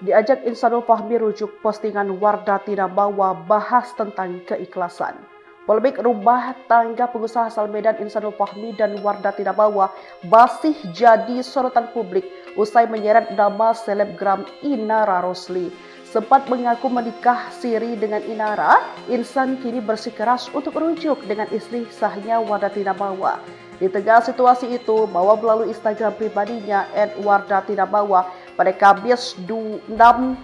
Diajak Insanul Fahmi rujuk postingan Wardah Tidak Bawa bahas tentang keikhlasan. Polemik rumah tangga pengusaha asal Medan Insanul Fahmi dan Wardah Tidak Bawa masih jadi sorotan publik usai menyeret nama selebgram Inara Rosli. Sempat mengaku menikah siri dengan Inara, Insan kini bersikeras untuk rujuk dengan istri sahnya Wardah Tidak Bawa. Di tengah situasi itu, Bawa melalui Instagram pribadinya @wardah tidak bawa pada Kamis 6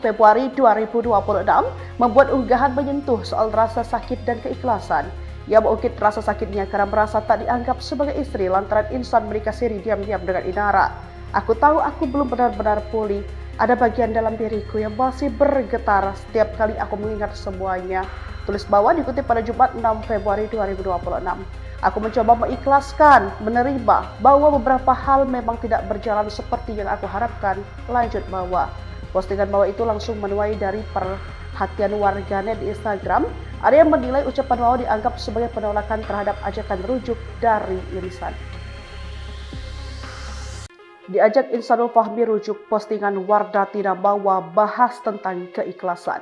Februari 2026 membuat unggahan menyentuh soal rasa sakit dan keikhlasan. Ia mengungkit rasa sakitnya karena merasa tak dianggap sebagai istri lantaran Insan menikah siri diam-diam dengan Inara. Aku tahu aku belum benar-benar pulih. Ada bagian dalam diriku yang masih bergetar setiap kali aku mengingat semuanya. Tulis Bawa dikutip pada Jumat 6 Februari 2026. Aku mencoba mengikhlaskan, menerima bahwa beberapa hal memang tidak berjalan seperti yang aku harapkan. Lanjut Bawa. Postingan Bawa itu langsung menuai dari perhatian warganet di Instagram. Ada yang menilai ucapan Bawa dianggap sebagai penolakan terhadap ajakan rujuk dari Insan. Diajak Insanul Fahmi rujuk postingan Wardah Tidak Bawa bahas tentang keikhlasan.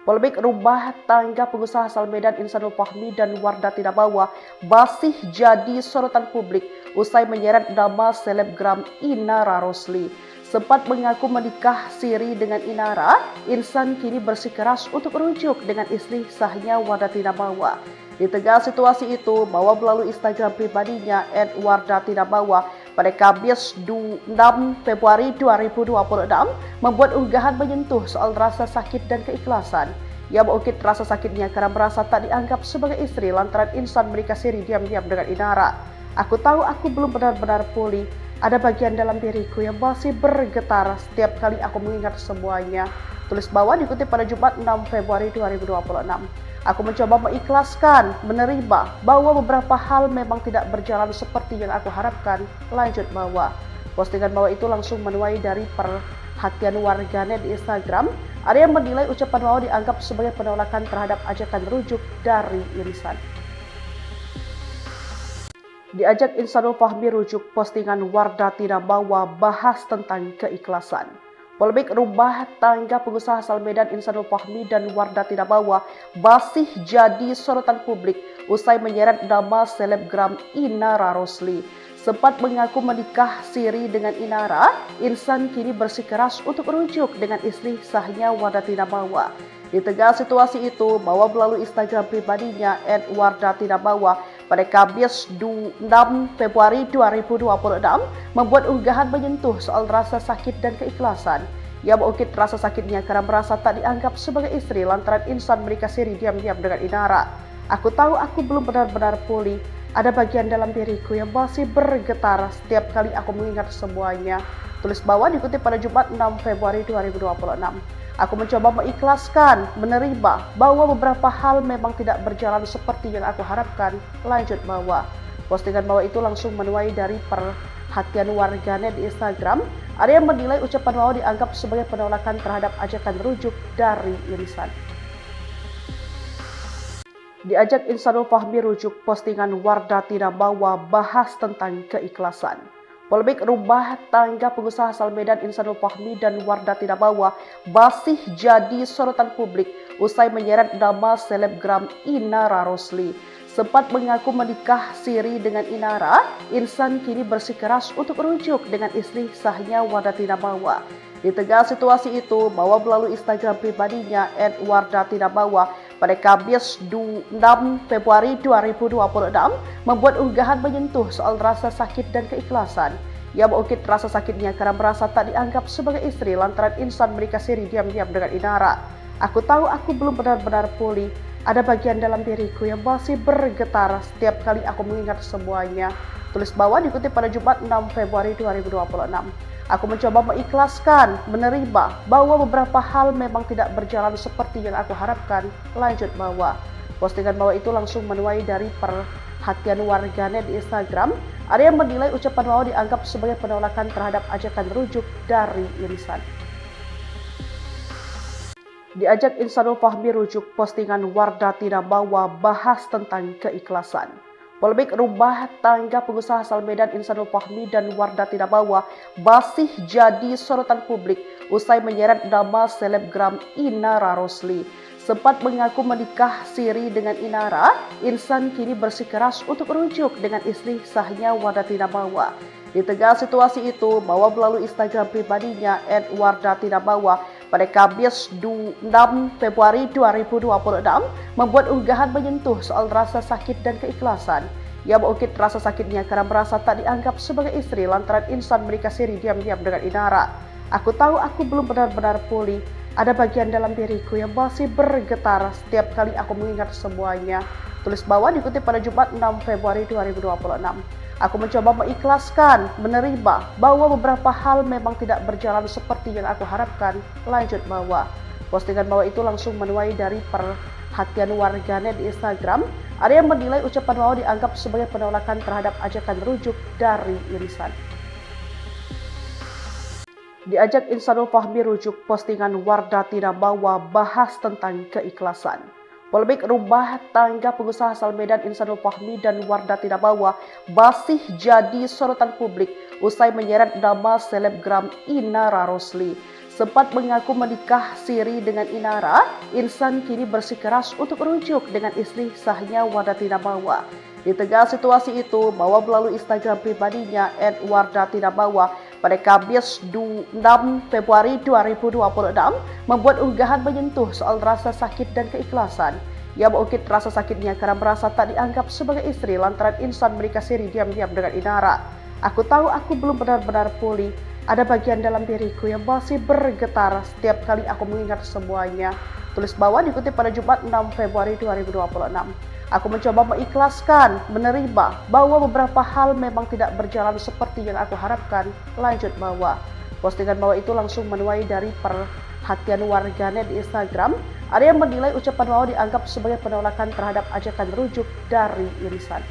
Polemik rumah tangga pengusaha asal Medan Insanul Fahmi dan Wardah Tidak Bawa masih jadi sorotan publik usai menyeret nama selebgram Inara Rosli. Sempat mengaku menikah siri dengan Inara, Insan kini bersikeras untuk rujuk dengan istri sahnya Wardah Tidak Bawa. Di tengah situasi itu, Bawa melalui Instagram pribadinya @wardah tidak bawa pada Kamis 6 Februari 2026 membuat unggahan menyentuh soal rasa sakit dan keikhlasan. Ia mengungkit rasa sakitnya karena merasa tak dianggap sebagai istri lantaran Insan menikah siri diam-diam dengan Inara. Aku tahu aku belum benar-benar pulih. Ada bagian dalam diriku yang masih bergetar setiap kali aku mengingat semuanya. Tulis Bawa dikutip pada Jumat 6 Februari 2026. Aku mencoba mengikhlaskan, menerima bahwa beberapa hal memang tidak berjalan seperti yang aku harapkan. Lanjut Bawa. Postingan Bawa itu langsung menuai dari perhatian warganet di Instagram. Ada yang menilai ucapan Bawa dianggap sebagai penolakan terhadap ajakan rujuk dari Insan. Diajak Insanul Fahmi rujuk postingan Wardah Tidak Bawa bahas tentang keikhlasan. Polemik rumah tangga pengusaha asal Medan Insanul Fahmi dan Wardah Tidak Bawa masih jadi sorotan publik usai menyeret nama selebgram Inara Rosli. Sempat mengaku menikah siri dengan Inara, Insan kini bersikeras untuk rujuk dengan istri sahnya Wardah Tidak Bawa. Di tengah situasi itu, Bawa melalui Instagram pribadinya @wardah tidak bawa pada Kamis 6 Februari 2026 membuat unggahan menyentuh soal rasa sakit dan keikhlasan. Ia mengungkit rasa sakitnya karena merasa tak dianggap sebagai istri lantaran Insan menikah siri diam-diam dengan Inara. Aku tahu aku belum benar-benar pulih. Ada bagian dalam diriku yang masih bergetar setiap kali aku mengingat semuanya. Tulis Bawa dikutip pada Jumat 6 Februari 2026. Aku mencoba mengikhlaskan, menerima bahwa beberapa hal memang tidak berjalan seperti yang aku harapkan. Lanjut Bawa. Postingan Bawa itu langsung menuai dari perhatian warganet di Instagram. Ada yang menilai ucapan Bawa dianggap sebagai penolakan terhadap ajakan rujuk dari Insan. Diajak Insanul Fahmi rujuk postingan Wardah Tidak Bawa bahas tentang keikhlasan. Polemik rumah tangga pengusaha asal Medan Insanul Fahmi dan Wardah Tidak Bawa masih jadi sorotan publik usai menyeret nama selebgram Inara Rosli. Sempat mengaku menikah siri dengan Inara, Insan kini bersikeras untuk rujuk dengan istri sahnya Wardah Tidak Bawa. Di tengah situasi itu, Bawa melalui Instagram pribadinya @wardah tidak bawa pada Kamis 6 Februari 2026 membuat unggahan menyentuh soal rasa sakit dan keikhlasan. Ia mengungkit rasa sakitnya karena merasa tak dianggap sebagai istri lantaran Insan menikah siri diam-diam dengan Inara. Aku tahu aku belum benar-benar pulih. Ada bagian dalam diriku yang masih bergetar setiap kali aku mengingat semuanya. Tulis Bawa dikutip pada Jumat 6 Februari 2026. Aku mencoba mengikhlaskan, menerima bahwa beberapa hal memang tidak berjalan seperti yang aku harapkan. Lanjut Bawa. Postingan Bawa itu langsung menuai dari perhatian warganet di Instagram. Ada yang menilai ucapan Bawa dianggap sebagai penolakan terhadap ajakan rujuk dari Insan. Diajak Insanul Fahmi rujuk postingan Wardah Tidak Bawa bahas tentang keikhlasan. Polemik rumah tangga pengusaha asal Medan Insanul Fahmi dan Wardah Tidak Bawa masih jadi sorotan publik usai menyeret nama selebgram Inara Rosli. Sempat mengaku menikah siri dengan Inara, Insan kini bersikeras untuk rujuk dengan istri sahnya Wardati Namawa. Di tengah situasi itu, Mawa melalui Instagram pribadinya @wardati Namawa pada Kamis 6 Februari 2026 membuat unggahan menyentuh soal rasa sakit dan keikhlasan. Ia mengungkit rasa sakitnya karena merasa tak dianggap sebagai istri lantaran Insan menikah siri diam-diam dengan Inara. Aku tahu aku belum benar-benar pulih. Ada bagian dalam diriku yang masih bergetar setiap kali aku mengingat semuanya. Tulis bawah dikutip pada Jumat 6 Februari 2026. Aku mencoba mengikhlaskan, menerima bahwa beberapa hal memang tidak berjalan seperti yang aku harapkan. Lanjut bawah. Postingan bawah itu langsung menuai dari perhatian warganet di Instagram. Ada yang menilai ucapan Mawa dianggap sebagai penolakan terhadap ajakan rujuk dari Insan. Diajak Insanul Fahmi rujuk postingan Wardati Namawa bahas tentang keikhlasan. Polemik rumah tangga pengusaha asal Medan Insanul Fahmi dan Wardati Namawa masih jadi sorotan publik usai menyeret nama selebgram Inara Rosli. Sempat mengaku menikah siri dengan Inara, Insan kini bersikeras untuk rujuk dengan istri sahnya Wardati Namawa. Di tengah situasi itu, Mawa melalui Instagram pribadinya @wardati Namawa pada Kamis 6 Februari 2026 membuat unggahan menyentuh soal rasa sakit dan keikhlasan. Ia mengungkit rasa sakitnya karena merasa tak dianggap sebagai istri lantaran Insan menikah siri diam-diam dengan Inara. Aku tahu aku belum benar-benar pulih. Ada bagian dalam diriku yang masih bergetar setiap kali aku mengingat semuanya. Tulis bawah dikutip pada Jumat 6 Februari 2026. Aku mencoba mengikhlaskan, menerima bahwa beberapa hal memang tidak berjalan seperti yang aku harapkan. Lanjut bawah. Postingan bawah itu langsung menuai dari perhatian warganet di Instagram. Ada yang menilai ucapan Mawa dianggap sebagai penolakan terhadap ajakan rujuk dari Insan.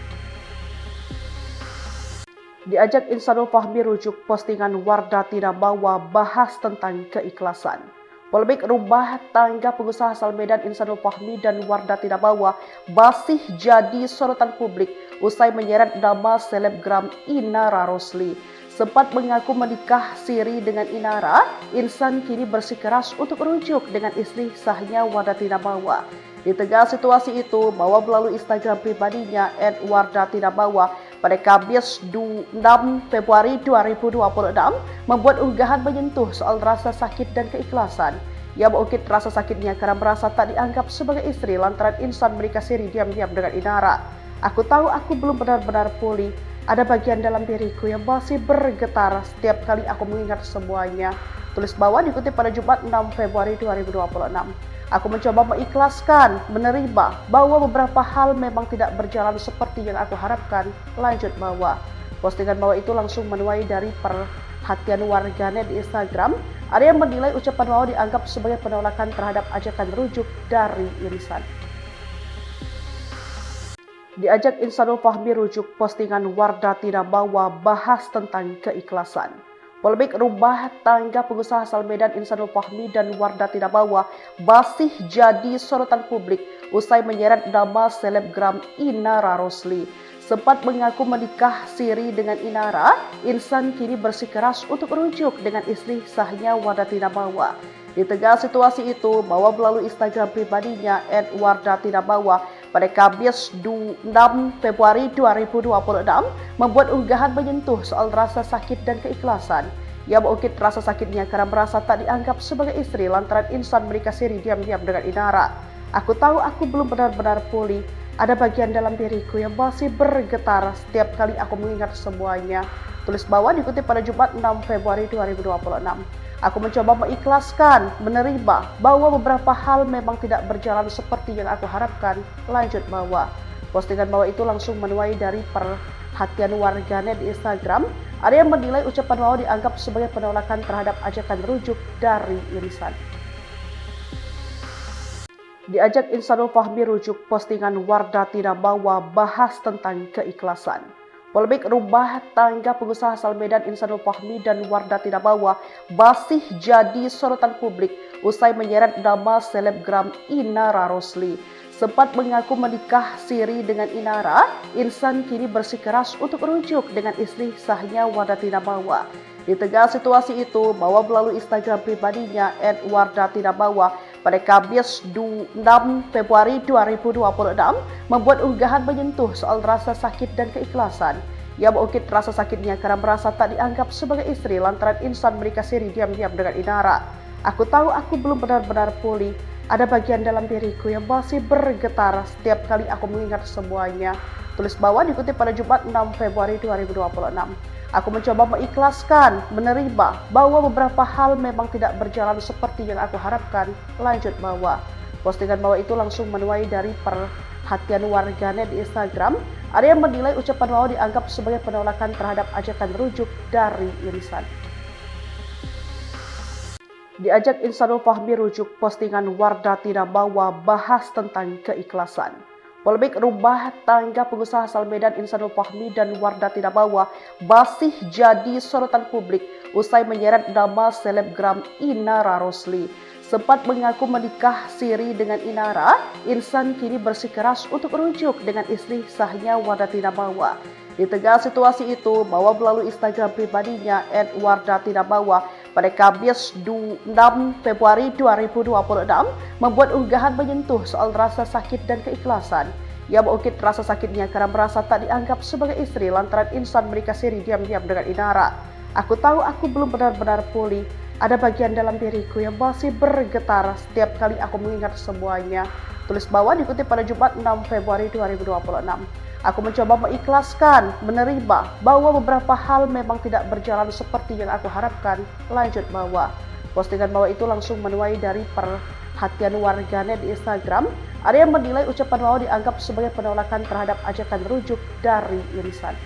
Diajak Insanul Fahmi rujuk postingan Wardati Namawa bahas tentang keikhlasan. Polemik rumah tangga pengusaha asal Medan Insanul Fahmi dan Wardati Namawa masih jadi sorotan publik usai menyeret nama selebgram Inara Rosli. Sempat mengaku menikah siri dengan Inara, Insan kini bersikeras untuk rujuk dengan istri sahnya Wardati Namawa. Di tengah situasi itu, Mawa melalui Instagram pribadinya @wardati Namawa pada Kamis 6 Februari 2026 membuat unggahan menyentuh soal rasa sakit dan keikhlasan. Ia mengungkit rasa sakitnya karena merasa tak dianggap sebagai istri lantaran Insan menikah siri diam-diam dengan Inara. Aku tahu aku belum benar-benar pulih. Ada bagian dalam diriku yang masih bergetar setiap kali aku mengingat semuanya. Tulis bawah dikutip pada Jumat 6 Februari 2026. Aku mencoba mengikhlaskan, menerima bahwa beberapa hal memang tidak berjalan seperti yang aku harapkan. Lanjut bawah. Postingan bawah itu langsung menuai dari perhatian warganet di Instagram. Ada yang menilai ucapan Mawa dianggap sebagai penolakan terhadap ajakan rujuk dari Insan. Diajak Insanul Fahmi rujuk postingan Wardati Namawa bahas tentang keikhlasan. Polemik rumah tangga pengusaha asal Medan Insanul Fahmi dan Wardati Namawa masih jadi sorotan publik usai menyeret nama selebgram Inara Rosli. Sempat mengaku menikah siri dengan Inara, Insan kini bersikeras untuk rujuk dengan istri sahnya Wardati Namawa. Di tengah situasi itu, Mawa melalui Instagram pribadinya @wardati Namawa pada Kamis 6 Februari 2026 membuat unggahan menyentuh soal rasa sakit dan keikhlasan. Ia mengungkit rasa sakitnya karena merasa tak dianggap sebagai istri lantaran Insan menikah siri diam-diam dengan Inara. Aku tahu aku belum benar-benar pulih. Ada bagian dalam diriku yang masih bergetar setiap kali aku mengingat semuanya. Tulis bawah dikutip pada Jumat 6 Februari 2026. Aku mencoba mengikhlaskan, menerima bahwa beberapa hal memang tidak berjalan seperti yang aku harapkan. Lanjut bawah. Postingan bawah itu langsung menuai dari perhatian warganet di Instagram. Ada yang menilai ucapan Mawa dianggap sebagai penolakan terhadap ajakan rujuk dari Insan. Diajak Insanul Fahmi rujuk postingan Wardati Namawa bahas tentang keikhlasan. Polemik rumah tangga pengusaha asal Medan Insanul Fahmi dan Wardati Namawa masih jadi sorotan publik usai menyeret nama selebgram Inara Rosli. Sempat mengaku menikah siri dengan Inara, Insan kini bersikeras untuk rujuk dengan istri sahnya Wardati Namawa. Di tengah situasi itu, Bawa melalui Instagram pribadinya @wardatinabawa pada Kamis 6 Februari 2026 membuat unggahan menyentuh soal rasa sakit dan keikhlasan. Ia mengungkit rasa sakitnya karena merasa tak dianggap sebagai istri lantaran insan menikah siri diam-diam dengan Inara. Aku tahu aku belum benar-benar pulih. Ada bagian dalam diriku yang masih bergetar setiap kali aku mengingat semuanya. Tulis Bawa dikutip pada Jumat 6 Februari 2026. Aku mencoba mengikhlaskan, menerima bahwa beberapa hal memang tidak berjalan seperti yang aku harapkan. Lanjut Bawa. Postingan Bawa itu langsung menuai dari perhatian warganet di Instagram. Ada yang menilai ucapan Bawa dianggap sebagai penolakan terhadap ajakan rujuk dari irisan. Diajak Insanul Fahmi rujuk postingan Wardatinabawa bahas tentang keikhlasan. Polemik rumah tangga pengusaha asal Medan Insanul Fahmi dan Wardatinabawa masih jadi sorotan publik usai menyeret nama selebgram Inara Rosli. Sempat mengaku menikah siri dengan Inara, Insan kini bersikeras untuk rujuk dengan istri sahnya Wardatinabawa. Di tengah situasi itu, Bawa melalui Instagram pribadinya @wardatinabawa pada Kamis 6 Februari 2026 membuat unggahan menyentuh soal rasa sakit dan keikhlasan. Ia mengungkit rasa sakitnya karena merasa tak dianggap sebagai istri lantaran insan menikah siri diam-diam dengan Inara. Aku tahu aku belum benar-benar pulih. Ada bagian dalam diriku yang masih bergetar setiap kali aku mengingat semuanya. Tulis Bawa dikutip pada Jumat 6 Februari 2026. Aku mencoba mengikhlaskan, menerima bahwa beberapa hal memang tidak berjalan seperti yang aku harapkan. Lanjut Bawa. Postingan Bawa itu langsung menuai dari perhatian warganet di Instagram. Ada yang menilai ucapan Bawa dianggap sebagai penolakan terhadap ajakan rujuk dari irisan.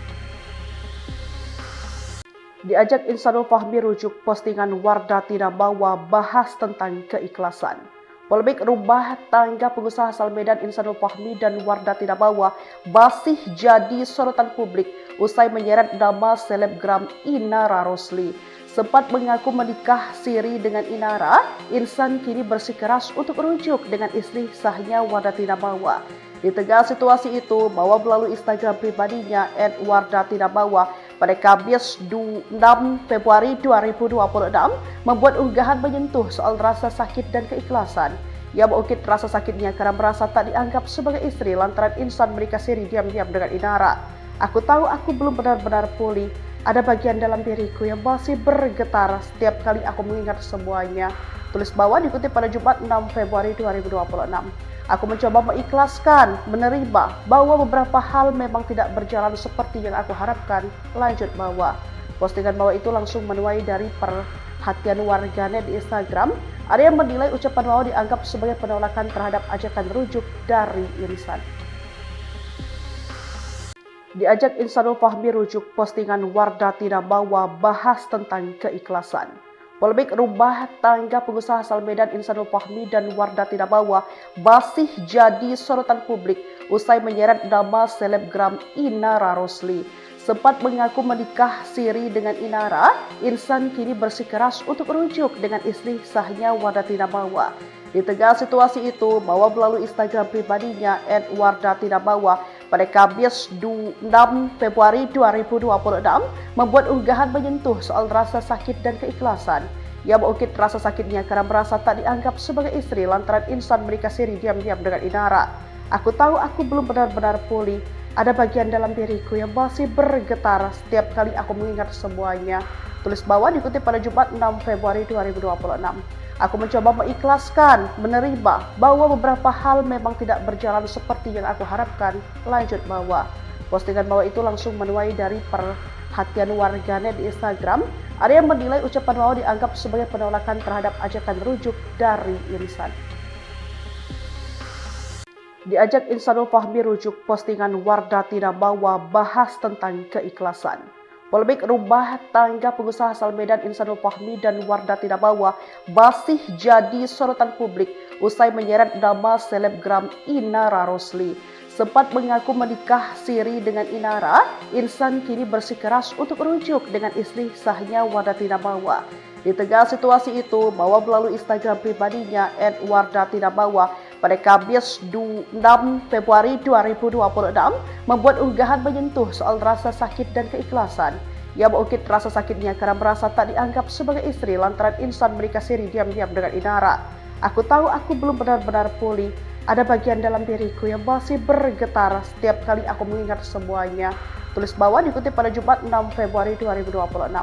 Diajak Insanul Fahmi rujuk postingan Wardatinabawa bahas tentang keikhlasan. Polemik rumah tangga pengusaha asal Medan Insanul Fahmi dan Wardatinabawa masih jadi sorotan publik usai menyeret nama selebgram Inara Rosli. Sempat mengaku menikah siri dengan Inara, Insan kini bersikeras untuk rujuk dengan istri sahnya Wardatinabawa. Di tengah situasi itu, Bawa melalui Instagram pribadinya @wardatinabawa pada Kamis 6 Februari 2026 membuat unggahan menyentuh soal rasa sakit dan keikhlasan. Ia mengungkit rasa sakitnya karena merasa tak dianggap sebagai istri lantaran insan menikah siri diam-diam dengan Inara. Aku tahu aku belum benar-benar pulih. Ada bagian dalam diriku yang masih bergetar setiap kali aku mengingat semuanya. Tulis Bawa dikutip pada Jumat 6 Februari 2026. Aku mencoba mengikhlaskan, menerima bahwa beberapa hal memang tidak berjalan seperti yang aku harapkan. Lanjut Bawa. Postingan Bawa itu langsung menuai dari perhatian warganet di Instagram. Ada yang menilai ucapan Bawa dianggap sebagai penolakan terhadap ajakan rujuk dari irisan. Diajak Insanul Fahmi rujuk postingan Wardatinabawa bahas tentang keikhlasan. Polemik rumah tangga pengusaha asal Medan Insanul Fahmi dan Wardatinabawa masih jadi sorotan publik usai menyeret nama selebgram Inara Rosli. Sempat mengaku menikah siri dengan Inara, Insan kini bersikeras untuk rujuk dengan istri sahnya Wardatinabawa. Di tengah situasi itu, Bawa melalui Instagram pribadinya @wardatinabawa pada Kamis 6 Februari 2026 membuat unggahan menyentuh soal rasa sakit dan keikhlasan. Ia mengungkit rasa sakitnya karena merasa tak dianggap sebagai istri lantaran insan menikah siri diam-diam dengan Inara. Aku tahu aku belum benar-benar pulih. Ada bagian dalam diriku yang masih bergetar setiap kali aku mengingat semuanya. Tulis Bawa dikutip pada Jumat 6 Februari 2026. Aku mencoba mengikhlaskan, menerima bahwa beberapa hal memang tidak berjalan seperti yang aku harapkan. Lanjut Bawa. Postingan Bawa itu langsung menuai dari perhatian warganet di Instagram. Ada yang menilai ucapan Bawa dianggap sebagai penolakan terhadap ajakan rujuk dari irisan. Diajak Insanul Fahmi rujuk postingan Wardatinabawa bahas tentang keikhlasan. Polemik rumah tangga pengusaha asal Medan Insanul Fahmi dan Wardatinabawa masih jadi sorotan publik usai menyeret nama selebgram Inara Rosli. Sempat mengaku menikah siri dengan Inara, Insan kini bersikeras untuk rujuk dengan istri sahnya Wardatinabawa. Di tengah situasi itu, Bawa melalui Instagram pribadinya @wardatinabawa pada Kamis 6 Februari 2026 membuat unggahan menyentuh soal rasa sakit dan keikhlasan. Ia mengungkit rasa sakitnya karena merasa tak dianggap sebagai istri lantaran Insan menikah siri diam-diam dengan Inara. Aku tahu aku belum benar-benar pulih. Ada bagian dalam diriku yang masih bergetar setiap kali aku mengingat semuanya. Tulis bawah dikutip pada Jumat 6 Februari 2026.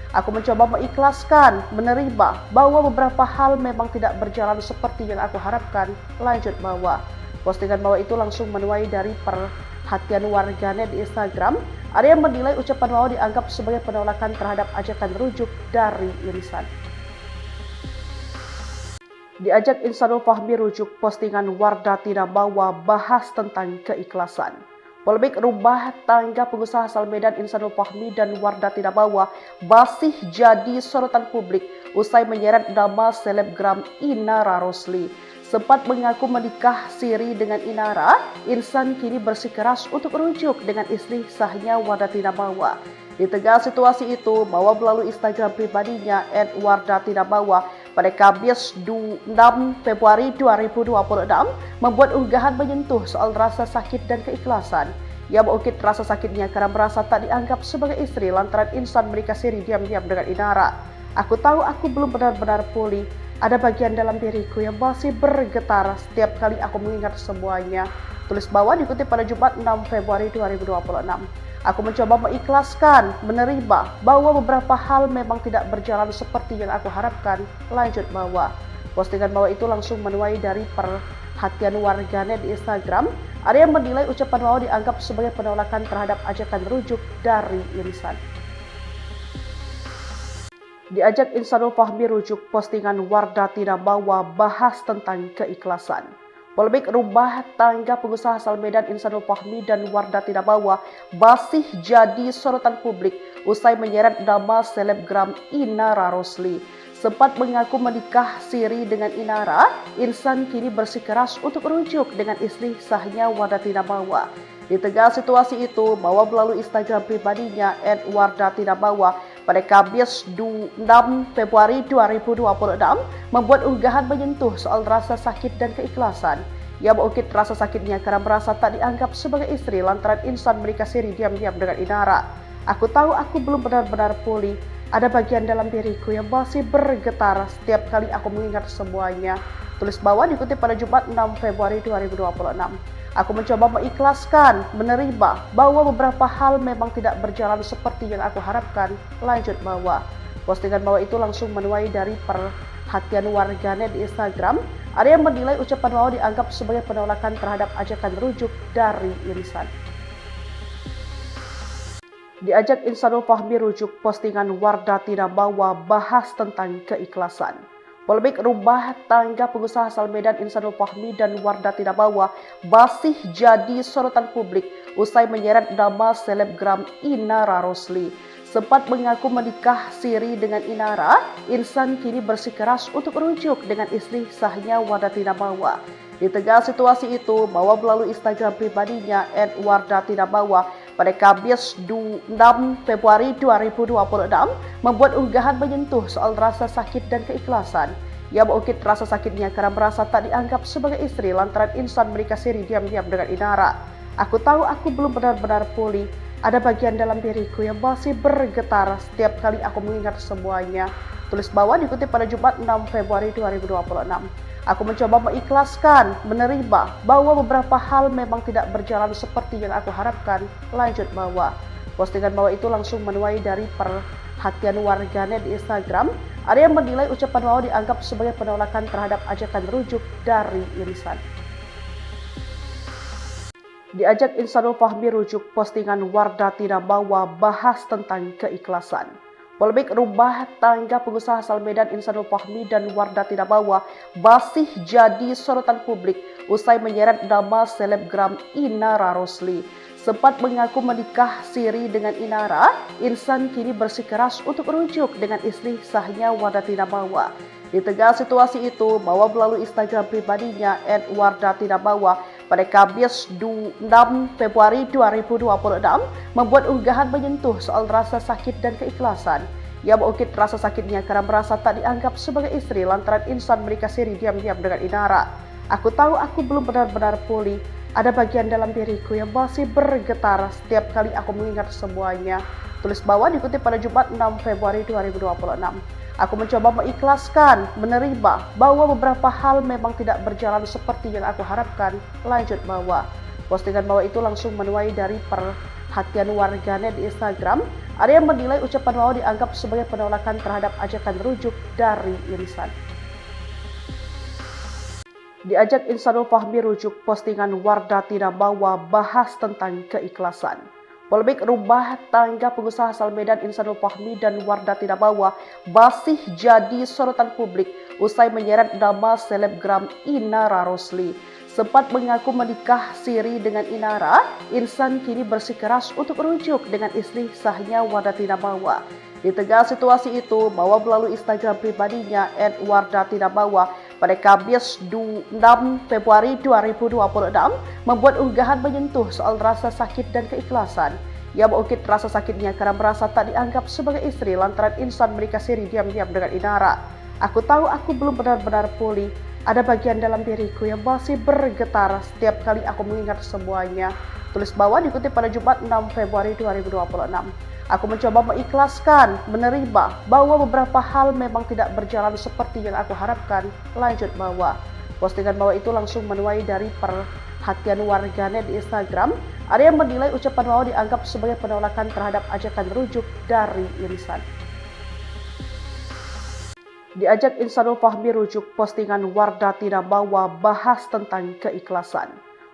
Aku mencoba mengikhlaskan, menerima bahwa beberapa hal memang tidak berjalan seperti yang aku harapkan. Lanjut bawah. Postingan bawah itu langsung menuai dari perhatian warganet di Instagram. Ada yang menilai ucapan bawah dianggap sebagai penolakan terhadap ajakan rujuk dari Insan. Diajak Insanul Fahmi rujuk postingan Wardah Tidak Bawa bahas tentang keikhlasan. Polemik rumah tangga pengusaha asal Medan Insanul Fahmi dan Wardah Tidak Bawa masih jadi sorotan publik usai menyeret nama selebgram Inara Rosli. Sempat mengaku menikah siri dengan Inara, Insan kini bersikeras untuk rujuk dengan istri sahnya Wardah Tidak Bawa. Di tengah situasi itu, Bawa melalui Instagram pribadinya @Wardah Tidak Bawa pada Kamis 6 Februari 2026 membuat unggahan menyentuh soal rasa sakit dan keikhlasan. Ia mengungkit rasa sakitnya karena merasa tak dianggap sebagai istri lantaran Insan menikah siri diam-diam dengan Inara. Aku tahu aku belum benar-benar pulih. Ada bagian dalam diriku yang masih bergetar setiap kali aku mengingat semuanya. Tulis bawah dikutip pada Jumat 6 Februari 2026. Aku mencoba mengikhlaskan, menerima bahwa beberapa hal memang tidak berjalan seperti yang aku harapkan. Lanjut bawah. Postingan bawah itu langsung menuai dari perhatian warganet di Instagram. Ada yang menilai ucapan bawah dianggap sebagai penolakan terhadap ajakan rujuk dari Insan. Diajak Insanul Fahmi rujuk postingan Wardah Tidak Bawa bahas tentang keikhlasan. Polemik rumah tangga pengusaha asal Medan Insanul Fahmi dan Wardah Tidak Bawa masih jadi sorotan publik usai menyeret nama selebgram Inara Rosli. Sempat mengaku menikah siri dengan Inara, Insan kini bersikeras untuk rujuk dengan istri sahnya Wardah Tidak Bawa. Di tengah situasi itu, Bawa melalui Instagram pribadinya @Wardah Tidak Bawa pada Kamis 6 Februari 2026 membuat unggahan menyentuh soal rasa sakit dan keikhlasan. Ia mengungkit rasa sakitnya karena merasa tak dianggap sebagai istri lantaran Insan menikah siri diam-diam dengan Inara. Aku tahu aku belum benar-benar pulih. Ada bagian dalam diriku yang masih bergetar setiap kali aku mengingat semuanya. Tulis bawah dikutip pada Jumat 6 Februari 2026. Aku mencoba mengikhlaskan, menerima bahwa beberapa hal memang tidak berjalan seperti yang aku harapkan. Lanjut bawah. Postingan bawah itu langsung menuai dari perhatian warganet di Instagram. Ada yang menilai ucapan bawah dianggap sebagai penolakan terhadap ajakan rujuk dari Insan. Diajak Insanul Fahmi rujuk postingan Wardah Tidak Bawa bahas tentang keikhlasan. Polemik rumah tangga pengusaha asal Medan Insanul Fahmi dan Wardah Tidak Bawa masih jadi sorotan publik usai menyeret nama selebgram Inara Rosli. Sempat mengaku menikah siri dengan Inara, Insan kini bersikeras untuk rujuk dengan istri sahnya Wardah Tidak Bawa. Di tengah situasi itu, Bawa melalui Instagram pribadinya @Wardah Tidak Bawa pada Kamis 6 Februari 2026 membuat unggahan menyentuh soal rasa sakit dan keikhlasan. Ia mengungkit rasa sakitnya karena merasa tak dianggap sebagai istri lantaran Insan menikah siri diam-diam dengan Inara. Aku tahu aku belum benar-benar pulih. Ada bagian dalam diriku yang masih bergetar setiap kali aku mengingat semuanya. Tulis bawah dikutip pada Jumat 6 Februari 2026. Aku mencoba mengikhlaskan, menerima bahwa beberapa hal memang tidak berjalan seperti yang aku harapkan. Lanjut bawah. Postingan bawah itu langsung menuai dari perhatian warganet di Instagram. Ada yang menilai ucapan bawah dianggap sebagai penolakan terhadap ajakan rujuk dari Insan. Diajak Insanul Fahmi rujuk postingan Wardah Tidak Bawa bahas tentang keikhlasan. Polemik rumah tangga pengusaha asal Medan Insanul Fahmi dan Wardah Tidak Bawa masih jadi sorotan publik usai menyeret nama selebgram Inara Rosli. Sempat mengaku menikah siri dengan Inara, Insan kini bersikeras untuk rujuk dengan istri sahnya Wardah Tidak Bawa. Di tengah situasi itu, Bawa melalui Instagram pribadinya @Wardah Tidak Bawa pada Kamis 6 Februari 2026 membuat unggahan menyentuh soal rasa sakit dan keikhlasan. Ia mengungkit rasa sakitnya karena merasa tak dianggap sebagai istri lantaran Insan menikah siri diam-diam dengan Inara. Aku tahu aku belum benar-benar pulih. Ada bagian dalam diriku yang masih bergetar setiap kali aku mengingat semuanya. Tulis bawah dikutip pada Jumat 6 Februari 2026. Aku mencoba mengikhlaskan, menerima bahwa beberapa hal memang tidak berjalan seperti yang aku harapkan. Lanjut bawah. Postingan bawah itu langsung menuai dari perhatian warganet di Instagram. Ada yang menilai ucapan bawah dianggap sebagai penolakan terhadap ajakan rujuk dari Insan. Diajak Insanul Fahmi rujuk, postingan Wardah Tidak Bawa bahas tentang keikhlasan. Polemik rumah tangga pengusaha asal Medan Insanul Fahmi dan Wardah Tidak Bawa masih jadi sorotan publik usai menyeret nama selebgram Inara Rosli. Sempat mengaku menikah siri dengan Inara, Insan kini bersikeras untuk rujuk dengan istri sahnya Wardah Tidak Bawa. Di tengah situasi itu, Bawa melalui Instagram pribadinya @Wardah Tidak Bawa pada Kamis 6 Februari 2026 membuat unggahan menyentuh soal rasa sakit dan keikhlasan. Ia mengungkit rasa sakitnya karena merasa tak dianggap sebagai istri lantaran Insan menikah siri diam-diam dengan Inara. Aku tahu aku belum benar-benar pulih. Ada bagian dalam diriku yang masih bergetar setiap kali aku mengingat semuanya. Tulis bawah dikutip pada Jumat 6 Februari 2026. Aku mencoba mengikhlaskan, menerima bahwa beberapa hal memang tidak berjalan seperti yang aku harapkan. Lanjut bawah. Postingan bawah itu langsung menuai dari perhatian warganet di Instagram. Ada yang menilai ucapan bawah dianggap sebagai penolakan terhadap ajakan rujuk dari Insan. Diajak Insanul Fahmi rujuk, postingan Wardah Tidak Bawa bahas tentang keikhlasan.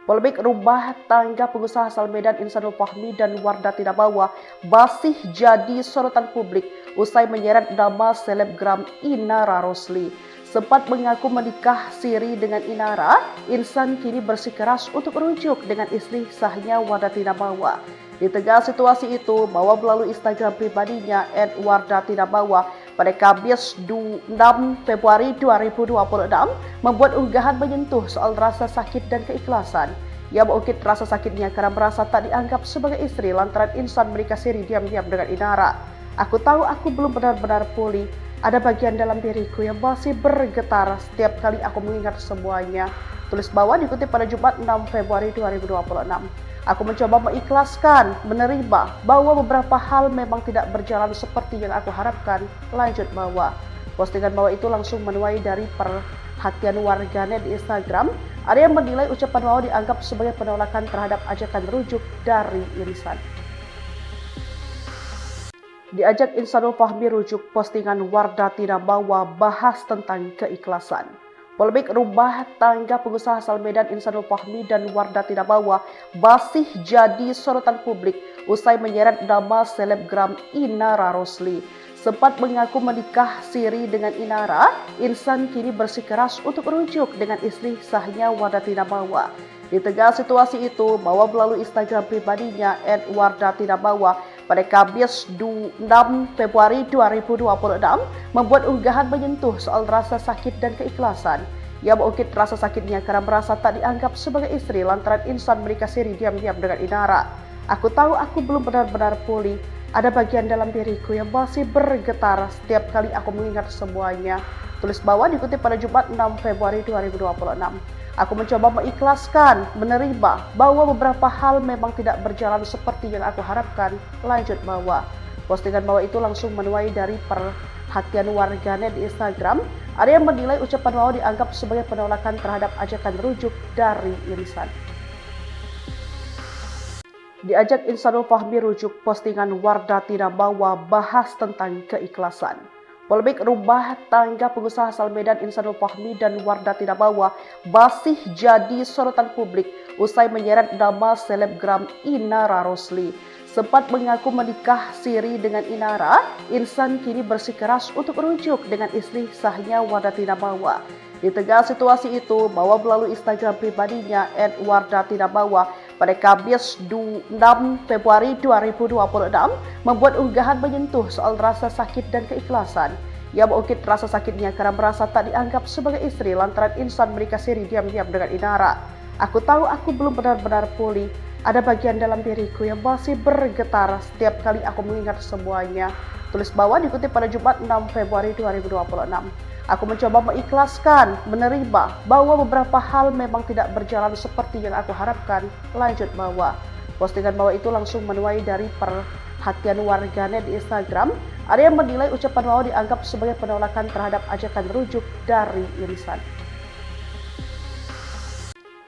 Polemik rumah tangga pengusaha asal Medan Insanul Fahmi dan Wardah Tidak Bawa masih jadi sorotan publik usai menyeret nama selebgram Inara Rosli. Sempat mengaku menikah siri dengan Inara, Insan kini bersikeras untuk rujuk dengan istri sahnya Wardah Tidak Bawa. Di tengah situasi itu, Bawa melalui Instagram pribadinya @Wardah Tidak Bawa pada Kamis 6 Februari 2026 membuat unggahan menyentuh soal rasa sakit dan keikhlasan. Ia mengungkit rasa sakitnya karena merasa tak dianggap sebagai istri lantaran Insan menikah siri diam-diam dengan Inara. Aku tahu aku belum benar-benar pulih. Ada bagian dalam diriku yang masih bergetar setiap kali aku mengingat semuanya. Tulis bawah dikutip pada Jumat 6 Februari 2026. Aku mencoba mengikhlaskan, menerima bahwa beberapa hal memang tidak berjalan seperti yang aku harapkan. Lanjut bawah. Postingan bawah itu langsung menuai dari perhatian warganet di Instagram. Ada yang menilai ucapan bawah dianggap sebagai penolakan terhadap ajakan rujuk dari Insan. Diajak Insanul Fahmi rujuk, postingan Wardah Tidak Bawa bahas tentang keikhlasan. Polemik rumah tangga pengusaha asal Medan Insanul Fahmi dan Wardah Tidak Bawa masih jadi sorotan publik usai menyeret nama selebgram Inara Rosli. Sempat mengaku menikah siri dengan Inara, Insan kini bersikeras untuk rujuk dengan istri sahnya Wardah Tidak Bawa. Di tengah situasi itu, Bawa melalui Instagram pribadinya @Wardah Tidak Bawa pada Kamis 6 Februari 2026 membuat unggahan menyentuh soal rasa sakit dan keikhlasan. Ia mengungkit rasa sakitnya karena merasa tak dianggap sebagai istri lantaran Insan menikah siri diam-diam dengan Inara. Aku tahu aku belum benar-benar pulih. Ada bagian dalam diriku yang masih bergetar setiap kali aku mengingat semuanya. Tulis bawah dikutip pada Jumat 6 Februari 2026. Aku mencoba mengikhlaskan, menerima bahwa beberapa hal memang tidak berjalan seperti yang aku harapkan. Lanjut bawah. Postingan bawah itu langsung menuai dari perhatian warganet di Instagram. Ada yang menilai ucapan bawah dianggap sebagai penolakan terhadap ajakan rujuk dari Insan. Diajak Insanul Fahmi rujuk, postingan Wardah Tidak Bawa bahas tentang keikhlasan. Polemik rumah tangga pengusaha asal Medan Insanul Fahmi dan Wardah Tidak Bawa masih jadi sorotan publik usai menyeret nama selebgram Inara Rosli. Sempat mengaku menikah siri dengan Inara, Insan kini bersikeras untuk rujuk dengan istri sahnya Wardah Tidak Bawa. Di tengah situasi itu, Bawa melalui Instagram pribadinya @Wardah Tidak Bawa pada Kamis 6 Februari 2026 membuat unggahan menyentuh soal rasa sakit dan keikhlasan. Ia mengungkit rasa sakitnya karena merasa tak dianggap sebagai istri lantaran Insan menikah siri diam-diam dengan Inara. Aku tahu aku belum benar-benar pulih. Ada bagian dalam diriku yang masih bergetar setiap kali aku mengingat semuanya. Tulis bawah dikutip pada Jumat 6 Februari 2026. Aku mencoba mengikhlaskan, menerima bahwa beberapa hal memang tidak berjalan seperti yang aku harapkan. Lanjut bawah. Postingan bawah itu langsung menuai dari perhatian warganet di Instagram. Ada yang menilai ucapan bawah dianggap sebagai penolakan terhadap ajakan rujuk dari Insan.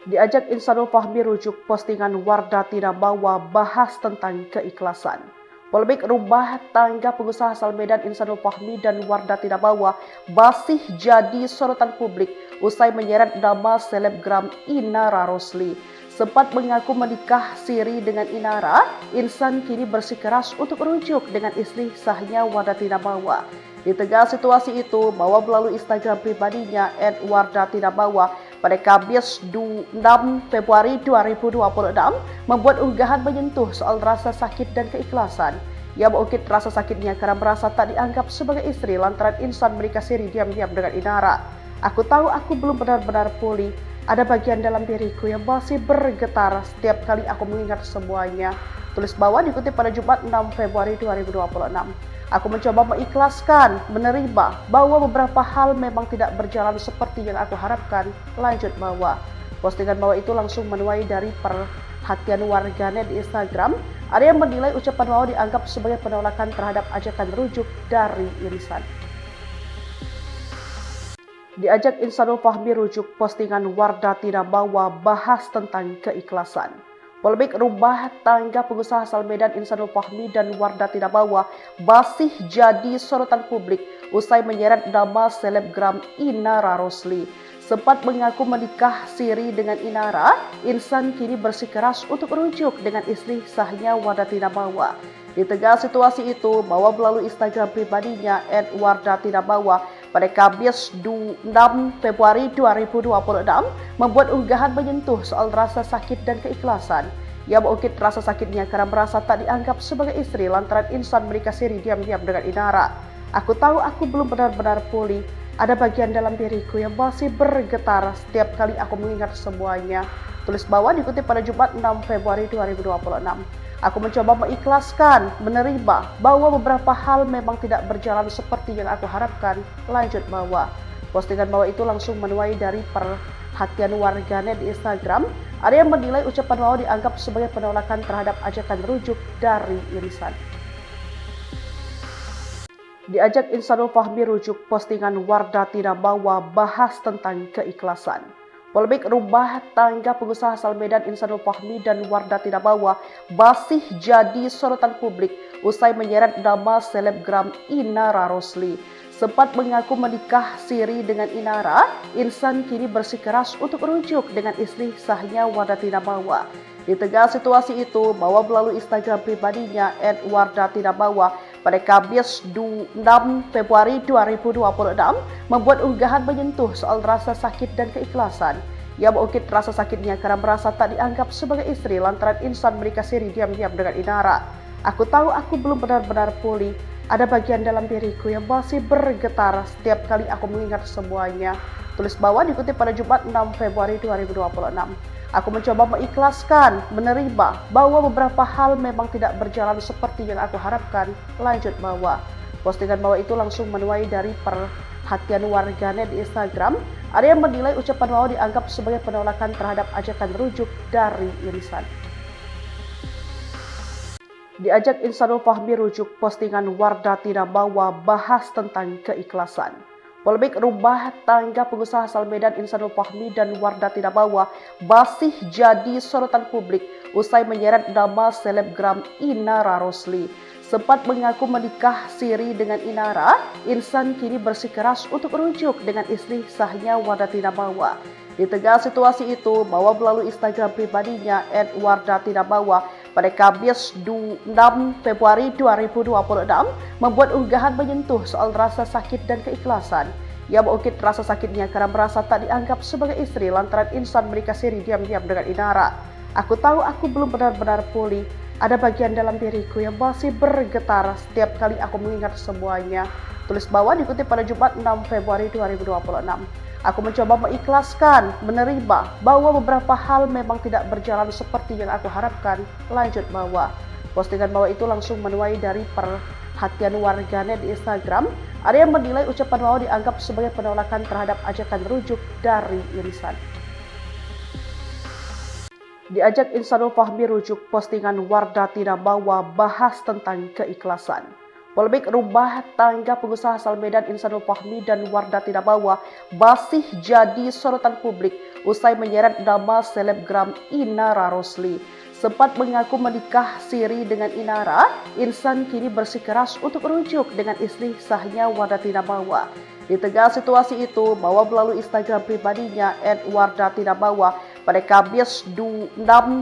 Diajak Insanul Fahmi rujuk postingan Wardah Tinabawa bahas tentang keikhlasan. Polemik rumah tangga pengusaha asal Medan Insanul Fahmi dan Wardah Tinabawa masih jadi sorotan publik usai menyeret nama selebgram Inara Rosli. Sempat mengaku menikah siri dengan Inara, Insan kini bersikeras untuk rujuk dengan istri sahnya Wardah Tinabawa. Di tengah situasi itu, Bawa melalui Instagram pribadinya @Wardah Tinabawa pada Kamis 6 Februari 2026 membuat unggahan menyentuh soal rasa sakit dan keikhlasan. Ia mengungkit rasa sakitnya karena merasa tak dianggap sebagai istri lantaran Insan menikah siri diam-diam dengan Inara. Aku tahu aku belum benar-benar pulih. Ada bagian dalam diriku yang masih bergetar setiap kali aku mengingat semuanya. Tulis bawah dikutip pada Jumat 6 Februari 2026. Aku mencoba mengikhlaskan, menerima bahwa beberapa hal memang tidak berjalan seperti yang aku harapkan. Lanjut bawah. Postingan bawah itu langsung menuai dari perhatian warganet di Instagram. Ada yang menilai ucapan bawah dianggap sebagai penolakan terhadap ajakan rujuk dari Insan. Diajak Insanul Fahmi rujuk postingan Wardah Tinabawa bahas tentang keikhlasan. Polemik rumah tangga pengusaha asal Medan Insanul Fahmi dan Wardah Tinabawa masih jadi sorotan publik usai menyeret nama selebgram Inara Rosli. Sempat mengaku menikah siri dengan Inara, Insan kini bersikeras untuk rujuk dengan istri sahnya Wardah Tinabawa. Di tengah situasi itu, Bawa melalui Instagram pribadinya @Wardah Tinabawa pada Kamis 6 Februari 2026 membuat unggahan menyentuh soal rasa sakit dan keikhlasan. Ia mengungkit rasa sakitnya karena merasa tak dianggap sebagai istri lantaran Insan menikah siri diam-diam dengan Inara. Aku tahu aku belum benar-benar pulih. Ada bagian dalam diriku yang masih bergetar setiap kali aku mengingat semuanya. Tulis bawah dikutip pada Jumat 6 Februari 2026. Aku mencoba mengikhlaskan, menerima bahwa beberapa hal memang tidak berjalan seperti yang aku harapkan. Lanjut bawah. Postingan bawah itu langsung menuai dari perhatian warganet di Instagram. Ada yang menilai ucapan bawah dianggap sebagai penolakan terhadap ajakan rujuk dari Insan. Diajak Insanul Fahmi rujuk postingan Wardah Tinabawa bahas tentang keikhlasan. Polemik rumah tangga pengusaha asal Medan Insanul Fahmi dan Wardah Tinabawa masih jadi sorotan publik usai menyeret nama selebgram Inara Rosli. Sempat mengaku menikah siri dengan Inara, Insan kini bersikeras untuk rujuk dengan istri sahnya Wardah Tinabawa. Di tengah situasi itu, Bawa melalui Instagram pribadinya @Wardah Tinabawa pada Kamis 6 Februari 2026 membuat unggahan menyentuh soal rasa sakit dan keikhlasan. Ia mengungkit rasa sakitnya karena merasa tak dianggap sebagai istri lantaran Insan menikah siri diam-diam dengan Inara. Aku tahu aku belum benar-benar pulih. Ada bagian dalam diriku yang masih bergetar setiap kali aku mengingat semuanya. Tulis bawah dikutip pada Jumat 6 Februari 2026. Aku mencoba mengikhlaskan, menerima bahwa beberapa hal memang tidak berjalan seperti yang aku harapkan. Lanjut bawah. Postingan bawah itu langsung menuai dari perhatian warganet di Instagram. Ada yang menilai ucapan bawah dianggap sebagai penolakan terhadap ajakan rujuk dari Insan. Diajak Insanul Fahmi rujuk postingan Wardah Tinabawa bahas tentang keikhlasan. Polemik rumah tangga pengusaha asal Medan Insanul Fahmi dan Wardah Tinabawa masih jadi sorotan publik usai menyeret nama selebgram Inara Rosli. Sempat mengaku menikah siri dengan Inara, Insan kini bersikeras untuk rujuk dengan istri sahnya Wardah Tinabawa. Di tengah situasi itu, Bawa melalui Instagram pribadinya @Wardah Tinabawa pada Kamis 6 Februari 2026 membuat unggahan menyentuh soal rasa sakit dan keikhlasan. Ia mengungkit rasa sakitnya karena merasa tak dianggap sebagai istri lantaran Insan menikah siri diam-diam dengan Inara. Aku tahu aku belum benar-benar pulih. Ada bagian dalam diriku yang masih bergetar setiap kali aku mengingat semuanya. Tulis bawah dikutip pada Jumat 6 Februari 2026. Aku mencoba mengikhlaskan, menerima bahwa beberapa hal memang tidak berjalan seperti yang aku harapkan. Lanjut bawah. Postingan bawah itu langsung menuai dari perhatian warganet di Instagram, ada yang menilai ucapan Wawa dianggap sebagai penolakan terhadap ajakan rujuk dari Insan. Diajak Insanul Fahmi rujuk postingan Wardah Tidak Bawa bahas tentang keikhlasan. Polemik rumah tangga pengusaha asal Medan Insanul Fahmi dan Wardah Tidak Bawa masih jadi sorotan publik usai menyeret nama selebgram Inara Rosli. Sempat mengaku menikah siri dengan Inara, Insan kini bersikeras untuk rujuk dengan istri sahnya Wardah Tidak Bawa. Di tengah situasi itu, Bawa melalui Instagram pribadinya @wardah tidak bawa pada Kamis 6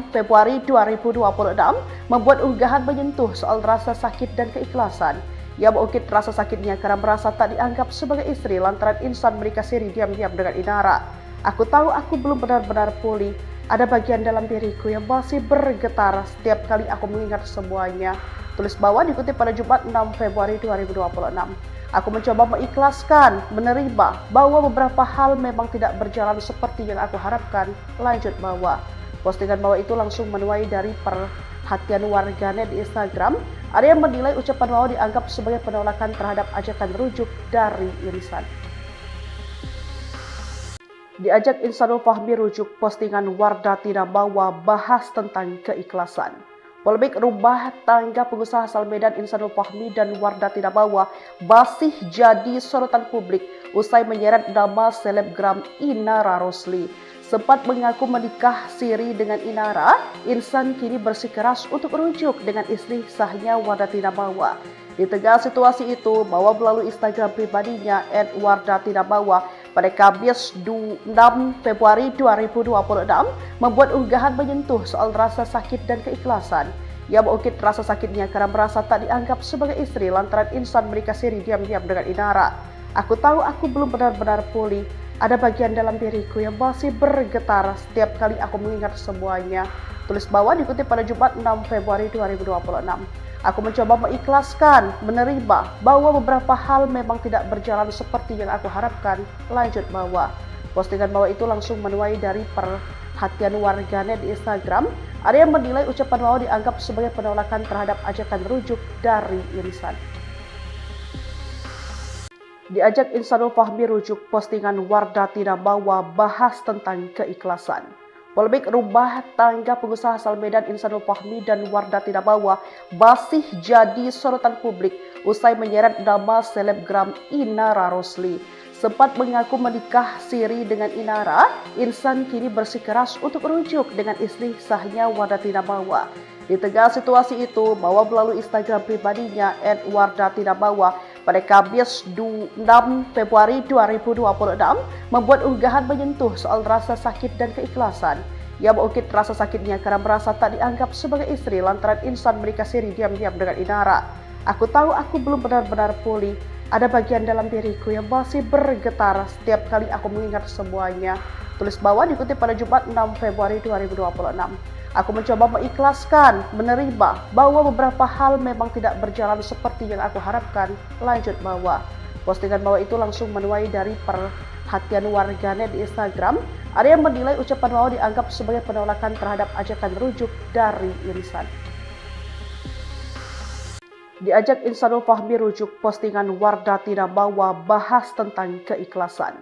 Februari 2026 membuat unggahan menyentuh soal rasa sakit dan keikhlasan. Ia mengungkit rasa sakitnya karena merasa tak dianggap sebagai istri lantaran Insan menikah siri diam-diam dengan Inara. Aku tahu aku belum benar-benar pulih. Ada bagian dalam diriku yang masih bergetar setiap kali aku mengingat semuanya. Tulis Bawa dikutip pada Jumat 6 Februari 2026. Aku mencoba mengikhlaskan, menerima bahwa beberapa hal memang tidak berjalan seperti yang aku harapkan. Lanjut Bawa. Postingan Bawa itu langsung menuai dari perhatian warganet di Instagram. Ada yang menilai ucapan Wawa dianggap sebagai penolakan terhadap ajakan rujuk dari Insan. Diajak Insanul Fahmi rujuk postingan Wardah Tidak Bawa bahas tentang keikhlasan. Polemik rumah tangga pengusaha asal Medan Insanul Fahmi dan Wardah Tidak Bawa masih jadi sorotan publik usai menyeret nama selebgram Inara Rosli. Sempat mengaku menikah siri dengan Inara, Insan kini bersikeras untuk rujuk dengan istri sahnya Wardah Tidak Bawa. Di tengah situasi itu, Bawa melalui Instagram pribadinya @wardah tidak bawa pada Kamis 6 Februari 2026 membuat unggahan menyentuh soal rasa sakit dan keikhlasan. Ia mengungkit rasa sakitnya karena merasa tak dianggap sebagai istri lantaran Insan menikah siri diam-diam dengan Inara. Aku tahu aku belum benar-benar pulih. Ada bagian dalam diriku yang masih bergetar setiap kali aku mengingat semuanya. Tulis Bawa dikutip pada Jumat 6 Februari 2026. Aku mencoba mengikhlaskan, menerima bahwa beberapa hal memang tidak berjalan seperti yang aku harapkan. Lanjut Bawa. Postingan Bawa itu langsung menuai dari perhatian warganet di Instagram. Ada yang menilai ucapan Wawa dianggap sebagai penolakan terhadap ajakan rujuk dari Insan. Diajak Insanul Fahmi rujuk postingan Wardah Tidak Bawa bahas tentang keikhlasan. Polemik rumah tangga pengusaha asal Medan Insanul Fahmi dan Wardah Tidak Bawa masih jadi sorotan publik usai menyeret nama selebgram Inara Rosli. Sempat mengaku menikah siri dengan Inara, Insan kini bersikeras untuk rujuk dengan istri sahnya Wardah Tidak Bawa. Di tengah situasi itu, Bawa melalui Instagram pribadinya @wardah tidak bawa pada Kamis 6 Februari 2026 membuat unggahan menyentuh soal rasa sakit dan keikhlasan. Ia mengungkit rasa sakitnya karena merasa tak dianggap sebagai istri lantaran Insan menikah siri diam-diam dengan Inara. Aku tahu aku belum benar-benar pulih. Ada bagian dalam diriku yang masih bergetar setiap kali aku mengingat semuanya. Tulis Bawa dikutip pada Jumat 6 Februari 2026. Aku mencoba mengikhlaskan, menerima bahwa beberapa hal memang tidak berjalan seperti yang aku harapkan. Lanjut Bawa. Postingan Bawa itu langsung menuai dari perhatian warganet di Instagram. Ada yang menilai ucapan Wawa dianggap sebagai penolakan terhadap ajakan rujuk dari Insan. Diajak Insanul Fahmi rujuk postingan Wardah Tidak Bawa bahas tentang keikhlasan.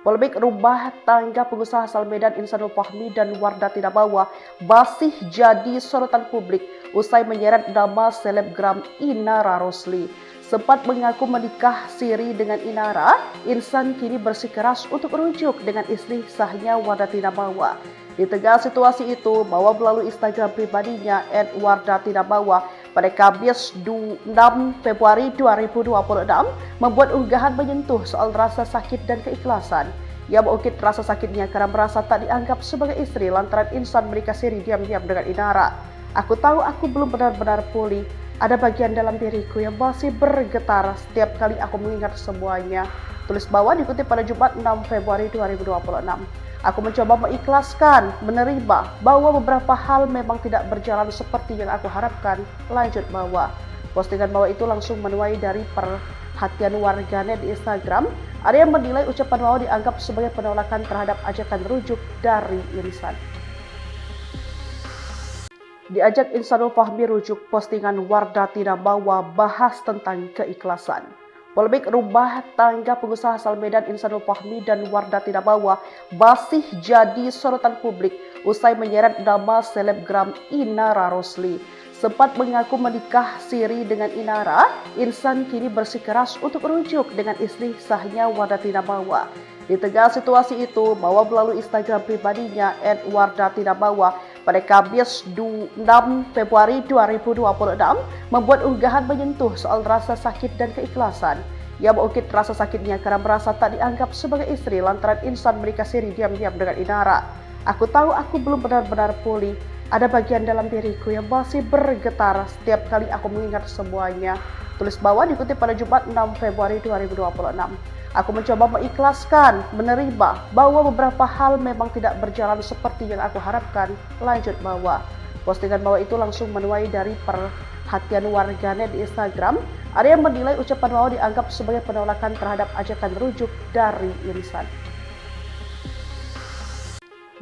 Polemik rumah tangga pengusaha asal Medan Insanul Fahmi dan Wardah Tidak Bawa masih jadi sorotan publik usai menyeret nama selebgram Inara Rosli. Sempat mengaku menikah siri dengan Inara, Insan kini bersikeras untuk rujuk dengan istri sahnya Wardah Tidak Bawa. Di tengah situasi itu, Bawa melalui Instagram pribadinya @wardah tidak bawa pada Kamis 6 Februari 2026 membuat unggahan menyentuh soal rasa sakit dan keikhlasan. Ia mengungkit rasa sakitnya karena merasa tak dianggap sebagai istri lantaran Insan menikah siri diam-diam dengan Inara. Aku tahu aku belum benar-benar pulih. Ada bagian dalam diriku yang masih bergetar setiap kali aku mengingat semuanya. Tulis Bawa dikutip pada Jumat 6 Februari 2026. Aku mencoba mengikhlaskan, menerima bahwa beberapa hal memang tidak berjalan seperti yang aku harapkan. Lanjut Bawa. Postingan Bawa itu langsung menuai dari perhatian warganet di Instagram. Ada yang menilai ucapan Wawa dianggap sebagai penolakan terhadap ajakan rujuk dari Insan. Diajak Insanul Fahmi rujuk postingan Wardah Tidak Bawa bahas tentang keikhlasan. Polemik rumah tangga pengusaha asal Medan Insanul Fahmi dan Wardah Tidak Bawa masih jadi sorotan publik usai menyeret nama selebgram Inara Rosli. Sempat mengaku menikah siri dengan Inara, Insan kini bersikeras untuk rujuk dengan istri sahnya Wardah Tidak Bawa. Di tengah situasi itu, Bawa melalui Instagram pribadinya @wardah tidak bawa pada Kamis 6 Februari 2026 membuat unggahan menyentuh soal rasa sakit dan keikhlasan. Ia mengungkit rasa sakitnya karena merasa tak dianggap sebagai istri lantaran Insan menikah siri diam-diam dengan Inara. Aku tahu aku belum benar-benar pulih. Ada bagian dalam diriku yang masih bergetar setiap kali aku mengingat semuanya. Tulis Bawa dikutip pada Jumat 6 Februari 2026. Aku mencoba mengikhlaskan, menerima bahwa beberapa hal memang tidak berjalan seperti yang aku harapkan. Lanjut Bawa. Postingan Bawa itu langsung menuai dari perhatian warganet di Instagram. Ada yang menilai ucapan Bawa dianggap sebagai penolakan terhadap ajakan rujuk dari Insan.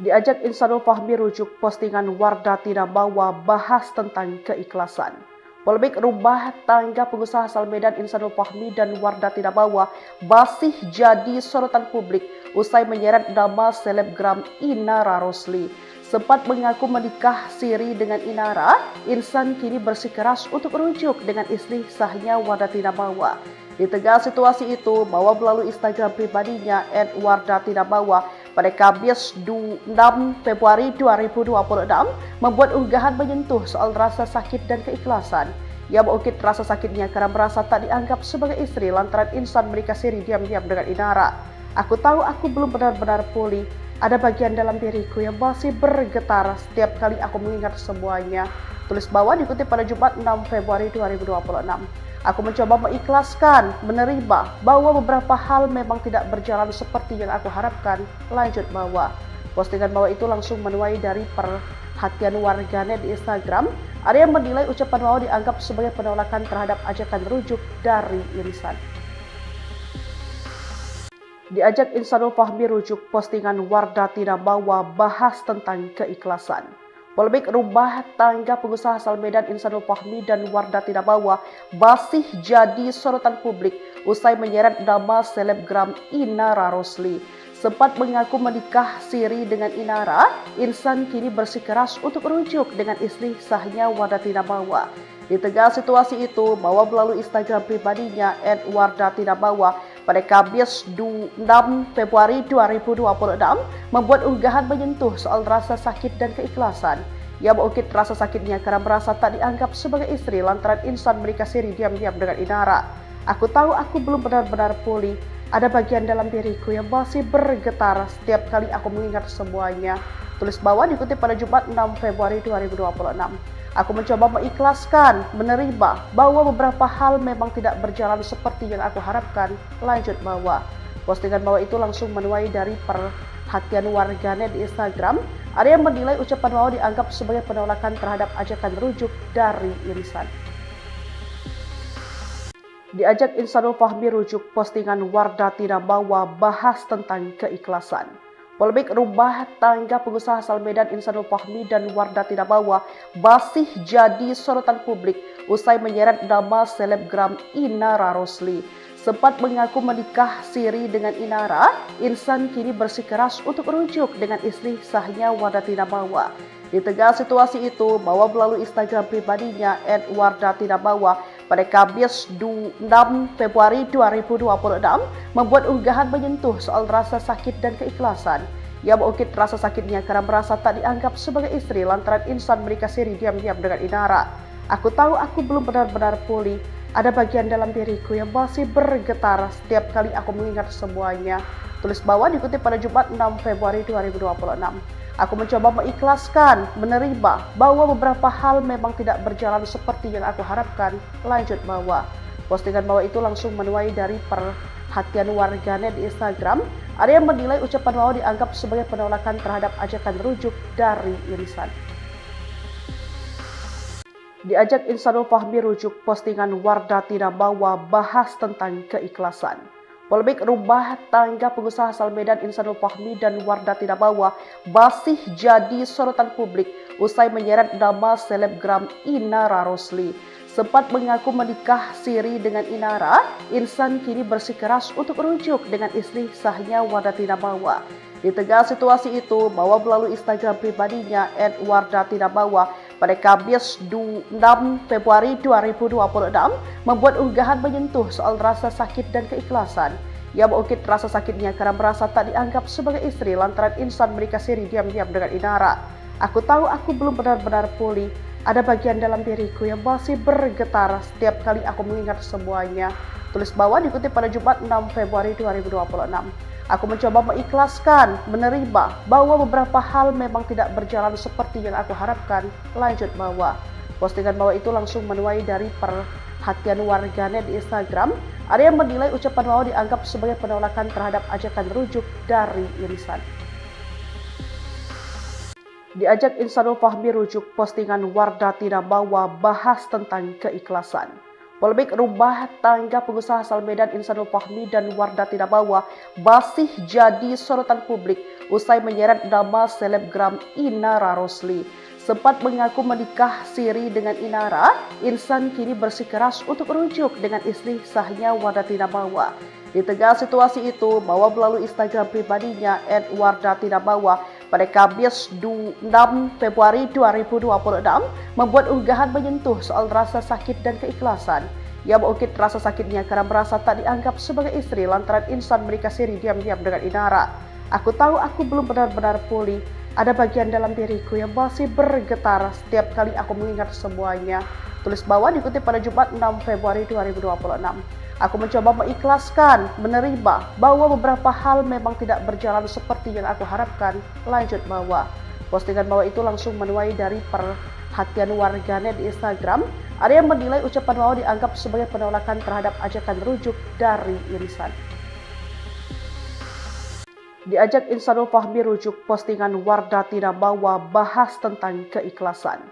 Diajak Insanul Fahmi rujuk postingan Wardah Tidak Bawa bahas tentang keikhlasan. Polemik rumah tangga pengusaha asal Medan Insanul Fahmi dan Wardah Tidak Bawa masih jadi sorotan publik usai menyeret nama selebgram Inara Rosli. Sempat mengaku menikah siri dengan Inara, Insan kini bersikeras untuk rujuk dengan istri sahnya Wardah Tidak Bawa. Di tengah situasi itu, Bawa melalui Instagram pribadinya @wardah tidak bawa pada Kamis 6 Februari 2026 membuat unggahan menyentuh soal rasa sakit dan keikhlasan. Ia mengungkit rasa sakitnya karena merasa tak dianggap sebagai istri lantaran Insan menikah siri diam-diam dengan Inara. Aku tahu aku belum benar-benar pulih. Ada bagian dalam diriku yang masih bergetar setiap kali aku mengingat semuanya. Tulis Bawa dikutip pada Jumat 6 Februari 2026. Aku mencoba mengikhlaskan, menerima bahwa beberapa hal memang tidak berjalan seperti yang aku harapkan. Lanjut Bawa. Postingan Bawa itu langsung menuai dari perhatian warganet di Instagram. Ada yang menilai ucapan Bawa dianggap sebagai penolakan terhadap ajakan rujuk dari Insan. Diajak Insanul Fahmi rujuk postingan Wardah Tidak Bawa bahas tentang keikhlasan. Polemik rumah tangga pengusaha asal Medan Insanul Fahmi dan Wardah Tidak Bawa masih jadi sorotan publik usai menyeret nama selebgram Inara Rosli. Sempat mengaku menikah siri dengan Inara, Insan kini bersikeras untuk rujuk dengan istri sahnya Wardah Tidak Bawa. Di tengah situasi itu, Bawa melalui Instagram pribadinya @wardah tidak bawa pada Kamis 6 Februari 2026 membuat unggahan menyentuh soal rasa sakit dan keikhlasan. Ia mengungkit rasa sakitnya karena merasa tak dianggap sebagai istri lantaran Insan menikah siri diam-diam dengan Inara. Aku tahu aku belum benar-benar pulih. Ada bagian dalam diriku yang masih bergetar setiap kali aku mengingat semuanya. Tulis Bawa dikutip pada Jumat 6 Februari 2026. Aku mencoba mengikhlaskan, menerima bahwa beberapa hal memang tidak berjalan seperti yang aku harapkan. Lanjut Bawa. Postingan Bawa itu langsung menuai dari perhatian warganet di Instagram. Ada yang menilai ucapan Bawa dianggap sebagai penolakan terhadap ajakan rujuk dari Insan. Diajak Insanul Fahmi rujuk postingan Wardah Tidak Bawa bahas tentang keikhlasan. Polemik rumah tangga pengusaha asal Medan Insanul Fahmi dan Wardah Tidak Bawa masih jadi sorotan publik usai menyeret nama selebgram Inara Rosli. Sempat mengaku menikah siri dengan Inara, Insan kini bersikeras untuk rujuk dengan istri sahnya Wardah Tidak Bawa. Di tengah situasi itu, Bawa melalui Instagram pribadinya @wardah tidak bawa pada Kamis 6 Februari 2026 membuat unggahan menyentuh soal rasa sakit dan keikhlasan. Ia mengungkit rasa sakitnya karena merasa tak dianggap sebagai istri lantaran Insan menikah siri diam-diam dengan Inara. Aku tahu aku belum benar-benar pulih. Ada bagian dalam diriku yang masih bergetar setiap kali aku mengingat semuanya. Tulis Bawa dikutip pada Jumat 6 Februari 2026. Aku mencoba mengikhlaskan, menerima bahwa beberapa hal memang tidak berjalan seperti yang aku harapkan. Lanjut Bawa. Postingan Bawa itu langsung menuai dari perhatian warganet di Instagram. Ada yang menilai ucapan Bawa dianggap sebagai penolakan terhadap ajakan rujuk dari Insan. Diajak Insanul Fahmi rujuk postingan Wardah Tidak Bawa bahas tentang keikhlasan. Polemik rumah tangga pengusaha asal Medan Insanul Fahmi dan Wardah Tinabawa masih jadi sorotan publik usai menyeret nama selebgram Inara Rosli. Sempat mengaku menikah siri dengan Inara, Insan kini bersikeras untuk rujuk dengan istri sahnya Wardah Tinabawa. Di tengah situasi itu, Bawa melalui Instagram pribadinya @wardah_tinabawa pada Kamis 6 Februari 2026 membuat unggahan menyentuh soal rasa sakit dan keikhlasan. Ia mengungkit rasa sakitnya karena merasa tak dianggap sebagai istri lantaran Insan menikah siri diam-diam dengan Inara. Aku tahu aku belum benar-benar pulih. Ada bagian dalam diriku yang masih bergetar setiap kali aku mengingat semuanya. Tulis Bawa dikutip pada Jumat 6 Februari 2026. Aku mencoba mengikhlaskan, menerima bahwa beberapa hal memang tidak berjalan seperti yang aku harapkan. Lanjut Bawa. Postingan Bawa itu langsung menuai dari perhatian warganet di Instagram. Ada yang menilai ucapan Bawa dianggap sebagai penolakan terhadap ajakan rujuk dari Insan. Diajak Insanul Fahmi rujuk, postingan Wardah Tinabawa bahas tentang keikhlasan. Polemik rumah tangga pengusaha asal Medan Insanul Fahmi dan Wardah Tinabawa masih jadi sorotan publik usai menyeret nama selebgram Inara Rosli. Sempat mengaku menikah siri dengan Inara, Insan kini bersikeras untuk rujuk dengan istri sahnya Wardah Tinabawa. Di tengah situasi itu, Bawa melalui Instagram pribadinya @wardah_tinabawa pada Kamis 6 Februari 2026 membuat unggahan menyentuh soal rasa sakit dan keikhlasan. Ia mengungkit rasa sakitnya karena merasa tak dianggap sebagai istri lantaran Insan menikah siri diam-diam dengan Inara. Aku tahu aku belum benar-benar pulih. Ada bagian dalam diriku yang masih bergetar setiap kali aku mengingat semuanya. Tulis Bawa dikutip pada Jumat 6 Februari 2026. Aku mencoba mengikhlaskan, menerima bahwa beberapa hal memang tidak berjalan seperti yang aku harapkan. Lanjut Bawa. Postingan Bawa itu langsung menuai dari perhatian warganet di Instagram. Ada yang menilai ucapan Bawa dianggap sebagai penolakan terhadap ajakan rujuk dari Insan. Diajak Insanul Fahmi rujuk, postingan Wardah Tinabawa bahas tentang keikhlasan.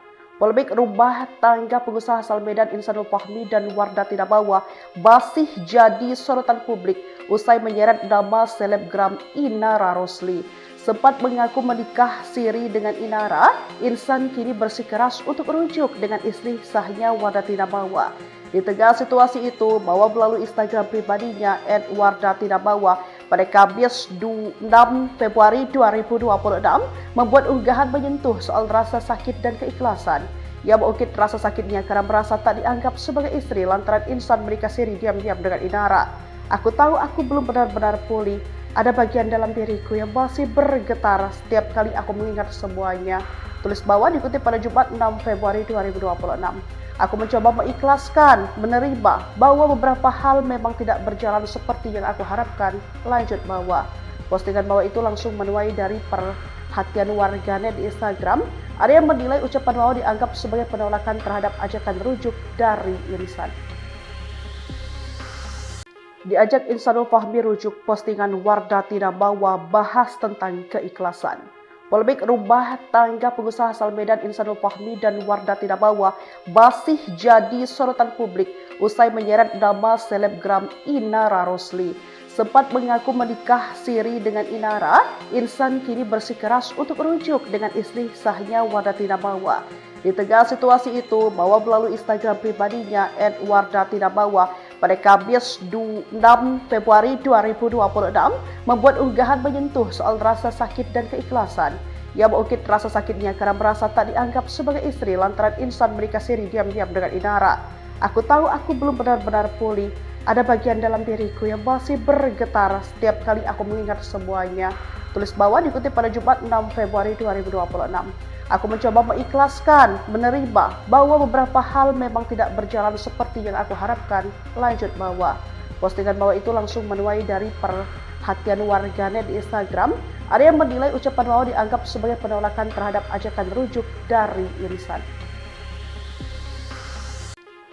Polemik rumah tangga pengusaha asal Medan Insanul Fahmi dan Wardah Tinabawa masih jadi sorotan publik usai menyeret nama selebgram Inara Rosli. Sempat mengaku menikah siri dengan Inara, Insan kini bersikeras untuk rujuk dengan istri sahnya Wardah Tinabawa. Di tengah situasi itu, Bawa melalui Instagram pribadinya @wardah_tinabawa pada Kamis 6 Februari 2026 membuat unggahan menyentuh soal rasa sakit dan keikhlasan. Ia mengungkit rasa sakitnya karena merasa tak dianggap sebagai istri lantaran Insan menikah siri diam-diam dengan Inara. Aku tahu aku belum benar-benar pulih. Ada bagian dalam diriku yang masih bergetar setiap kali aku mengingat semuanya. Tulis Bawa dikutip pada Jumat 6 Februari 2026. Aku mencoba mengikhlaskan, menerima bahwa beberapa hal memang tidak berjalan seperti yang aku harapkan. Lanjut Bawa. Postingan Bawa itu langsung menuai dari perhatian warganet di Instagram. Ada yang menilai ucapan Bawa dianggap sebagai penolakan terhadap ajakan rujuk dari Insan. Diajak Insanul Fahmi rujuk, postingan Wardah Tinabawa bahas tentang keikhlasan. Polemik rumah tangga pengusaha asal Medan Insanul Fahmi dan Wardah Tinabawa masih jadi sorotan publik usai menyeret nama selebgram Inara Rosli. Sempat mengaku menikah siri dengan Inara, Insan kini bersikeras untuk rujuk dengan istri sahnya Wardah Tinabawa. Di tengah situasi itu, Bawa melalui Instagram pribadinya @wardah_tinabawa pada Kamis 6 Februari 2026 membuat unggahan menyentuh soal rasa sakit dan keikhlasan. Ia mengungkit rasa sakitnya karena merasa tak dianggap sebagai istri lantaran Insan menikah siri diam-diam dengan Inara. Aku tahu aku belum benar-benar pulih. Ada bagian dalam diriku yang masih bergetar setiap kali aku mengingat semuanya. Tulis Bawa dikutip pada Jumat 6 Februari 2026. Aku mencoba mengikhlaskan, menerima bahwa beberapa hal memang tidak berjalan seperti yang aku harapkan. Lanjut Bawa. Postingan Bawa itu langsung menuai dari perhatian warganet di Instagram. Ada yang menilai ucapan Bawa dianggap sebagai penolakan terhadap ajakan rujuk dari Insan.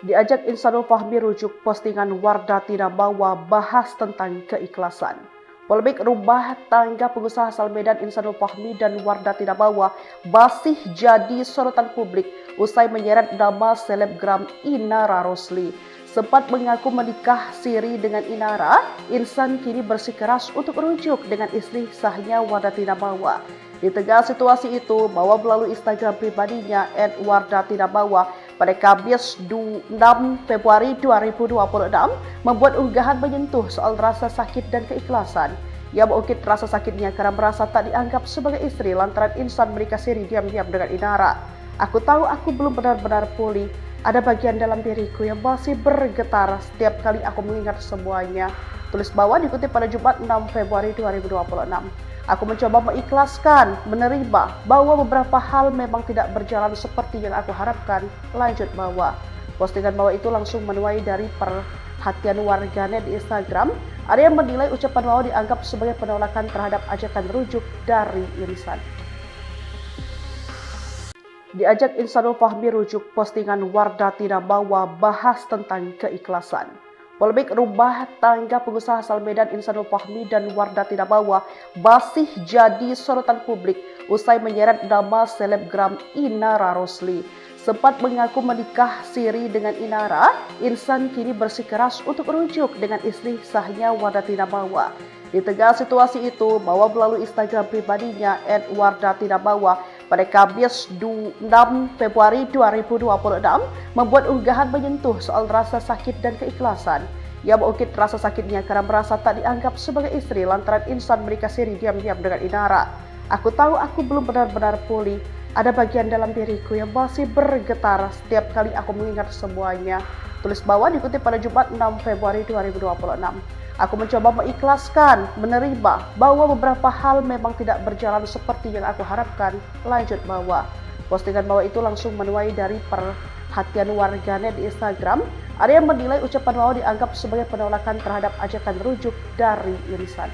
Diajak Insanul Fahmi rujuk, postingan Wardah Tinabawa bahas tentang keikhlasan. Polemik rumah tangga pengusaha asal Medan Insanul Fahmi dan Wardah Tinabawa masih jadi sorotan publik usai menyeret nama selebgram Inara Rosli. Sempat mengaku menikah siri dengan Inara, Insan kini bersikeras untuk merujuk dengan istri sahnya Wardati Nabawa. Di tengah situasi itu, Bawa melalui Instagram pribadinya @wardati_nabawa pada Kamis 6 Februari 2026 membuat unggahan menyentuh soal rasa sakit dan keikhlasan. Ia mengungkit rasa sakitnya karena merasa tak dianggap sebagai istri lantaran Insan menikah siri diam-diam dengan Inara. Aku tahu aku belum benar-benar pulih. Ada bagian dalam diriku yang masih bergetar setiap kali aku mengingat semuanya. Tulis Bawa dikutip pada Jumat 6 Februari 2026. Aku mencoba mengikhlaskan, menerima bahwa beberapa hal memang tidak berjalan seperti yang aku harapkan. Lanjut Bawa. Postingan Bawa itu langsung menuai dari perhatian warganet di Instagram. Ada yang menilai ucapan Bawa dianggap sebagai penolakan terhadap ajakan rujuk dari Insan. Diajak Insanul Fahmi rujuk postingan Wardati Nabawa bahas tentang keikhlasan. Polemik rumah tangga pengusaha asal Medan Insanul Fahmi dan Wardati Nabawa masih jadi sorotan publik usai menyeret nama selebgram Inara Rosli. Sempat mengaku menikah siri dengan Inara, Insan kini bersikeras untuk merujuk dengan istri sahnya Wardati Nabawa. Di tengah situasi itu, Bawa melalui Instagram pribadinya @wardati_nabawa pada Kamis 6 Februari 2026 membuat unggahan menyentuh soal rasa sakit dan keikhlasan. Ia mengungkit rasa sakitnya karena merasa tak dianggap sebagai istri lantaran Insan menikah siri diam-diam dengan Inara. Aku tahu aku belum benar-benar pulih. Ada bagian dalam diriku yang masih bergetar setiap kali aku mengingat semuanya. Tulis Bawa dikutip pada Jumat 6 Februari 2026. Aku mencoba mengikhlaskan, menerima bahwa beberapa hal memang tidak berjalan seperti yang aku harapkan. Lanjut Bawa. Postingan Bawa itu langsung menuai dari perhatian warganet di Instagram. Ada yang menilai ucapan Bawa dianggap sebagai penolakan terhadap ajakan rujuk dari Insan.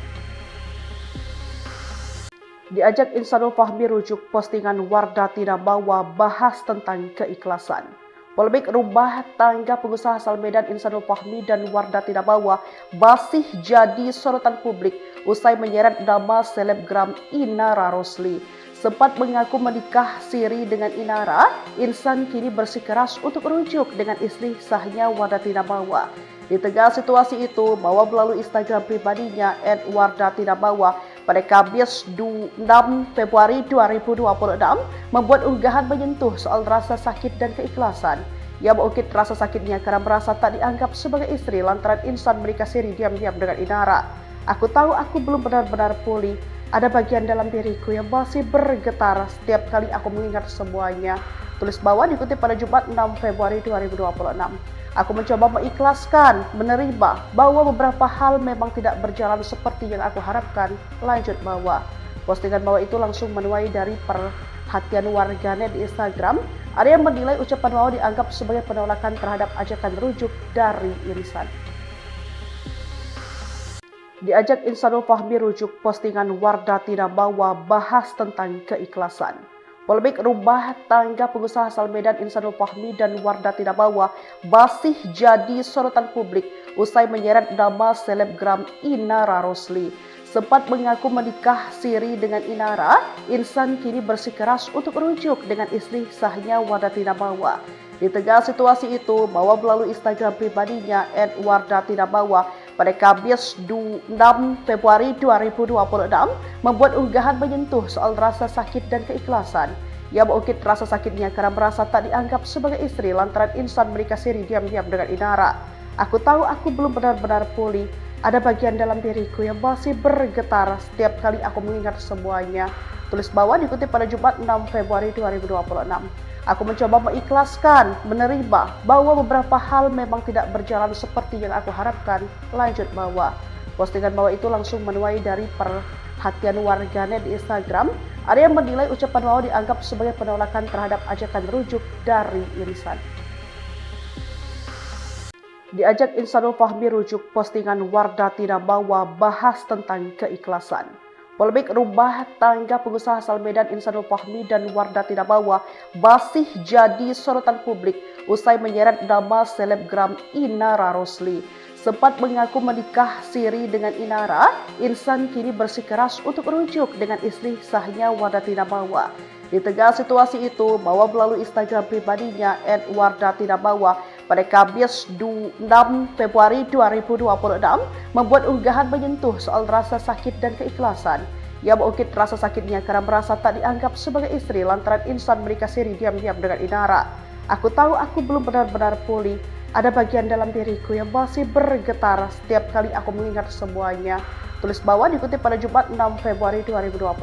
Diajak Insanul Fahmi rujuk postingan Wardati Nabawa bahas tentang keikhlasan. Polemik rumah tangga pengusaha asal Medan Insanul Fahmi dan Wardati Nabawa masih jadi sorotan publik usai menyeret nama selebgram Inara Rosli. Sempat mengaku menikah siri dengan Inara, Insan kini bersikeras untuk merujuk dengan istri sahnya Wardati Nabawa. Di tengah situasi itu, Bawa melalui Instagram pribadinya @wardati_nabawa pada Kamis 6 Februari 2026 membuat unggahan menyentuh soal rasa sakit dan keikhlasan. Ia mengungkit rasa sakitnya karena merasa tak dianggap sebagai istri lantaran Insan menikah siri diam-diam dengan Inara. Aku tahu aku belum benar-benar pulih. Ada bagian dalam diriku yang masih bergetar setiap kali aku mengingat semuanya. Tulis Bawa dikutip pada Jumat 6 Februari 2026. Aku mencoba mengikhlaskan, menerima bahwa beberapa hal memang tidak berjalan seperti yang aku harapkan. Lanjut Bawa. Postingan Bawa itu langsung menuai dari perhatian warganet di Instagram. Ada yang menilai ucapan Bawa dianggap sebagai penolakan terhadap ajakan rujuk dari Insan. Diajak Insanul Fahmi rujuk postingan Wardati Nabawa bahas tentang keikhlasan. Polemik rumah tangga pengusaha asal Medan Insanul Fahmi dan Wardati Nabawa masih jadi sorotan publik usai menyeret nama selebgram Inara Rosli. Sempat mengaku menikah siri dengan Inara, Insan kini bersikeras untuk merujuk dengan istri sahnya Wardati Nabawa. Di tengah situasi itu, Bawa melalui Instagram pribadinya @wardati_nabawa pada Kamis 6 Februari 2026 membuat unggahan menyentuh soal rasa sakit dan keikhlasan. Ia mengungkit rasa sakitnya karena merasa tak dianggap sebagai istri lantaran Insan menikah siri diam-diam dengan Inara. Aku tahu aku belum benar-benar pulih. Ada bagian dalam diriku yang masih bergetar setiap kali aku mengingat semuanya. Tulis Bawa dikutip pada Jumat 6 Februari 2026. Aku mencoba mengikhlaskan, menerima bahwa beberapa hal memang tidak berjalan seperti yang aku harapkan. Lanjut Bawa. Postingan Bawa itu langsung menuai dari perhatian warganet di Instagram. Ada yang menilai ucapan Bawa dianggap sebagai penolakan terhadap ajakan rujuk dari Insan. Diajak Insanul Fahmi rujuk postingan Wardati Nabawa bahas tentang keikhlasan. Polemik rumah tangga pengusaha asal Medan Insanul Fahmi dan Wardati Nabawa masih jadi sorotan publik usai menyeret nama selebgram Inara Rosli. Sempat mengaku menikah siri dengan Inara, Insan kini bersikeras untuk merujuk dengan istri sahnya Wardati Nabawa. Di tengah situasi itu, Mawa melalui Instagram pribadinya @wardatinabawa pada Kamis 6 Februari 2026 membuat unggahan menyentuh soal rasa sakit dan keikhlasan. Ia mengungkit rasa sakitnya karena merasa tak dianggap sebagai istri lantaran insan menikah siri diam-diam dengan Inara. Aku tahu aku belum benar-benar pulih. Ada bagian dalam diriku yang masih bergetar setiap kali aku mengingat semuanya. Tulis bawah dikutip pada Jumat 6 Februari 2026.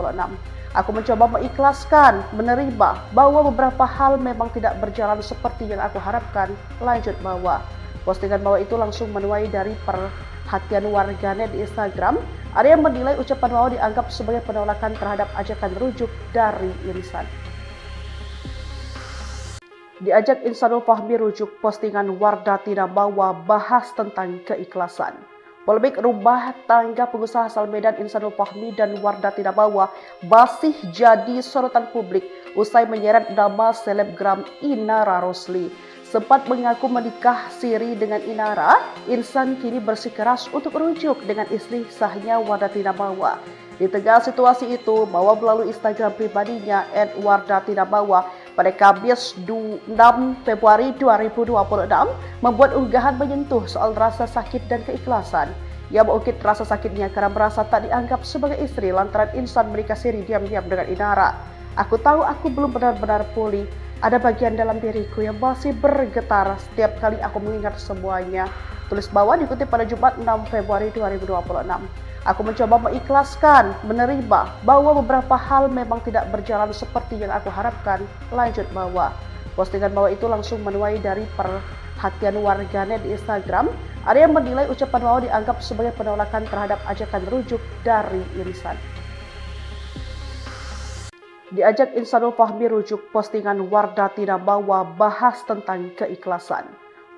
Aku mencoba mengikhlaskan, menerima bahwa beberapa hal memang tidak berjalan seperti yang aku harapkan. Lanjut bawah. Postingan bawah itu langsung menuai dari perhatian warganet di Instagram. Ada yang menilai ucapan bawah dianggap sebagai penolakan terhadap ajakan rujuk dari Insan. Diajak Insanul Fahmi rujuk postingan Wardatinabawa bahas tentang keikhlasan. Polemik rumah tangga pengusaha asal Medan Insanul Fahmi dan Wardatinabawa masih jadi sorotan publik usai menyeret nama selebgram Inara Rosli. Sempat mengaku menikah siri dengan Inara, Insan kini bersikeras untuk rujuk dengan istri sahnya Wardatinabawa. Di tengah situasi itu, Mawa melalui Instagram pribadinya @wardatinabawa pada Kamis 6 Februari 2026 membuat unggahan menyentuh soal rasa sakit dan keikhlasan. Ia mengungkit rasa sakitnya karena merasa tak dianggap sebagai istri lantaran insan menikah siri diam-diam dengan Inara. Aku tahu aku belum benar-benar pulih. Ada bagian dalam diriku yang masih bergetar setiap kali aku mengingat semuanya. Tulis bawah dikutip pada Jumat 6 Februari 2026. Aku mencoba mengikhlaskan, menerima bahwa beberapa hal memang tidak berjalan seperti yang aku harapkan. Lanjut bawah. Postingan bawah itu langsung menuai dari perhatian warganet di Instagram. Ada yang menilai ucapan bawah dianggap sebagai penolakan terhadap ajakan rujuk dari Insan. Diajak Insanul Fahmi rujuk postingan Wardatinabawa bahas tentang keikhlasan.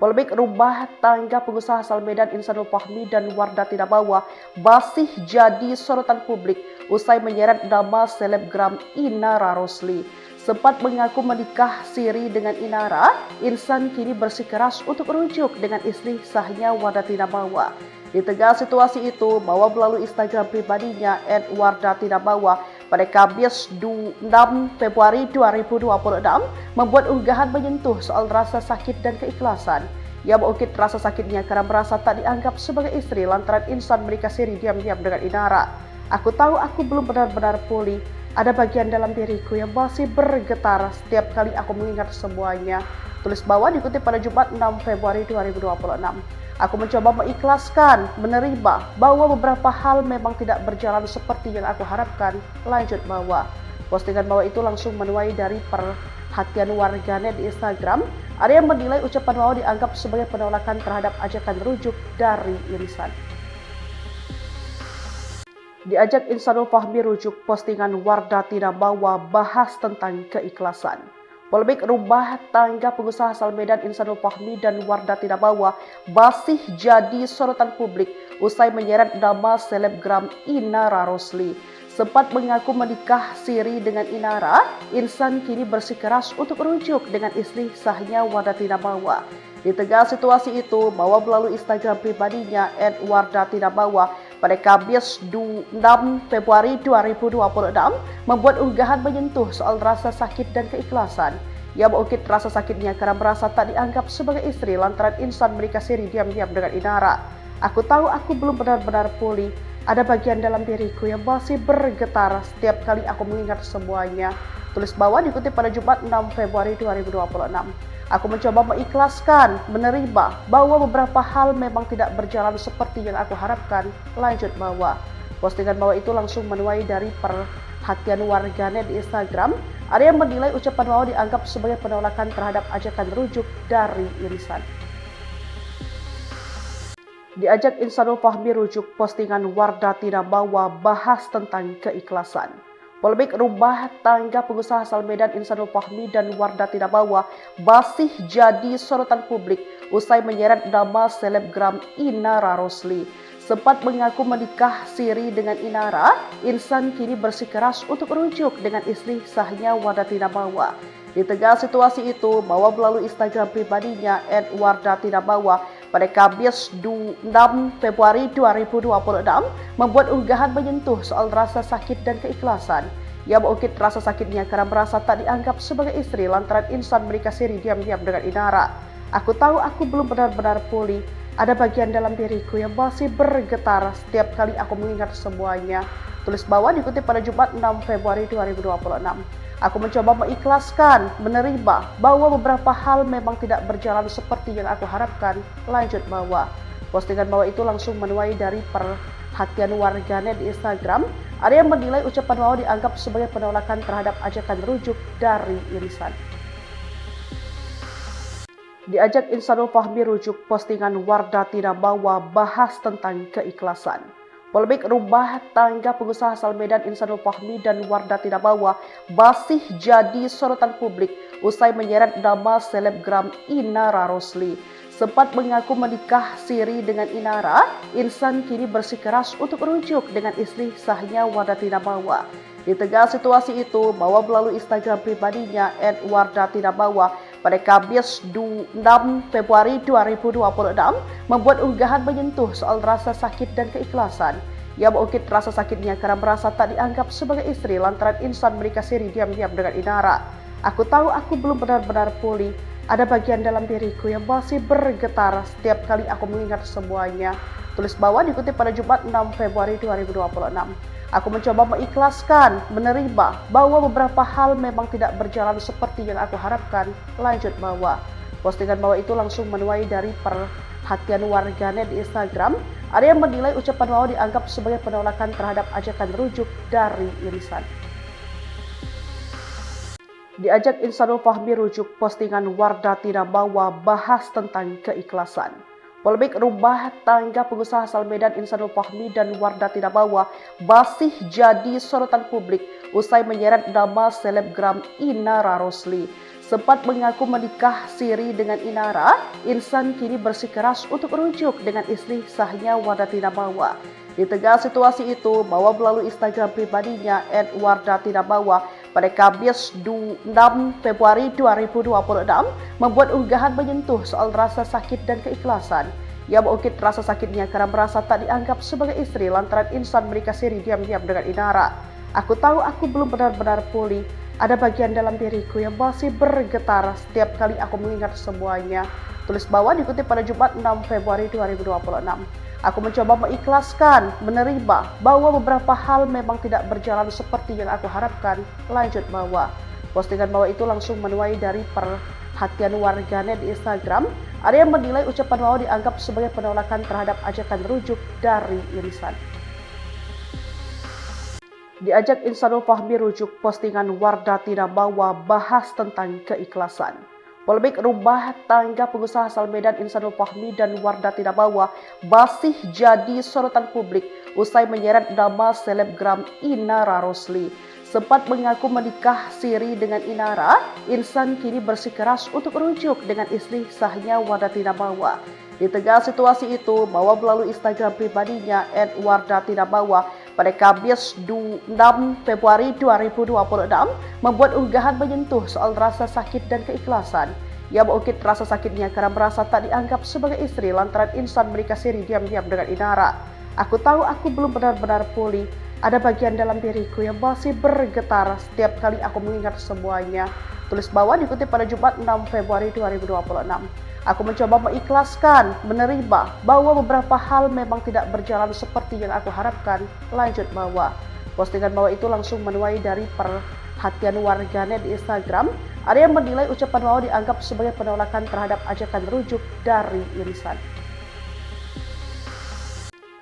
Polemik rumah tangga pengusaha asal Medan Insanul Fahmi dan Wardatinabawa masih jadi sorotan publik usai menyeret nama selebgram Inara Rosli. Sempat mengaku menikah siri dengan Inara, Insan kini bersikeras untuk rujuk dengan istri sahnya Wardatinabawa. Di tengah situasi itu, Mawa melalui Instagram pribadinya @wardatinabawa pada Kamis 6 Februari 2026 membuat unggahan menyentuh soal rasa sakit dan keikhlasan. Ia mengungkit rasa sakitnya karena merasa tak dianggap sebagai istri lantaran insan menikah siri diam-diam dengan Inara. Aku tahu aku belum benar-benar pulih. Ada bagian dalam diriku yang masih bergetar setiap kali aku mengingat semuanya. Tulis bawah dikutip pada Jumat 6 Februari 2026. Aku mencoba mengikhlaskan, menerima bahwa beberapa hal memang tidak berjalan seperti yang aku harapkan. Lanjut bawah. Postingan bawah itu langsung menuai dari perhatian warganet di Instagram. Ada yang menilai ucapan bawah dianggap sebagai penolakan terhadap ajakan rujuk dari Insan. Diajak Insanul Fahmi rujuk postingan Wardatinabawa bahas tentang keikhlasan. Polemik rumah tangga pengusaha asal Medan Insanul Fahmi dan Wardatinabawa masih jadi sorotan publik usai menyeret nama selebgram Inara Rosli. Sempat mengaku menikah siri dengan Inara, Insan kini bersikeras untuk rujuk dengan istri sahnya Wardatinabawa. Di tengah situasi itu, Mawa melalui Instagram pribadinya @wardatinabawa pada Kamis 6 Februari 2026 membuat unggahan menyentuh soal rasa sakit dan keikhlasan. Ia mengungkit rasa sakitnya karena merasa tak dianggap sebagai istri lantaran insan menikah siri diam-diam dengan Inara. Aku tahu aku belum benar-benar pulih. Ada bagian dalam diriku yang masih bergetar setiap kali aku mengingat semuanya. Tulis bawah dikutip pada Jumat 6 Februari 2026. Aku mencoba mengikhlaskan, menerima bahwa beberapa hal memang tidak berjalan seperti yang aku harapkan. Lanjut bawah. Postingan bawah itu langsung menuai dari perhatian warganet di Instagram. Ada yang menilai ucapan bawah dianggap sebagai penolakan terhadap ajakan rujuk dari Insan. Diajak Insanul Fahmi rujuk postingan Wardatinabawa bahas tentang keikhlasan. Polemik rumah tangga pengusaha asal Medan Insanul Fahmi dan Wardatinabawa masih jadi sorotan publik usai menyeret nama selebgram Inara Rosli. Sempat mengaku menikah siri dengan Inara, Insan kini bersikeras untuk rujuk dengan istri sahnya Wardatinabawa. Di tengah situasi itu, Mawa melalui Instagram pribadinya @wardatinabawa pada Kamis 6 Februari 2026 membuat unggahan menyentuh soal rasa sakit dan keikhlasan. Ia mengungkit rasa sakitnya karena merasa tak dianggap sebagai istri lantaran Insan menikah siri diam-diam dengan Inara. Aku tahu aku belum benar-benar pulih. Ada bagian dalam diriku yang masih bergetar setiap kali aku mengingat semuanya. Tulis bawah dikutip pada Jumat 6 Februari 2026. Aku mencoba mengikhlaskan, menerima bahwa beberapa hal memang tidak berjalan seperti yang aku harapkan. Lanjut bawah. Postingan bawah itu langsung menuai dari perhatian warganet di Instagram. Ada yang menilai ucapan bawah dianggap sebagai penolakan terhadap ajakan rujuk dari Insan. Diajak Insanul Fahmi rujuk postingan Wardah Tina Bawa bahas tentang keikhlasan. Polemik rumah tangga pengusaha asal Medan Insanul Fahmi dan Wardah Tina Bawa masih jadi sorotan publik usai menyeret nama selebgram Inara Rosli. Sempat mengaku menikah siri dengan Inara, Insan kini bersikeras untuk rujuk dengan istri sahnya Wardah Tina Bawa. Di tengah situasi itu, Bawa melalui Instagram pribadinya @Wardah Tina Bawa pada Kamis 6 Februari 2026 membuat unggahan menyentuh soal rasa sakit dan keikhlasan. Ia mengungkit rasa sakitnya karena merasa tak dianggap sebagai istri lantaran Insan menikah siri diam-diam dengan Inara. Aku tahu aku belum benar-benar pulih. Ada bagian dalam diriku yang masih bergetar setiap kali aku mengingat semuanya. Tulis bawah dikutip pada Jumat 6 Februari 2026. Aku mencoba mengikhlaskan, menerima bahwa beberapa hal memang tidak berjalan seperti yang aku harapkan. Lanjut bawah. Postingan bawah itu langsung menuai dari perhatian warganet di Instagram. Ada yang menilai ucapan bawah dianggap sebagai penolakan terhadap ajakan rujuk dari Insan. Diajak Insanul Fahmi rujuk postingan Wardah Tina Bawa bahas tentang keikhlasan. Polemik rumah tangga pengusaha asal Medan Insanul Fahmi dan Wardah Tina Bawa masih jadi sorotan publik usai menyeret nama selebgram Inara Rosli. Sempat mengaku menikah siri dengan Inara, Insan kini bersikeras untuk rujuk dengan istri sahnya Wardah Tina Bawa. Di tengah situasi itu, Bawa melalui Instagram pribadinya @Wardah Tina Bawa pada Kamis 6 Februari 2026 membuat unggahan menyentuh soal rasa sakit dan keikhlasan. Ia mengungkit rasa sakitnya karena merasa tak dianggap sebagai istri lantaran Insan menikah siri diam-diam dengan Inara. Aku tahu aku belum benar-benar pulih. Ada bagian dalam diriku yang masih bergetar setiap kali aku mengingat semuanya. Tulis bawah dikutip pada Jumat 6 Februari 2026. Aku mencoba mengikhlaskan, menerima bahwa beberapa hal memang tidak berjalan seperti yang aku harapkan. Lanjut bawah. Postingan bawah itu langsung menuai dari perhatian warganet di Instagram. Ada yang menilai ucapan bawah dianggap sebagai penolakan terhadap ajakan rujuk dari Insan. Diajak Insanul Fahmi rujuk postingan Wardah Tina Bawa bahas tentang keikhlasan. Polemik rumah tangga pengusaha asal Medan Insanul Fahmi dan Wardah Tina Bawa masih jadi sorotan publik usai menyeret nama selebgram Inara Rosli. Sempat mengaku menikah siri dengan Inara, Insan kini bersikeras untuk rujuk dengan istri sahnya Wardah Tina Bawa. Di tengah situasi itu, Bawa melalui Instagram pribadinya @Wardah Tina Bawa pada Kamis 6 Februari 2026 membuat unggahan menyentuh soal rasa sakit dan keikhlasan. Ia mengungkit rasa sakitnya karena merasa tak dianggap sebagai istri lantaran Insan menikah siri diam-diam dengan Inara. Aku tahu aku belum benar-benar pulih. Ada bagian dalam diriku yang masih bergetar setiap kali aku mengingat semuanya. Tulis bawah dikutip pada Jumat 6 Februari 2026. Aku mencoba mengikhlaskan, menerima bahwa beberapa hal memang tidak berjalan seperti yang aku harapkan. Lanjut bawah. Postingan bawah itu langsung menuai dari perhatian warganet di Instagram. Ada yang menilai ucapan bawah dianggap sebagai penolakan terhadap ajakan rujuk dari Insan.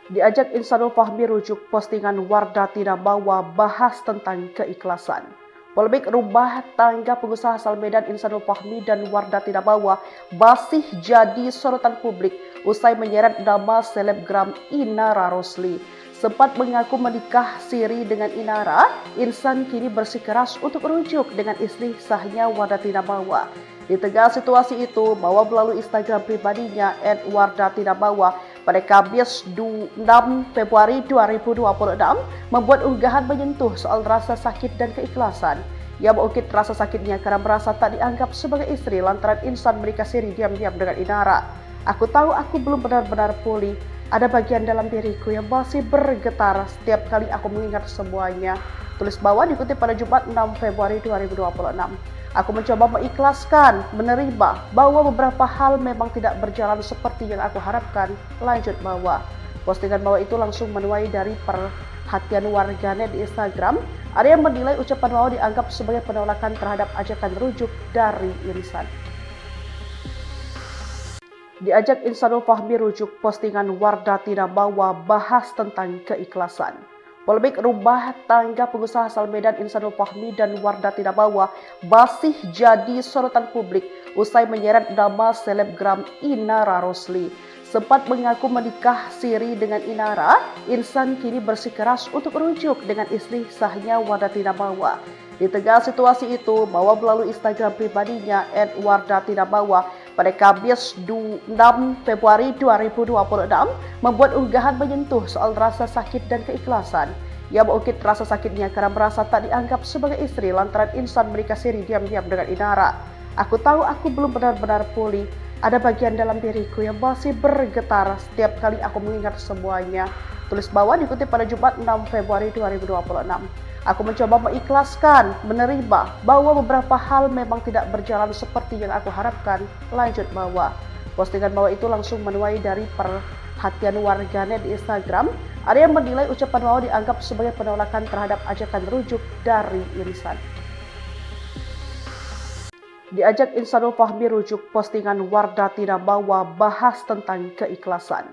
Diajak Insanul Fahmi rujuk postingan Wardah Tina Bawa bahas tentang keikhlasan. Polemik rumah tangga pengusaha asal Medan Insanul Fahmi dan Wardah Tina Bawa masih jadi sorotan publik usai menyeret nama selebgram Inara Rosli. Sempat mengaku menikah siri dengan Inara, Insan kini bersikeras untuk rujuk dengan istri sahnya Wardah Tina Bawa. Di tengah situasi itu, Bawa melalui Instagram pribadinya @Wardah Tina Bawa pada Kamis 6 Februari 2026 membuat unggahan menyentuh soal rasa sakit dan keikhlasan. Ia mengungkit rasa sakitnya karena merasa tak dianggap sebagai istri lantaran Insan menikah siri diam-diam dengan Inara. Aku tahu aku belum benar-benar pulih. Ada bagian dalam diriku yang masih bergetar setiap kali aku mengingat semuanya. Tulis bawah dikutip pada Jumat 6 Februari 2026. Aku mencoba mengikhlaskan, menerima bahwa beberapa hal memang tidak berjalan seperti yang aku harapkan. Lanjut bawah. Postingan bawah itu langsung menuai dari perhatian warganet di Instagram. Ada yang menilai ucapan bawah dianggap sebagai penolakan terhadap ajakan rujuk dari Insan. Diajak Insanul Fahmi rujuk postingan Wardah Tidak Bawa bahas tentang keikhlasan. Polemik rumah tangga pengusaha asal Medan Insanul Fahmi dan Wardah Tidak Bawa masih jadi sorotan publik usai menyeret nama selebgram Inara Rosli. Sempat mengaku menikah siri dengan Inara, Insan kini bersikeras untuk rujuk dengan istri sahnya Wardah Tidak Bawa. Di tengah situasi itu, Bawa melalui Instagram pribadinya @Wardah Tidak Bawa pada Kamis 6 Februari 2026 membuat unggahan menyentuh soal rasa sakit dan keikhlasan. Ia mengungkit rasa sakitnya karena merasa tak dianggap sebagai istri lantaran Insan menikah siri diam-diam dengan Inara. Aku tahu aku belum benar-benar pulih. Ada bagian dalam diriku yang masih bergetar setiap kali aku mengingat semuanya. Tulis bawah dikutip pada Jumat 6 Februari 2026. Aku mencoba mengikhlaskan, menerima bahwa beberapa hal memang tidak berjalan seperti yang aku harapkan. Lanjut bawah. Postingan bawah itu langsung menuai dari perhatian warganet di Instagram. Ada yang menilai ucapan bawah dianggap sebagai penolakan terhadap ajakan rujuk dari Insan. Diajak Insanul Fahmi rujuk postingan Wardah Tidak Bawa bahas tentang keikhlasan.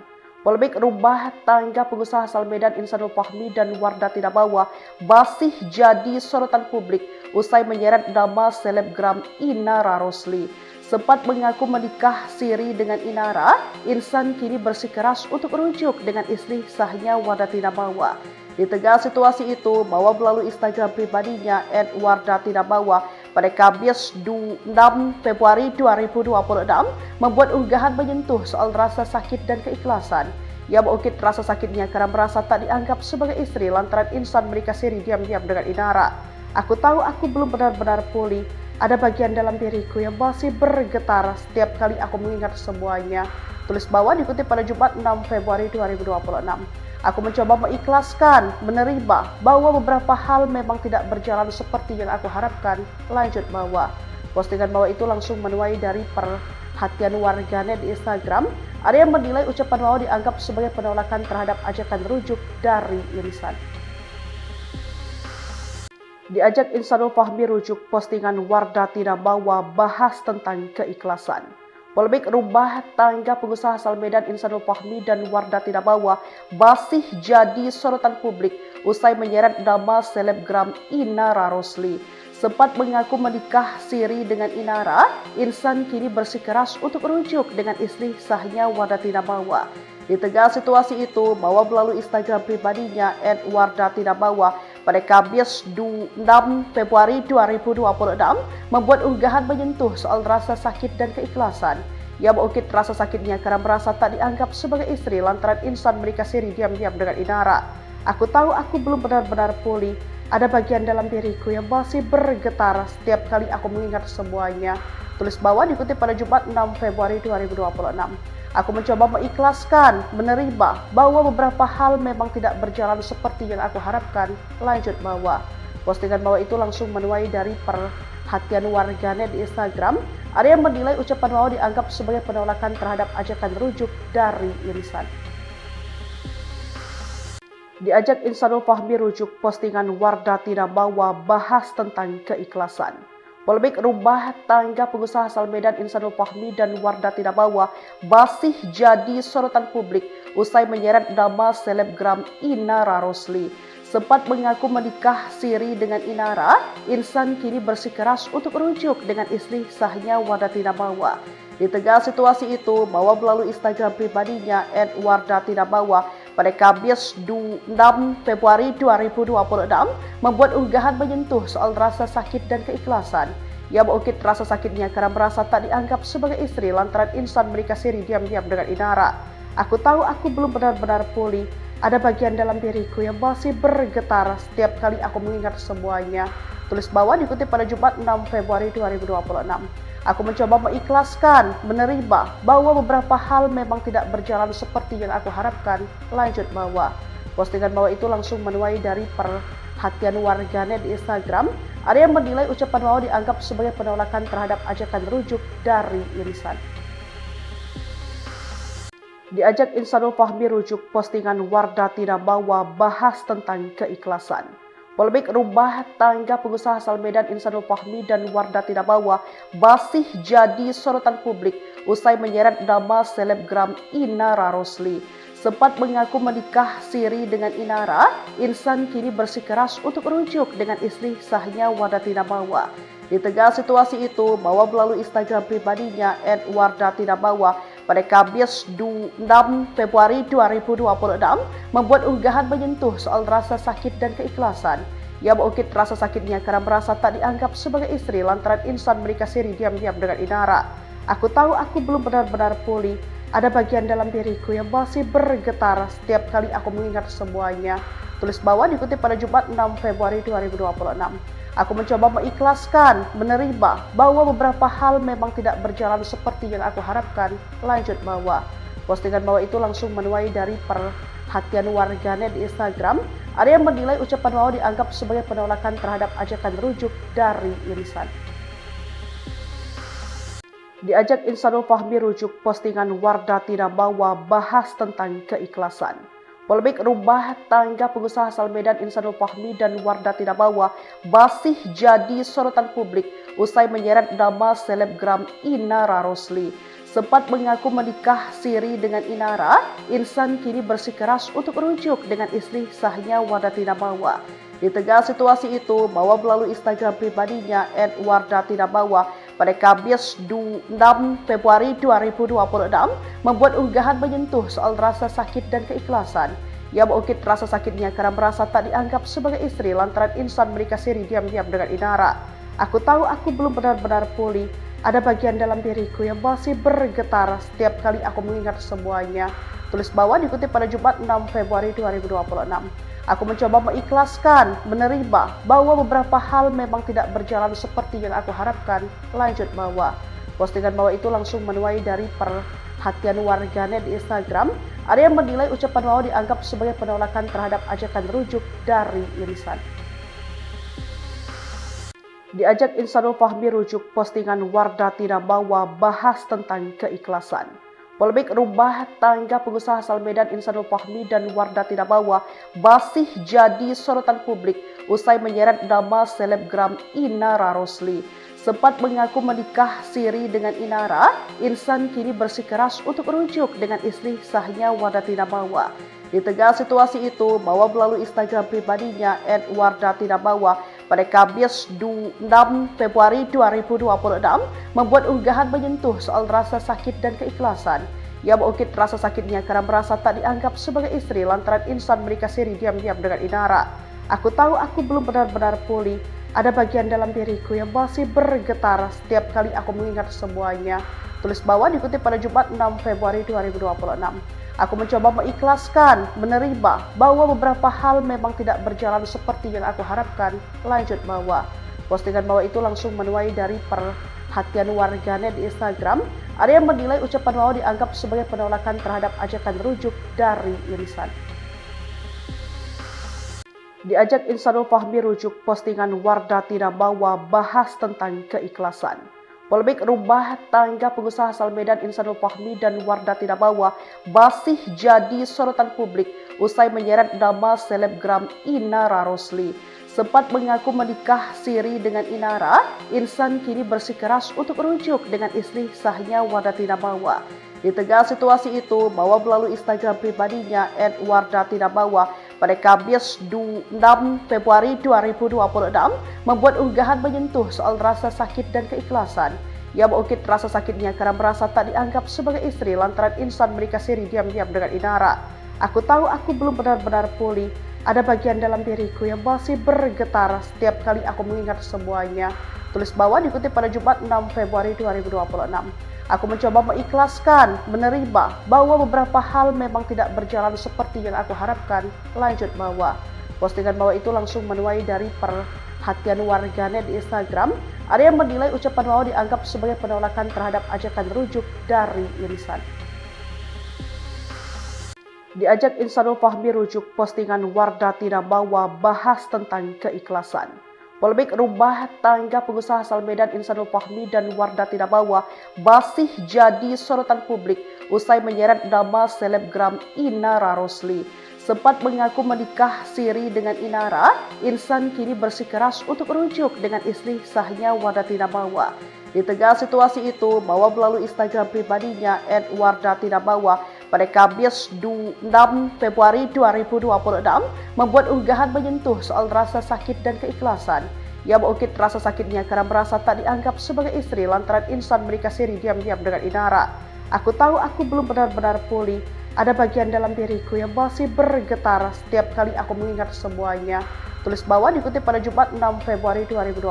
Polemik rumah tangga pengusaha asal Medan Insanul Fahmi dan Wardah Tidak Bawa masih jadi sorotan publik usai menyeret nama selebgram Inara Rosli. Sempat mengaku menikah siri dengan Inara, Insan kini bersikeras untuk rujuk dengan istri sahnya Wardah Tidak Bawa. Di tengah situasi itu, Bawa melalui Instagram pribadinya @Wardah Tidak Bawa pada Kamis 6 Februari 2026 membuat unggahan menyentuh soal rasa sakit dan keikhlasan. Ia mengungkit rasa sakitnya karena merasa tak dianggap sebagai istri lantaran Insan menikah siri diam-diam dengan Inara. Aku tahu aku belum benar-benar pulih. Ada bagian dalam diriku yang masih bergetar setiap kali aku mengingat semuanya. Tulis bawah dikutip pada Jumat 6 Februari 2026. Aku mencoba mengikhlaskan, menerima bahwa beberapa hal memang tidak berjalan seperti yang aku harapkan. Lanjut bawah. Postingan bawah itu langsung menuai dari perhatian warganet di Instagram. Ada yang menilai ucapan bawah dianggap sebagai penolakan terhadap ajakan rujuk dari Insan. Diajak Insanul Fahmi rujuk postingan Wardah Tidak Bawa bahas tentang keikhlasan. Polemik rumah tangga pengusaha asal Medan Insanul Fahmi dan Wardah Tidak Bawa masih jadi sorotan publik usai menyeret nama selebgram Inara Rosli. Sempat mengaku menikah siri dengan Inara, Insan kini bersikeras untuk rujuk dengan istri sahnya Wardah Tidak Bawa. Di tengah situasi itu, Bawa melalui Instagram pribadinya @Wardah Tidak Bawa pada Kamis 6 Februari 2026 membuat unggahan menyentuh soal rasa sakit dan keikhlasan. Ia mengungkit rasa sakitnya karena merasa tak dianggap sebagai istri lantaran Insan menikah siri diam-diam dengan Inara. Aku tahu aku belum benar-benar pulih. Ada bagian dalam diriku yang masih bergetar setiap kali aku mengingat semuanya. Tulis bawah dikutip pada Jumat 6 Februari 2026. Aku mencoba mengikhlaskan, menerima bahwa beberapa hal memang tidak berjalan seperti yang aku harapkan. Lanjut bawah. Postingan bawah itu langsung menuai dari perhatian warganet di Instagram. Ada yang menilai ucapan bawah dianggap sebagai penolakan terhadap ajakan rujuk dari Insan. Diajak Insanul Fahmi rujuk postingan Wardah Tidak Bawa bahas tentang keikhlasan. Polemik rumah tangga pengusaha asal Medan Insanul Fahmi dan Wardah Tidak Bawa masih jadi sorotan publik usai menyeret nama selebgram Inara Rosli. Sempat mengaku menikah siri dengan Inara, Insan kini bersikeras untuk rujuk dengan istri sahnya Wardah Tidak Bawa. Di tengah situasi itu, Bawa melalui Instagram pribadinya @Wardah Tidak Bawa pada Kamis 6 Februari 2026 membuat unggahan menyentuh soal rasa sakit dan keikhlasan. Ia mengungkit rasa sakitnya karena merasa tak dianggap sebagai istri lantaran Insan menikah siri diam-diam dengan Inara. Aku tahu aku belum benar-benar pulih. Ada bagian dalam diriku yang masih bergetar setiap kali aku mengingat semuanya. Tulis bawah dikutip pada Jumat 6 Februari 2026. Aku mencoba mengikhlaskan, menerima bahwa beberapa hal memang tidak berjalan seperti yang aku harapkan. Lanjut bawah. Postingan bawah itu langsung menuai dari perhatian warganet di Instagram, ada yang menilai ucapan Wawa dianggap sebagai penolakan terhadap ajakan rujuk dari Insan. Diajak Insanul Fahmi rujuk postingan Wardah Tina Bawa bahas tentang keikhlasan. Polemik rumah tangga pengusaha asal Medan Insanul Fahmi dan Wardah Tina Bawa masih jadi sorotan publik usai menyeret nama selebgram Inara Rosli. Sempat mengaku menikah siri dengan Inara, Insan kini bersikeras untuk rujuk dengan istri sahnya Wardah Tina Bawa. Di tengah situasi itu, Bawa melalui Instagram pribadinya @wardah_tina_bawa pada Kamis 6 Februari 2026 membuat unggahan menyentuh soal rasa sakit dan keikhlasan. Ia mengungkit rasa sakitnya karena merasa tak dianggap sebagai istri lantaran Insan menikah siri diam-diam dengan Inara. Aku tahu aku belum benar-benar pulih. Ada bagian dalam diriku yang masih bergetar setiap kali aku mengingat semuanya. Tulis Bawa dikutip pada Jumat 6 Februari 2026. Aku mencoba mengikhlaskan, menerima bahwa beberapa hal memang tidak berjalan seperti yang aku harapkan. Lanjut Bawa. Postingan Bawa itu langsung menuai dari perhatian warganet di Instagram. Ada yang menilai ucapan Bawa dianggap sebagai penolakan terhadap ajakan rujuk dari Insan. Diajak Insanul Fahmi rujuk postingan Wardah Tina Bawa bahas tentang keikhlasan. Polemik rumah tangga pengusaha asal Medan Insanul Fahmi dan Wardah Tina Bawa masih jadi sorotan publik usai menyeret nama selebgram Inara Rosli. Sempat mengaku menikah siri dengan Inara, Insan kini bersikeras untuk rujuk dengan istri sahnya Wardah Tina Bawa. Di tengah situasi itu, Bawa melalui Instagram pribadinya @wardah_tina_bawa pada Kamis 6 Februari 2026 membuat unggahan menyentuh soal rasa sakit dan keikhlasan. Ia mengungkit rasa sakitnya karena merasa tak dianggap sebagai istri lantaran Insan menikah siri diam-diam dengan Inara. Aku tahu aku belum benar-benar pulih. Ada bagian dalam diriku yang masih bergetar setiap kali aku mengingat semuanya. Tulis Bawa dikutip pada Jumat 6 Februari 2026. Aku mencoba mengikhlaskan, menerima bahwa beberapa hal memang tidak berjalan seperti yang aku harapkan. Lanjut Bawa. Postingan Bawa itu langsung menuai dari perhatian warganet di Instagram. Ada yang menilai ucapan Bawa dianggap sebagai penolakan terhadap ajakan rujuk dari Insan. Diajak Insanul Fahmi rujuk postingan Wardah Tina Bawa bahas tentang keikhlasan. Polemik rumah tangga pengusaha asal Medan Insanul Fahmi dan Wardah Tina Bawa masih jadi sorotan publik usai menyeret nama selebgram Inara Rosli. Sempat mengaku menikah siri dengan Inara, Insan kini bersikeras untuk rujuk dengan istri sahnya Wardah Tina Bawa. Di tengah situasi itu, Bawa melalui Instagram pribadinya @wardah_tina_bawa pada Kamis 6 Februari 2026 membuat unggahan menyentuh soal rasa sakit dan keikhlasan. Ia mengungkit rasa sakitnya karena merasa tak dianggap sebagai istri lantaran Insan menikah siri diam-diam dengan Inara. Aku tahu aku belum benar-benar pulih. Ada bagian dalam diriku yang masih bergetar setiap kali aku mengingat semuanya. Tulis Bawa dikutip pada Jumat 6 Februari 2026. Aku mencoba mengikhlaskan, menerima bahwa beberapa hal memang tidak berjalan seperti yang aku harapkan. Lanjut Bawa. Postingan Bawa itu langsung menuai dari perhatian warganet di Instagram. Ada yang menilai ucapan Bawa dianggap sebagai penolakan terhadap ajakan rujuk dari Insan. Diajak Insanul Fahmi rujuk postingan Wardah Tina Bawa bahas tentang keikhlasan. Polemik rumah tangga pengusaha asal Medan Insanul Fahmi dan Wardah Tina Bawa masih jadi sorotan publik usai menyeret nama selebgram Inara Rosli. Sempat mengaku menikah siri dengan Inara, Insan kini bersikeras untuk rujuk dengan istri sahnya Wardah Tina Bawa. Di tengah situasi itu, Bawa melalui Instagram pribadinya @wardah_tina_bawa pada Kamis 6 Februari 2026 membuat unggahan menyentuh soal rasa sakit dan keikhlasan. Ia mengungkit rasa sakitnya karena merasa tak dianggap sebagai istri lantaran Insan menikah siri diam-diam dengan Inara. Aku tahu aku belum benar-benar pulih. Ada bagian dalam diriku yang masih bergetar setiap kali aku mengingat semuanya. Tulis Bawa dikutip pada Jumat 6 Februari 2026. Aku mencoba mengikhlaskan, menerima bahwa beberapa hal memang tidak berjalan seperti yang aku harapkan. Lanjut Bawa. Postingan Bawa itu langsung menuai dari perhatian warganet di Instagram. Ada yang menilai ucapan Bawa dianggap sebagai penolakan terhadap ajakan rujuk dari Insan. Diajak Insanul Fahmi rujuk postingan Wardah Tidak Bawa bahas tentang keikhlasan. Polemik rumah tangga pengusaha asal Medan Insanul Fahmi dan Wardah Tidak Bawa masih jadi sorotan publik usai menyeret nama selebgram Inara Rosli. Sempat mengaku menikah siri dengan Inara, Insan kini bersikeras untuk rujuk dengan istri sahnya Wardah Tidak Bawa. Di tengah situasi itu, Bawa melalui Instagram pribadinya @wardah tidak bawa pada Kamis 6 Februari 2026 membuat unggahan menyentuh soal rasa sakit dan keikhlasan. Ia mengungkit rasa sakitnya karena merasa tak dianggap sebagai istri lantaran Insan menikah siri diam-diam dengan Inara. Aku tahu aku belum benar-benar pulih. Ada bagian dalam diriku yang masih bergetar setiap kali aku mengingat semuanya. Tulis Bawa dikutip pada Jumat 6 Februari 2026.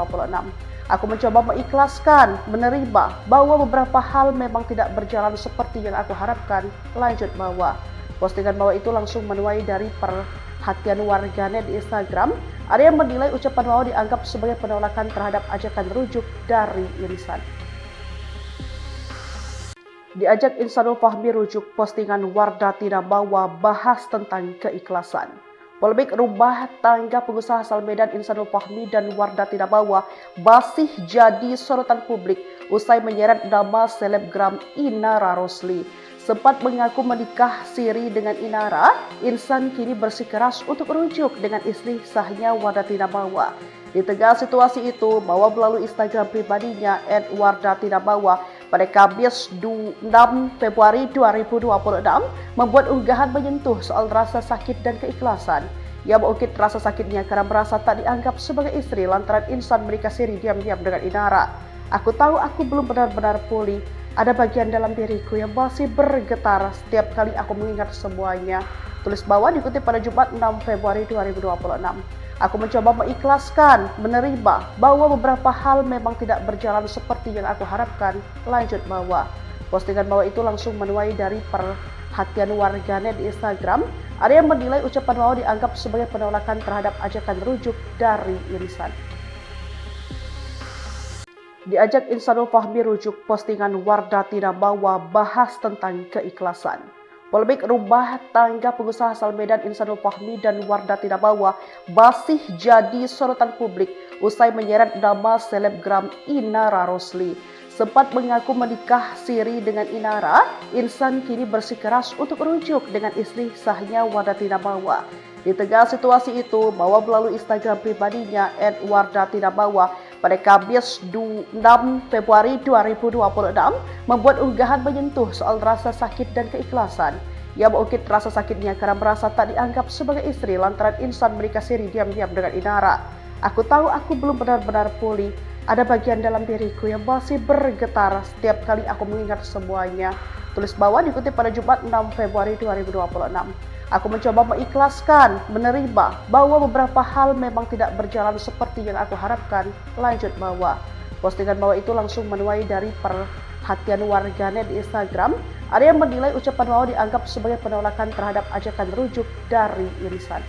Aku mencoba mengikhlaskan, menerima bahwa beberapa hal memang tidak berjalan seperti yang aku harapkan. Lanjut Bawa. Postingan Bawa itu langsung menuai dari perhatian warganet di Instagram. Ada yang menilai ucapan Bawa dianggap sebagai penolakan terhadap ajakan rujuk dari Insan. Diajak Insanul Fahmi rujuk postingan Wardah Tidak Bawa bahas tentang keikhlasan. Polemik rumah tangga pengusaha asal Medan Insanul Fahmi dan Wardah Tidak Bawa masih jadi sorotan publik usai menyeret nama selebgram Inara Rosli. Sempat mengaku menikah siri dengan Inara, Insan kini bersikeras untuk rujuk dengan istri sahnya Wardah Tidak Bawa. Di tengah situasi itu, Bawa melalui Instagram pribadinya @wardah tidak bawa pada Kamis 6 Februari 2026 membuat unggahan menyentuh soal rasa sakit dan keikhlasan. Ia mengungkit rasa sakitnya karena merasa tak dianggap sebagai istri lantaran Insan menikah siri diam-diam dengan Inara. Aku tahu aku belum benar-benar pulih. Ada bagian dalam diriku yang masih bergetar setiap kali aku mengingat semuanya. Tulis Bawa dikutip pada Jumat 6 Februari 2026. Aku mencoba mengikhlaskan, menerima bahwa beberapa hal memang tidak berjalan seperti yang aku harapkan. Lanjut Bawa. Postingan Bawa itu langsung menuai dari perhatian warganet di Instagram. Ada yang menilai ucapan Bawa dianggap sebagai penolakan terhadap ajakan rujuk dari Insan. Diajak Insanul Fahmi rujuk postingan Wardah Tidak Bawa bahas tentang keikhlasan. Polemik rumah tangga pengusaha asal Medan Insanul Fahmi dan Wardah Tidak Bawa masih jadi sorotan publik usai menyeret nama selebgram Inara Rosli. Sempat mengaku menikah siri dengan Inara, Insan kini bersikeras untuk rujuk dengan istri sahnya Wardah Tidak Bawa. Di tengah situasi itu, Bawa melalui Instagram pribadinya @wardah tidak bawa pada Kamis 6 Februari 2026 membuat unggahan menyentuh soal rasa sakit dan keikhlasan. Ia mengungkit rasa sakitnya karena merasa tak dianggap sebagai istri lantaran Insan menikah siri diam-diam dengan Inara. Aku tahu aku belum benar-benar pulih. Ada bagian dalam diriku yang masih bergetar setiap kali aku mengingat semuanya. Tulis Bawa dikutip pada Jumat 6 Februari 2026. Aku mencoba mengikhlaskan, menerima bahwa beberapa hal memang tidak berjalan seperti yang aku harapkan. Lanjut Bawa. Postingan Bawa itu langsung menuai dari perhatian warganet di Instagram. Ada yang menilai ucapan Bawa dianggap sebagai penolakan terhadap ajakan rujuk dari Insan.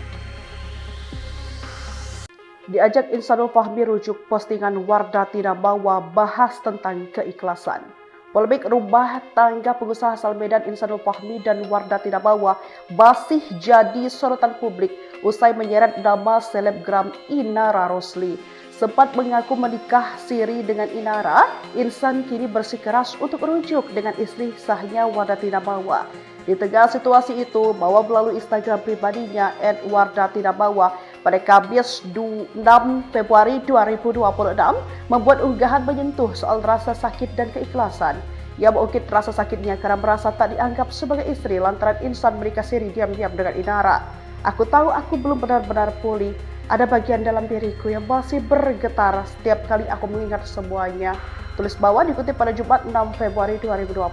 Diajak Insanul Fahmi rujuk postingan Wardah Tidak Bawa bahas tentang keikhlasan. Polemik rumah tangga pengusaha asal Medan Insanul Fahmi dan Wardah Tidak Bawa masih jadi sorotan publik usai menyeret nama selebgram Inara Rosli. Sempat mengaku menikah siri dengan Inara, Insan kini bersikeras untuk rujuk dengan istri sahnya Wardah Tidak Bawa. Di tengah situasi itu, Bawa melalui Instagram pribadinya @wardah tidak bawa pada Kamis 6 Februari 2026 membuat unggahan menyentuh soal rasa sakit dan keikhlasan. Ia mengungkit rasa sakitnya karena merasa tak dianggap sebagai istri lantaran Insan menikah siri diam-diam dengan Inara. Aku tahu aku belum benar-benar pulih. Ada bagian dalam diriku yang masih bergetar setiap kali aku mengingat semuanya. Tulis Bawa dikutip pada Jumat 6 Februari 2026.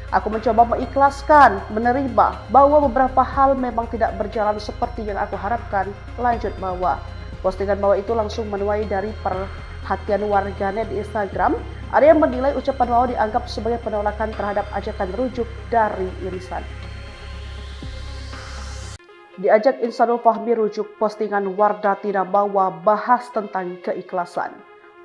Aku mencoba mengikhlaskan, menerima bahwa beberapa hal memang tidak berjalan seperti yang aku harapkan. Lanjut Bawa. Postingan Bawa itu langsung menuai dari perhatian warganet di Instagram. Ada yang menilai ucapan Bawa dianggap sebagai penolakan terhadap ajakan rujuk dari Insan. Diajak Insanul Fahmi rujuk postingan Wardah Tidak Bawa bahas tentang keikhlasan.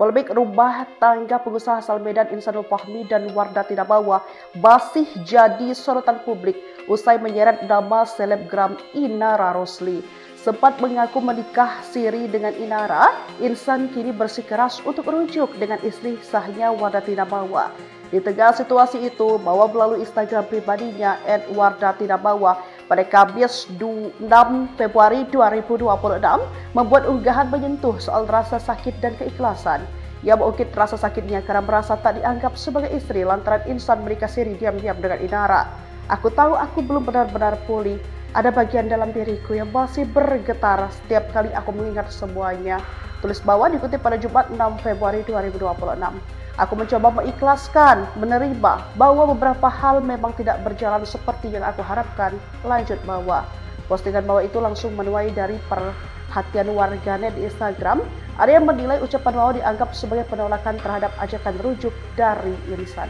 Polemik rumah tangga pengusaha asal Medan Insanul Fahmi dan Wardati Nabawa masih jadi sorotan publik usai menyeret nama selebgram Inara Rosli. Sempat mengaku menikah siri dengan Inara, Insan kini bersikeras untuk rujuk dengan istri sahnya Wardati Nabawa. Di tengah situasi itu, Bawa melalui Instagram pribadinya @wardati nabawa pada Kamis 6 Februari 2026 membuat unggahan menyentuh soal rasa sakit dan keikhlasan. Ia mengungkit rasa sakitnya karena merasa tak dianggap sebagai istri lantaran Insan menikah siri diam-diam dengan Inara. Aku tahu aku belum benar-benar pulih. Ada bagian dalam diriku yang masih bergetar setiap kali aku mengingat semuanya. Tulis Bawa dikutip pada Jumat 6 Februari 2026. Aku mencoba mengikhlaskan, menerima bahwa beberapa hal memang tidak berjalan seperti yang aku harapkan. Lanjut Bawa. Postingan Bawa itu langsung menuai dari perhatian warganet di Instagram. Ada yang menilai ucapan Bawa dianggap sebagai penolakan terhadap ajakan rujuk dari Insan.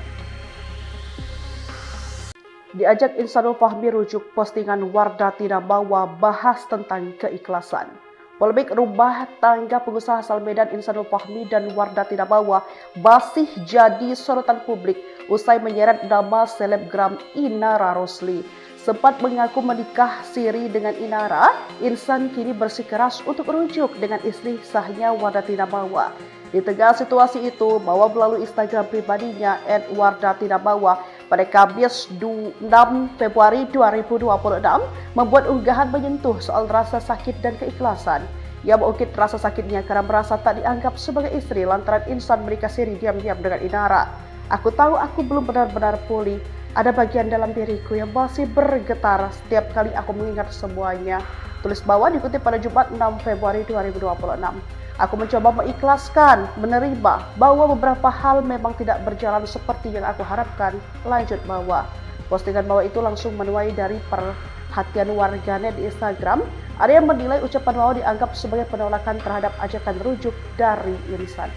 Diajak Insanul Fahmi rujuk, postingan Wardati Nabawa bahas tentang keikhlasan. Polemik rumah tangga pengusaha asal Medan Insanul Fahmi dan Wardati Nabawa masih jadi sorotan publik usai menyeret nama selebgram Inara Rosli. Sempat mengaku menikah siri dengan Inara, Insan kini bersikeras untuk rujuk dengan istri sahnya Wardati Nabawa. Di tengah situasi itu, Bawa melalui Instagram pribadinya @wardati nabawa pada Kamis 6 Februari 2026 membuat unggahan menyentuh soal rasa sakit dan keikhlasan. Ia mengungkit rasa sakitnya karena merasa tak dianggap sebagai istri lantaran Insan menikah siri diam-diam dengan Inara. Aku tahu aku belum benar-benar pulih. Ada bagian dalam diriku yang masih bergetar setiap kali aku mengingat semuanya. Tulis Bawa dikutip pada Jumat 6 Februari 2026. Aku mencoba mengikhlaskan, menerima bahwa beberapa hal memang tidak berjalan seperti yang aku harapkan. Lanjut Bawa. Postingan Bawa itu langsung menuai dari perhatian warganet di Instagram. Ada yang menilai ucapan Bawa dianggap sebagai penolakan terhadap ajakan rujuk dari Insan.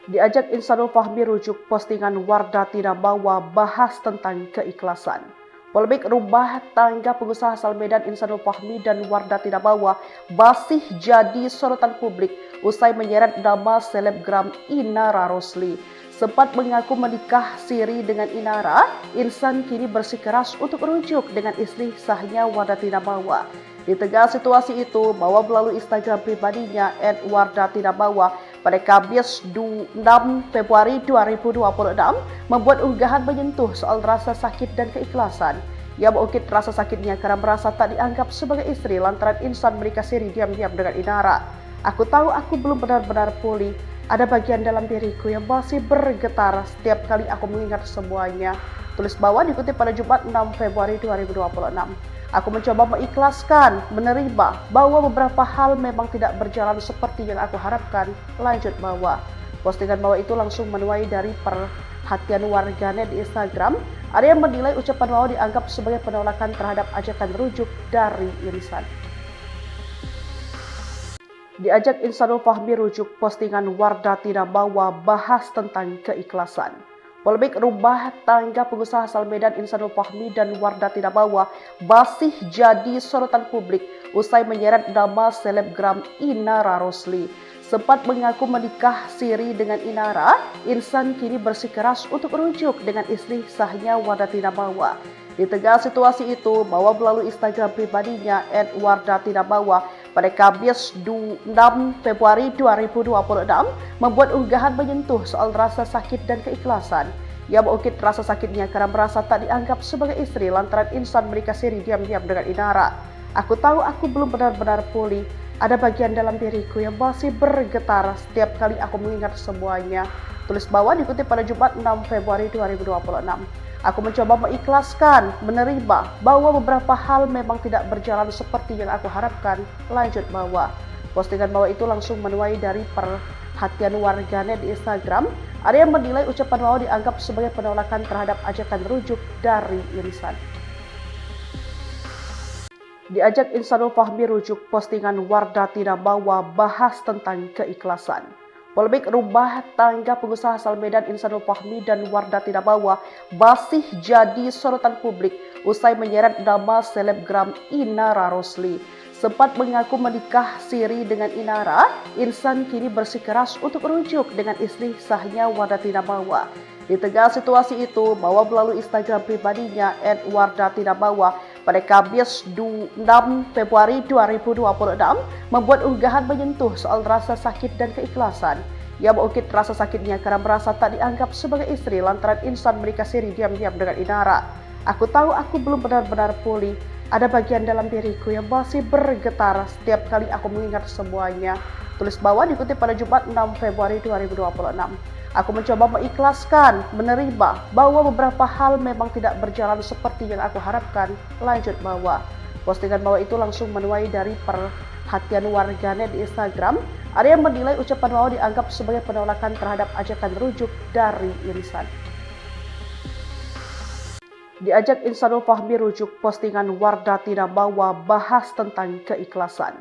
Diajak Insanul Fahmi rujuk, postingan Wardati Nabawa bahas tentang keikhlasan. Polemik rumah tangga pengusaha asal Medan Insanul Fahmi dan Wardati Nabawa masih jadi sorotan publik usai menyeret nama selebgram Inara Rosli. Sempat mengaku menikah siri dengan Inara, Insan kini bersikeras untuk rujuk dengan istri sahnya Wardati Nabawa. Di tengah situasi itu, Bawa melalui Instagram pribadinya @wardati nabawa pada Kamis 6 Februari 2026 membuat unggahan menyentuh soal rasa sakit dan keikhlasan. Ia mengungkit rasa sakitnya karena merasa tak dianggap sebagai istri lantaran Insan menikah siri diam-diam dengan Inara. Aku tahu aku belum benar-benar pulih. Ada bagian dalam diriku yang masih bergetar setiap kali aku mengingat semuanya. Tulis Bawa dikutip pada Jumat 6 Februari 2026. Aku mencoba mengikhlaskan, menerima bahwa beberapa hal memang tidak berjalan seperti yang aku harapkan. Lanjut Bawa. Postingan Bawa itu langsung menuai dari perhatian warganet di Instagram. Ada yang menilai ucapan Bawa dianggap sebagai penolakan terhadap ajakan rujuk dari Insan. Diajak Insanul Fahmi rujuk, postingan Wardati Nabawa bahas tentang keikhlasan. Polemik rumah tangga pengusaha asal Medan Insanul Fahmi dan Wardati Nabawa masih jadi sorotan publik usai menyeret nama selebgram Inara Rosli. Sempat mengaku menikah siri dengan Inara, Insan kini bersikeras untuk rujuk dengan istri sahnya Wardati Nabawa. Di tengah situasi itu, Bawa melalui Instagram pribadinya @wardati nabawa pada Kamis 6 Februari 2026 membuat unggahan menyentuh soal rasa sakit dan keikhlasan. Ia mengungkit rasa sakitnya karena merasa tak dianggap sebagai istri lantaran Insan menikah siri diam-diam dengan Inara. Aku tahu aku belum benar-benar pulih. Ada bagian dalam diriku yang masih bergetar setiap kali aku mengingat semuanya. Tulis Bawa dikutip pada Jumat 6 Februari 2026. Aku mencoba mengikhlaskan, menerima bahwa beberapa hal memang tidak berjalan seperti yang aku harapkan. Lanjut Bawa. Postingan Bawa itu langsung menuai dari perhatian warganet di Instagram. Ada yang menilai ucapan Bawa dianggap sebagai penolakan terhadap ajakan rujuk dari Insan. Diajak Insanul Fahmi rujuk, postingan Wardati Nabawa bahas tentang keikhlasan. Polemik rumah tangga pengusaha asal Medan Insanul Fahmi dan Wardati Nabawa masih jadi sorotan publik usai menyeret nama selebgram Inara Rosli. sempat mengaku menikah siri dengan Inara. Insan kini bersikeras untuk rujuk dengan istri sahnya Wardati Namawa. Di tengah situasi itu, Mawa melalui Instagram pribadinya @Wardati Namawa pada Kamis 6 Februari 2026 membuat unggahan menyentuh soal rasa sakit dan keikhlasan. Ia mengungkit rasa sakitnya karena merasa tak dianggap sebagai istri lantaran Insan menikah siri diam-diam dengan Inara. Aku tahu aku belum benar-benar pulih. Ada bagian dalam diriku yang masih bergetar setiap kali aku mengingat semuanya. Tulis bawah dikutip pada Jumat 6 Februari 2026. Aku mencoba mengikhlaskan, menerima bahwa beberapa hal memang tidak berjalan seperti yang aku harapkan. Lanjut bawah. Postingan bawah itu langsung menuai dari perhatian warganet di Instagram. Ada yang menilai ucapan bawah dianggap sebagai penolakan terhadap ajakan rujuk dari Insan. Diajak Insanul Fahmi rujuk postingan Wardati Namawa bahas tentang keikhlasan.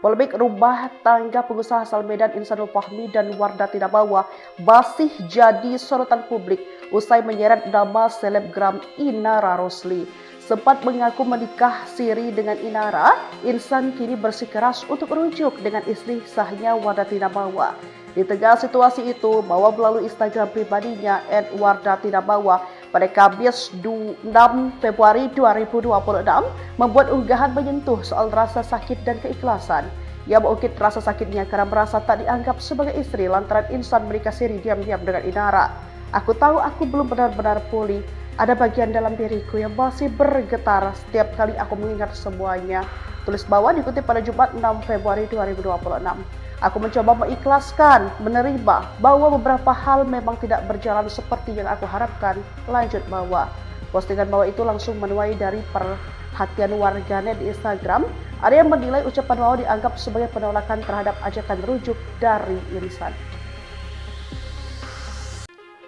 Polemik rumah tangga pengusaha asal Medan Insanul Fahmi dan Wardati Namawa masih jadi sorotan publik usai menyeret nama selebgram Inara Rosli. Sempat mengaku menikah siri dengan Inara, Insan kini bersikeras untuk rujuk dengan istri sahnya Wardati Namawa. Di tengah situasi itu, Mawa melalui Instagram pribadinya @Wardati Namawa pada Kamis 6 Februari 2026 membuat unggahan menyentuh soal rasa sakit dan keikhlasan. Ia mengungkit rasa sakitnya karena merasa tak dianggap sebagai istri lantaran Insan menikah siri diam-diam dengan Inara. Aku tahu aku belum benar-benar pulih. Ada bagian dalam diriku yang masih bergetar setiap kali aku mengingat semuanya. Tulis bawah dikutip pada Jumat 6 Februari 2026. Aku mencoba mengikhlaskan, menerima bahwa beberapa hal memang tidak berjalan seperti yang aku harapkan. Lanjut bawah. Postingan bawah itu langsung menuai dari perhatian warganet di Instagram. Ada yang menilai ucapan bawah dianggap sebagai penolakan terhadap ajakan rujuk dari Insan.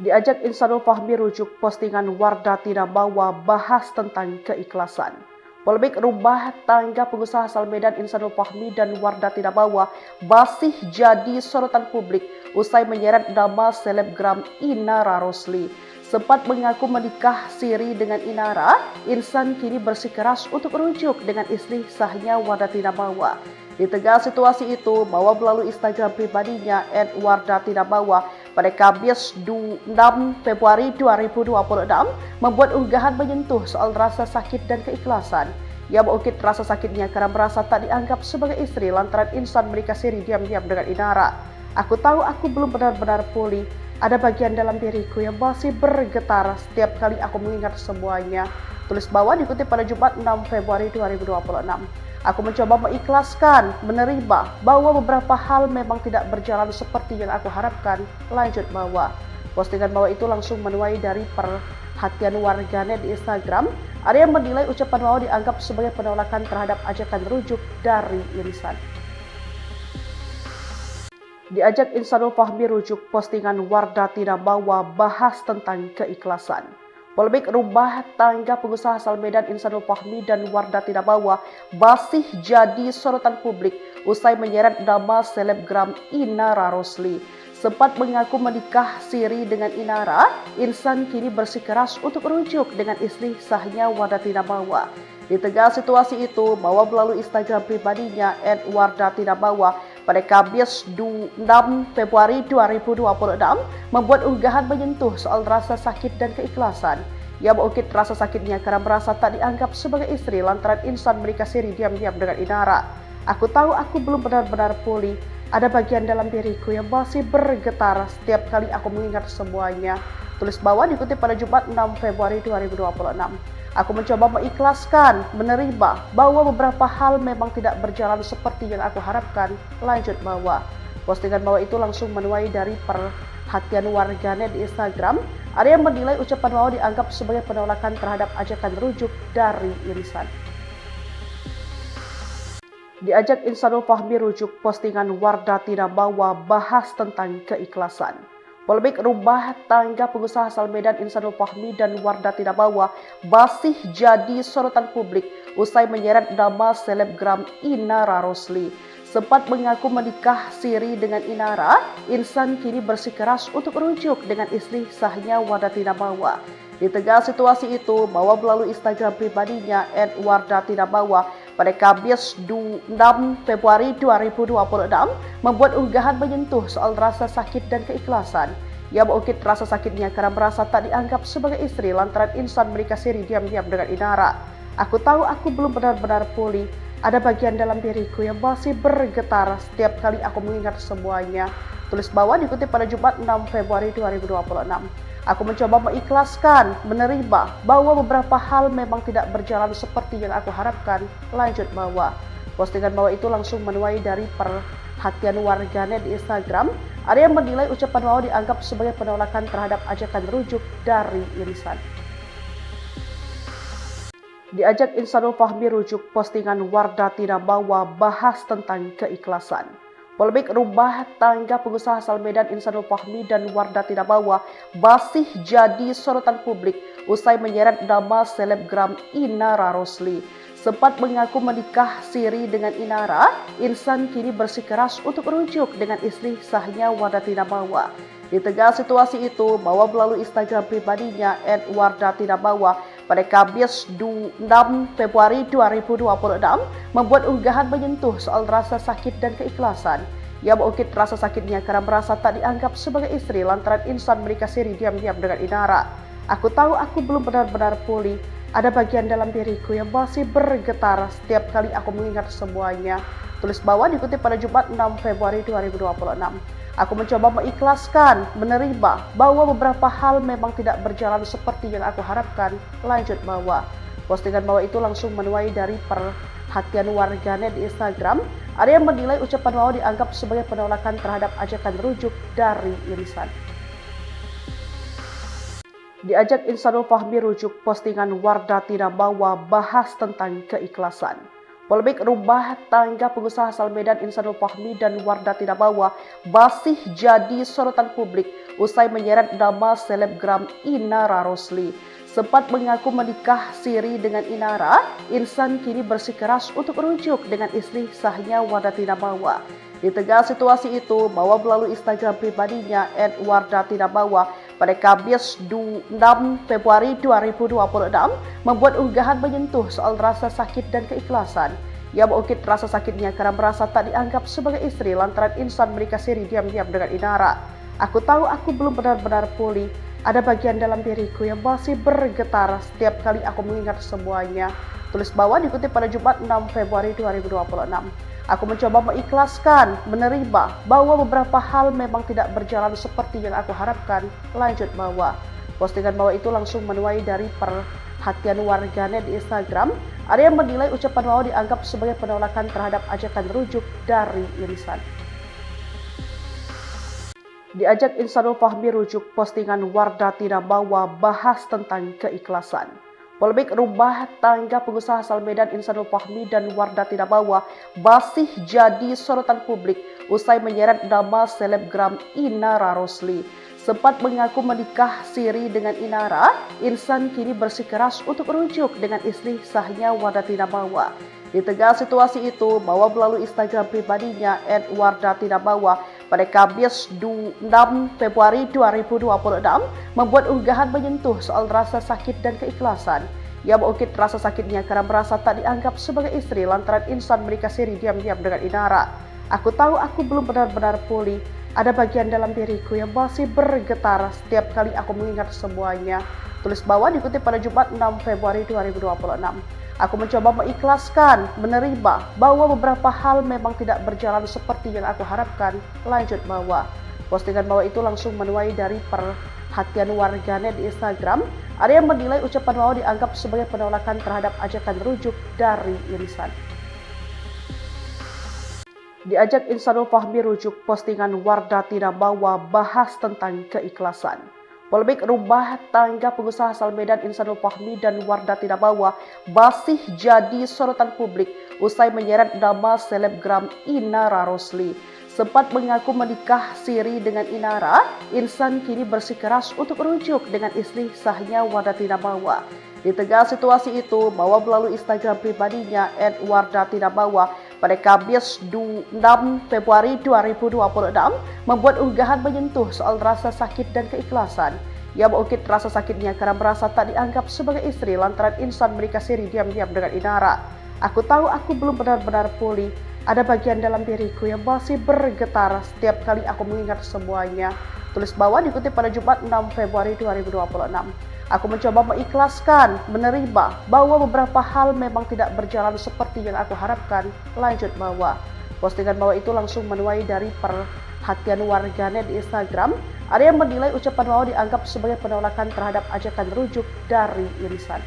Diajak Insanul Fahmi rujuk postingan Wardati Namawa bahas tentang keikhlasan. Polemik rumah tangga pengusaha asal Medan Insanul Fahmi dan Wardati Namawa masih jadi sorotan publik usai menyeret nama selebgram Inara Rosli. Sempat mengaku menikah siri dengan Inara, Insan kini bersikeras untuk rujuk dengan istri sahnya Wardati Namawa. Di tengah situasi itu, Mawa melalui Instagram pribadinya @Wardati Namawa pada Kamis 6 Februari 2026 membuat unggahan menyentuh soal rasa sakit dan keikhlasan. Ia mengungkit rasa sakitnya karena merasa tak dianggap sebagai istri lantaran Insan menikah siri diam-diam dengan Inara. Aku tahu aku belum benar-benar pulih. Ada bagian dalam diriku yang masih bergetar setiap kali aku mengingat semuanya. Tulis bawah dikutip pada Jumat 6 Februari 2026. Aku mencoba mengikhlaskan, menerima bahwa beberapa hal memang tidak berjalan seperti yang aku harapkan. Lanjut bawah. Postingan bawah itu langsung menuai dari perhatian warganet di Instagram. Ada yang menilai ucapan bawah dianggap sebagai penolakan terhadap ajakan rujuk dari Insan. Diajak Insanul Fahmi rujuk postingan Wardati Namawa bahas tentang keikhlasan. Polemik rumah tangga pengusaha asal Medan Insanul Fahmi dan Wardati Namawa masih jadi sorotan publik usai menyeret nama selebgram Inara Rosli. Sempat mengaku menikah siri dengan Inara, Insan kini bersikeras untuk rujuk dengan istri sahnya Wardati Namawa. Di tengah situasi itu, Mawa melalui Instagram pribadinya @Wardati Namawa pada Kamis 6 Februari 2026 membuat unggahan menyentuh soal rasa sakit dan keikhlasan. Ia mengungkit rasa sakitnya karena merasa tak dianggap sebagai istri lantaran Insan menikah siri diam-diam dengan Inara. Aku tahu aku belum benar-benar pulih. Ada bagian dalam diriku yang masih bergetar setiap kali aku mengingat semuanya. Tulis bawah dikutip pada Jumat 6 Februari 2026. Aku mencoba mengikhlaskan, menerima bahwa beberapa hal memang tidak berjalan seperti yang aku harapkan. Lanjut bawah. Postingan bawah itu langsung menuai dari perhatian warganet di Instagram. Ada yang menilai ucapan bawah dianggap sebagai penolakan terhadap ajakan rujuk dari Insan. Diajak Insanul Fahmi rujuk postingan Wardati Namawa bahas tentang keikhlasan. Polemik rumah tangga pengusaha asal Medan Insanul Fahmi dan Wardati Namawa masih jadi sorotan publik usai menyeret nama selebgram Inara Rosli. Sempat mengaku menikah siri dengan Inara, Insan kini bersikeras untuk rujuk dengan istri sahnya Wardati Namawa. Di tengah situasi itu, Mawa melalui Instagram pribadinya @Wardati Namawa pada Kamis 6 Februari 2026 membuat unggahan menyentuh soal rasa sakit dan keikhlasan. Ia mengungkit rasa sakitnya karena merasa tak dianggap sebagai istri lantaran insan menikah siri diam-diam dengan Inara. Aku tahu aku belum benar-benar pulih. Ada bagian dalam diriku yang masih bergetar setiap kali aku mengingat semuanya. Tulis bawah dikutip pada Jumat 6 Februari 2026. Aku mencoba mengikhlaskan, menerima bahwa beberapa hal memang tidak berjalan seperti yang aku harapkan. Lanjut bawah. Postingan bawah itu langsung menuai dari perhatian warganet di Instagram. Ada yang menilai ucapan bawah dianggap sebagai penolakan terhadap ajakan rujuk dari Insan. Diajak Insanul Fahmi rujuk postingan Wardah Tina Bawa bahas tentang keikhlasan. Polemik rumah tangga pengusaha asal Medan Insanul Fahmi dan Wardah Tina Bawa masih jadi sorotan publik usai menyeret nama selebgram Inara Rosli. Sempat mengaku menikah siri dengan Inara, Insan kini bersikeras untuk rujuk dengan istri sahnya Wardah Tina Bawa. Di tengah situasi itu, Bawa melalui Instagram pribadinya @Wardah Tina Bawa pada Kamis 6 Februari 2026 membuat unggahan menyentuh soal rasa sakit dan keikhlasan. Ia mengungkit rasa sakitnya karena merasa tak dianggap sebagai istri lantaran insan menikah siri diam-diam dengan Inara. Aku tahu aku belum benar-benar pulih. Ada bagian dalam diriku yang masih bergetar setiap kali aku mengingat semuanya. Tulis bawah dikutip pada Jumat 6 Februari 2026. Aku mencoba mengikhlaskan, menerima bahwa beberapa hal memang tidak berjalan seperti yang aku harapkan. Lanjut bawah. Postingan bawah itu langsung menuai dari perhatian warganet di Instagram. Ada yang menilai ucapan bawah dianggap sebagai penolakan terhadap ajakan rujuk dari Insan. Diajak Insanul Fahmi rujuk postingan Wardah Tina Bawa bahas tentang keikhlasan. Polemik rumah tangga pengusaha asal Medan Insanul Fahmi dan Wardah Tina Bawa masih jadi sorotan publik usai menyeret nama selebgram Inara Rosli. Sempat mengaku menikah siri dengan Inara, Insan kini bersikeras untuk rujuk dengan istri sahnya Wardah Tina Bawa. Di tengah situasi itu, Bawa melalui Instagram pribadinya @Wardah Tina Bawa pada Kamis 6 Februari 2026 membuat unggahan menyentuh soal rasa sakit dan keikhlasan. Ia mengungkit rasa sakitnya karena merasa tak dianggap sebagai istri lantaran insan menikah siri diam-diam dengan Inara. Aku tahu aku belum benar-benar pulih. Ada bagian dalam diriku yang masih bergetar setiap kali aku mengingat semuanya. Tulis bawah dikutip pada Jumat 6 Februari 2026. Aku mencoba mengikhlaskan, menerima bahwa beberapa hal memang tidak berjalan seperti yang aku harapkan. Lanjut bawah. Postingan bawah itu langsung menuai dari perhatian warganet di Instagram. Ada yang menilai ucapan bawah dianggap sebagai penolakan terhadap ajakan rujuk dari Insan. Diajak Insanul Fahmi rujuk postingan Wardah Tina Bawa bahas tentang keikhlasan. Polemik rumah tangga pengusaha asal Medan Insanul Fahmi dan Wardah Tina Bawa masih jadi sorotan publik usai menyeret nama selebgram Inara Rosli. Sempat mengaku menikah siri dengan Inara, Insan kini bersikeras untuk rujuk dengan istri sahnya Wardah Tina Bawa. Di tengah situasi itu, Bawa melalui Instagram pribadinya @Wardah Tina Bawa pada Kamis 6 Februari 2026 membuat unggahan menyentuh soal rasa sakit dan keikhlasan. Ia mengungkit rasa sakitnya karena merasa tak dianggap sebagai istri lantaran insan menikah siri diam-diam dengan Inara. Aku tahu aku belum benar-benar pulih. Ada bagian dalam diriku yang masih bergetar setiap kali aku mengingat semuanya. Tulis bawah dikutip pada Jumat 6 Februari 2026. Aku mencoba mengikhlaskan, menerima bahwa beberapa hal memang tidak berjalan seperti yang aku harapkan. Lanjut bawah. Postingan bawah itu langsung menuai dari perhatian warganet di Instagram. Ada yang menilai ucapan bawah dianggap sebagai penolakan terhadap ajakan rujuk dari Insan. Diajak Insanul Fahmi rujuk postingan Wardah Tina Bawa bahas tentang keikhlasan. Polemik rumah tangga pengusaha asal Medan Insanul Fahmi dan Wardah Tina Bawa masih jadi sorotan publik usai menyeret nama selebgram Inara Rosli. Sempat mengaku menikah siri dengan Inara, Insan kini bersikeras untuk rujuk dengan istri sahnya Wardah Tina Bawa. Di tengah situasi itu, Bawa melalui Instagram pribadinya @Wardah Tina Bawa pada Kamis 6 Februari 2026 membuat unggahan menyentuh soal rasa sakit dan keikhlasan. Ia mengungkit rasa sakitnya karena merasa tak dianggap sebagai istri lantaran insan menikah siri diam-diam dengan Inara. Aku tahu aku belum benar-benar pulih. Ada bagian dalam diriku yang masih bergetar setiap kali aku mengingat semuanya. Tulis bawah dikutip pada Jumat 6 Februari 2026. Aku mencoba mengikhlaskan, menerima bahwa beberapa hal memang tidak berjalan seperti yang aku harapkan. Lanjut bawah. Postingan bawah itu langsung menuai dari perhatian warganet di Instagram. Ada yang menilai ucapan bawah dianggap sebagai penolakan terhadap ajakan rujuk dari Insan.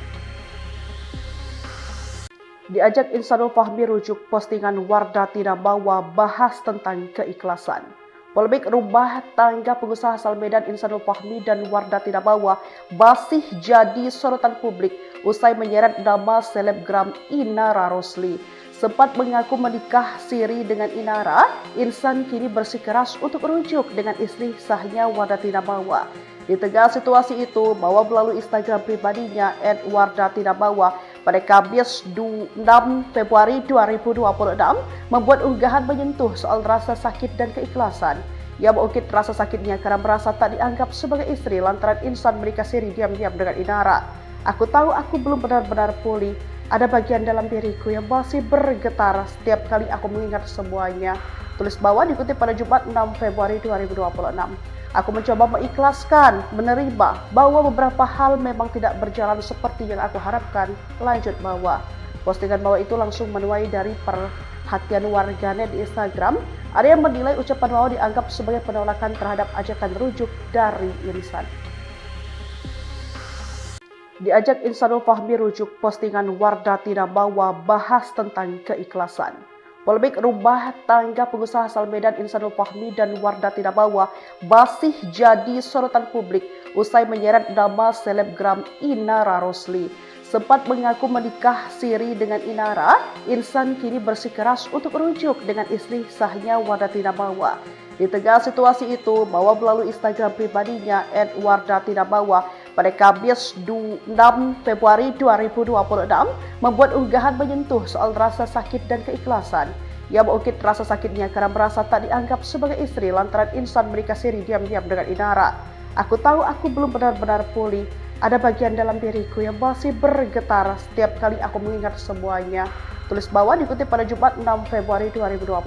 Diajak Insanul Fahmi rujuk postingan Wardah Tidak Bawa bahas tentang keikhlasan. Polemik rumah tangga pengusaha asal Medan Insanul Fahmi dan Wardah Tidak Bawa masih jadi sorotan publik usai menyeret nama selebgram Inara Rosli. Sempat mengaku menikah siri dengan Inara, Insan kini bersikeras untuk rujuk dengan istri sahnya Wardah Tidak Bawa. Di tengah situasi itu, Bawa melalui Instagram pribadinya @wardah_tidak_bawa pada Kamis 6 Februari 2026 membuat unggahan menyentuh soal rasa sakit dan keikhlasan. Ia mengungkit rasa sakitnya karena merasa tak dianggap sebagai istri lantaran Insan menikah siri diam-diam dengan Inara. Aku tahu aku belum benar-benar pulih. Ada bagian dalam diriku yang masih bergetar setiap kali aku mengingat semuanya. Tulis bawah dikutip pada Jumat 6 Februari 2026. Aku mencoba mengikhlaskan, menerima bahwa beberapa hal memang tidak berjalan seperti yang aku harapkan. Lanjut bawah. Postingan bawah itu langsung menuai dari perhatian warganet di Instagram. Ada yang menilai ucapan bawah dianggap sebagai penolakan terhadap ajakan rujuk dari Insan. Diajak Insanul Fahmi rujuk postingan Wardah Tidak Bawa bahas tentang keikhlasan. Polemik rumah tangga pengusaha asal Medan Insanul Fahmi dan Wardah Tidak Bawa masih jadi sorotan publik usai menyeret nama selebgram Inara Rosli. Sempat mengaku menikah siri dengan Inara, Insan kini bersikeras untuk rujuk dengan istri sahnya Wardah Tidak Bawa. Di tengah situasi itu, Bawa melalui Instagram pribadinya @wardah_tidak_bawa pada Kamis 6 Februari 2026 membuat unggahan menyentuh soal rasa sakit dan keikhlasan. Ia mengungkit rasa sakitnya karena merasa tak dianggap sebagai istri lantaran Insan menikah siri diam-diam dengan Inara. Aku tahu aku belum benar-benar pulih. Ada bagian dalam diriku yang masih bergetar setiap kali aku mengingat semuanya. Tulis bawah dikutip pada Jumat 6 Februari 2026.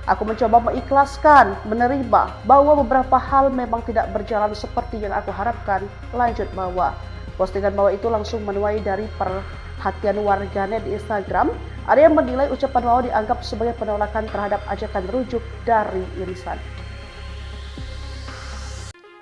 Aku mencoba mengikhlaskan, menerima bahwa beberapa hal memang tidak berjalan seperti yang aku harapkan. Lanjut bawah. Postingan bawah itu langsung menuai dari perhatian warganet di Instagram. Ada yang menilai ucapan bawah dianggap sebagai penolakan terhadap ajakan rujuk dari Insan.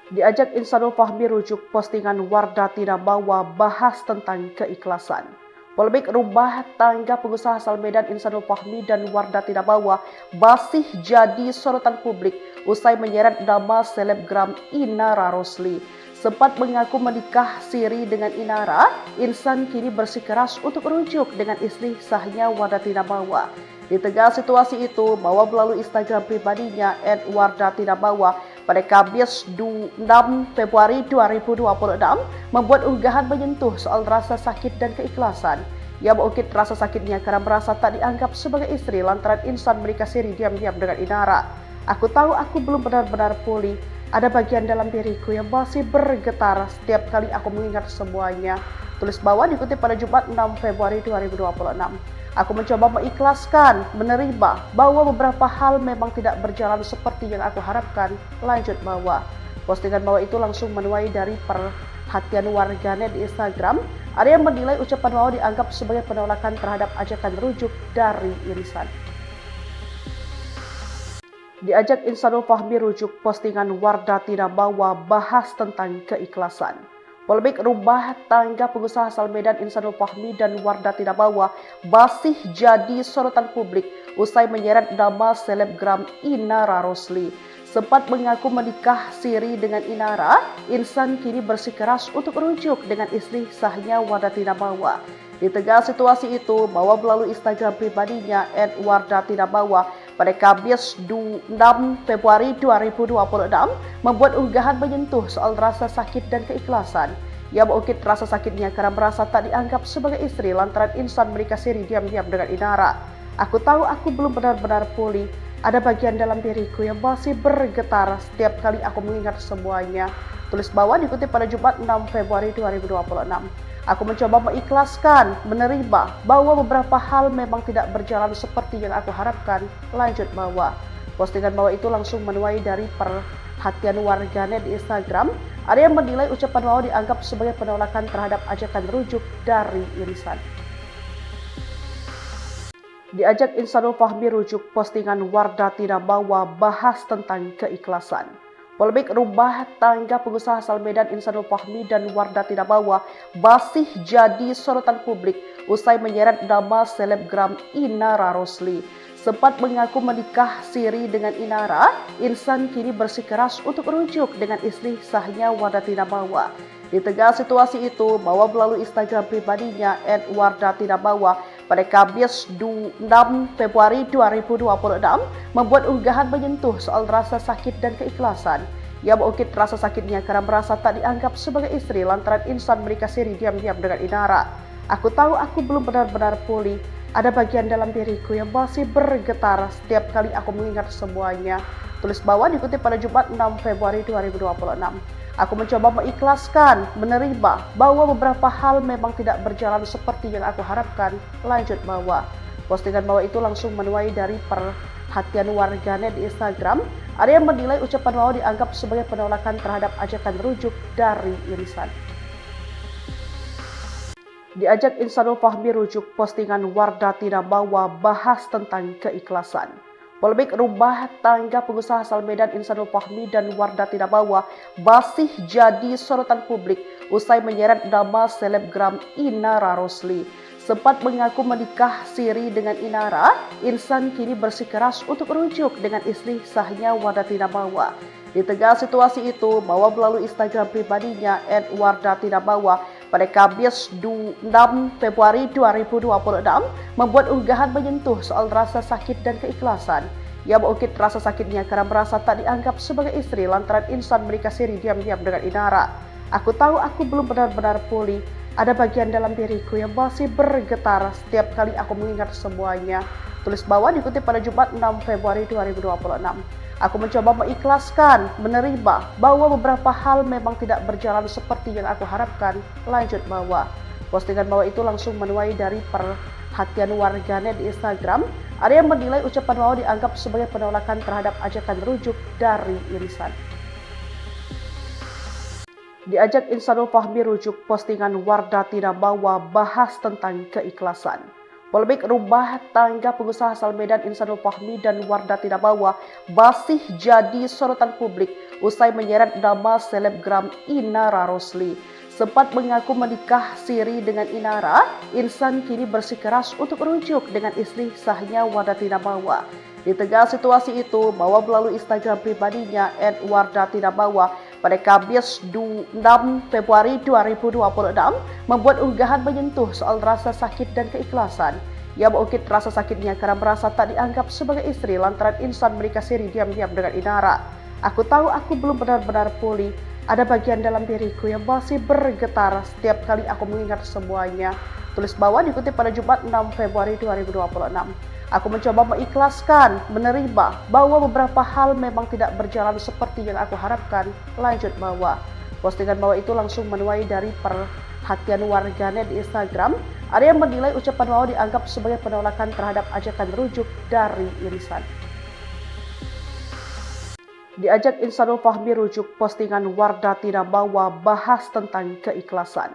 Diajak Insanul Fahmi rujuk postingan Wardah Tidak Bawa bahas tentang keikhlasan. Polemik rumah tangga pengusaha asal Medan Insanul Fahmi dan Wardah Tidak Bawa masih jadi sorotan publik usai menyeret nama selebgram Inara Rosli. Sempat mengaku menikah siri dengan Inara, Insan kini bersikeras untuk rujuk dengan istri sahnya Wardah Tidak Bawa. Di tengah situasi itu, Bawa melalui Instagram pribadinya @wardah_tidak_bawa pada Kamis 6 Februari 2026 membuat unggahan menyentuh soal rasa sakit dan keikhlasan. Ia mengungkit rasa sakitnya karena merasa tak dianggap sebagai istri lantaran Insan menikah siri diam-diam dengan Inara. Aku tahu aku belum benar-benar pulih. Ada bagian dalam diriku yang masih bergetar setiap kali aku mengingat semuanya. Tulis bawah dikutip pada Jumat 6 Februari 2026. Aku mencoba mengikhlaskan, menerima bahwa beberapa hal memang tidak berjalan seperti yang aku harapkan. Lanjut bawah. Postingan bawah itu langsung menuai dari perhatian warganet di Instagram. Ada yang menilai ucapan bawah dianggap sebagai penolakan terhadap ajakan rujuk dari Insan. Diajak Insanul Fahmi rujuk postingan Wardah Tidak Bawa bahas tentang keikhlasan. Polemik rumah tangga pengusaha asal Medan Insanul Fahmi dan Wardah Tidak Bawa masih jadi sorotan publik usai menyeret nama selebgram Inara Rosli. Sempat mengaku menikah siri dengan Inara, Insan kini bersikeras untuk rujuk dengan istri sahnya Wardah Tidak Bawa. Di tengah situasi itu, Bawa melalui Instagram pribadinya @wardah_tidak_bawa pada Kamis 6 Februari 2026 membuat unggahan menyentuh soal rasa sakit dan keikhlasan. Ia mengungkit rasa sakitnya karena merasa tak dianggap sebagai istri lantaran Insan menikah siri diam-diam dengan Inara. Aku tahu aku belum benar-benar pulih. Ada bagian dalam diriku yang masih bergetar setiap kali aku mengingat semuanya. Tulis bawah dikutip pada Jumat 6 Februari 2026. Aku mencoba mengikhlaskan, menerima bahwa beberapa hal memang tidak berjalan seperti yang aku harapkan. Lanjut bawah. Postingan bawah itu langsung menuai dari perhatian warganet di Instagram. Ada yang menilai ucapan bawah dianggap sebagai penolakan terhadap ajakan rujuk dari Insan. Diajak Insanul Fahmi rujuk postingan Wardati Nabawa bahas tentang keikhlasan. Polemik rumah tangga pengusaha asal Medan Insanul Fahmi dan Wardati Nabawa masih jadi sorotan publik usai menyeret nama selebgram Inara Rosli. Sempat mengaku menikah siri dengan Inara, Insan kini bersikeras untuk rujuk dengan istri sahnya Wardati Nabawa. Di tengah situasi itu, Bawa melalui Instagram pribadinya @Wardati Nabawa pada Kamis 6 Februari 2026 membuat unggahan menyentuh soal rasa sakit dan keikhlasan. Ia mengungkit rasa sakitnya karena merasa tak dianggap sebagai istri lantaran Insan menikah siri diam-diam dengan Inara. Aku tahu aku belum benar-benar pulih. Ada bagian dalam diriku yang masih bergetar setiap kali aku mengingat semuanya. Tulis bawah dikutip pada Jumat 6 Februari 2026. Aku mencoba mengikhlaskan, menerima bahwa beberapa hal memang tidak berjalan seperti yang aku harapkan. Lanjut bawah. Postingan bawah itu langsung menuai dari perhatian warganet di Instagram. Ada yang menilai ucapan bawah dianggap sebagai penolakan terhadap ajakan rujuk dari Insan. Diajak Insanul Fahmi rujuk postingan Wardati Nabawa bahas tentang keikhlasan. Polemik rumah tangga pengusaha asal Medan Insanul Fahmi dan Wardati Nabawa masih jadi sorotan publik usai menyeret nama selebgram Inara Rosli. Sempat mengaku menikah siri dengan Inara, Insan kini bersikeras untuk rujuk dengan istri sahnya Wardati Nabawa. Di tengah situasi itu, Bawa melalui Instagram pribadinya @Wardati Nabawa pada Kamis 6 Februari 2026 membuat unggahan menyentuh soal rasa sakit dan keikhlasan. Ia mengungkit rasa sakitnya karena merasa tak dianggap sebagai istri lantaran Insan menikah siri diam-diam dengan Inara. Aku tahu aku belum benar-benar pulih. Ada bagian dalam diriku yang masih bergetar setiap kali aku mengingat semuanya. Tulis bawah dikutip pada Jumat 6 Februari 2026. Aku mencoba mengikhlaskan, menerima bahwa beberapa hal memang tidak berjalan seperti yang aku harapkan. Lanjut bawah. Postingan bawah itu langsung menuai dari perhatian warganet di Instagram. Ada yang menilai ucapan bawah dianggap sebagai penolakan terhadap ajakan rujuk dari Insan. Diajak Insanul Fahmi rujuk postingan Wardati Nabawa bahas tentang keikhlasan. Polemik rumah tangga pengusaha asal Medan Insanul Fahmi dan Wardati Nabawa masih jadi sorotan publik usai menyeret nama selebgram Inara Rosli. Sempat mengaku menikah siri dengan Inara, Insan kini bersikeras untuk rujuk dengan istri sahnya Wardati Nabawa. Di tengah situasi itu, Bawa melalui Instagram pribadinya @Wardati Nabawa pada Kamis 6 Februari 2026 membuat unggahan menyentuh soal rasa sakit dan keikhlasan. Ia mengungkit rasa sakitnya karena merasa tak dianggap sebagai istri lantaran Insan menikah siri diam-diam dengan Inara. Aku tahu aku belum benar-benar pulih. Ada bagian dalam diriku yang masih bergetar setiap kali aku mengingat semuanya. Tulis bawah dikutip pada Jumat 6 Februari 2026. Aku mencoba mengikhlaskan, menerima bahwa beberapa hal memang tidak berjalan seperti yang aku harapkan. Lanjut bawah. Postingan bawah itu langsung menuai dari perhatian warganet di Instagram. Ada yang menilai ucapan bawah dianggap sebagai penolakan terhadap ajakan rujuk dari Insan. Diajak Insanul Fahmi rujuk postingan Wardati Nabawa bahas tentang keikhlasan.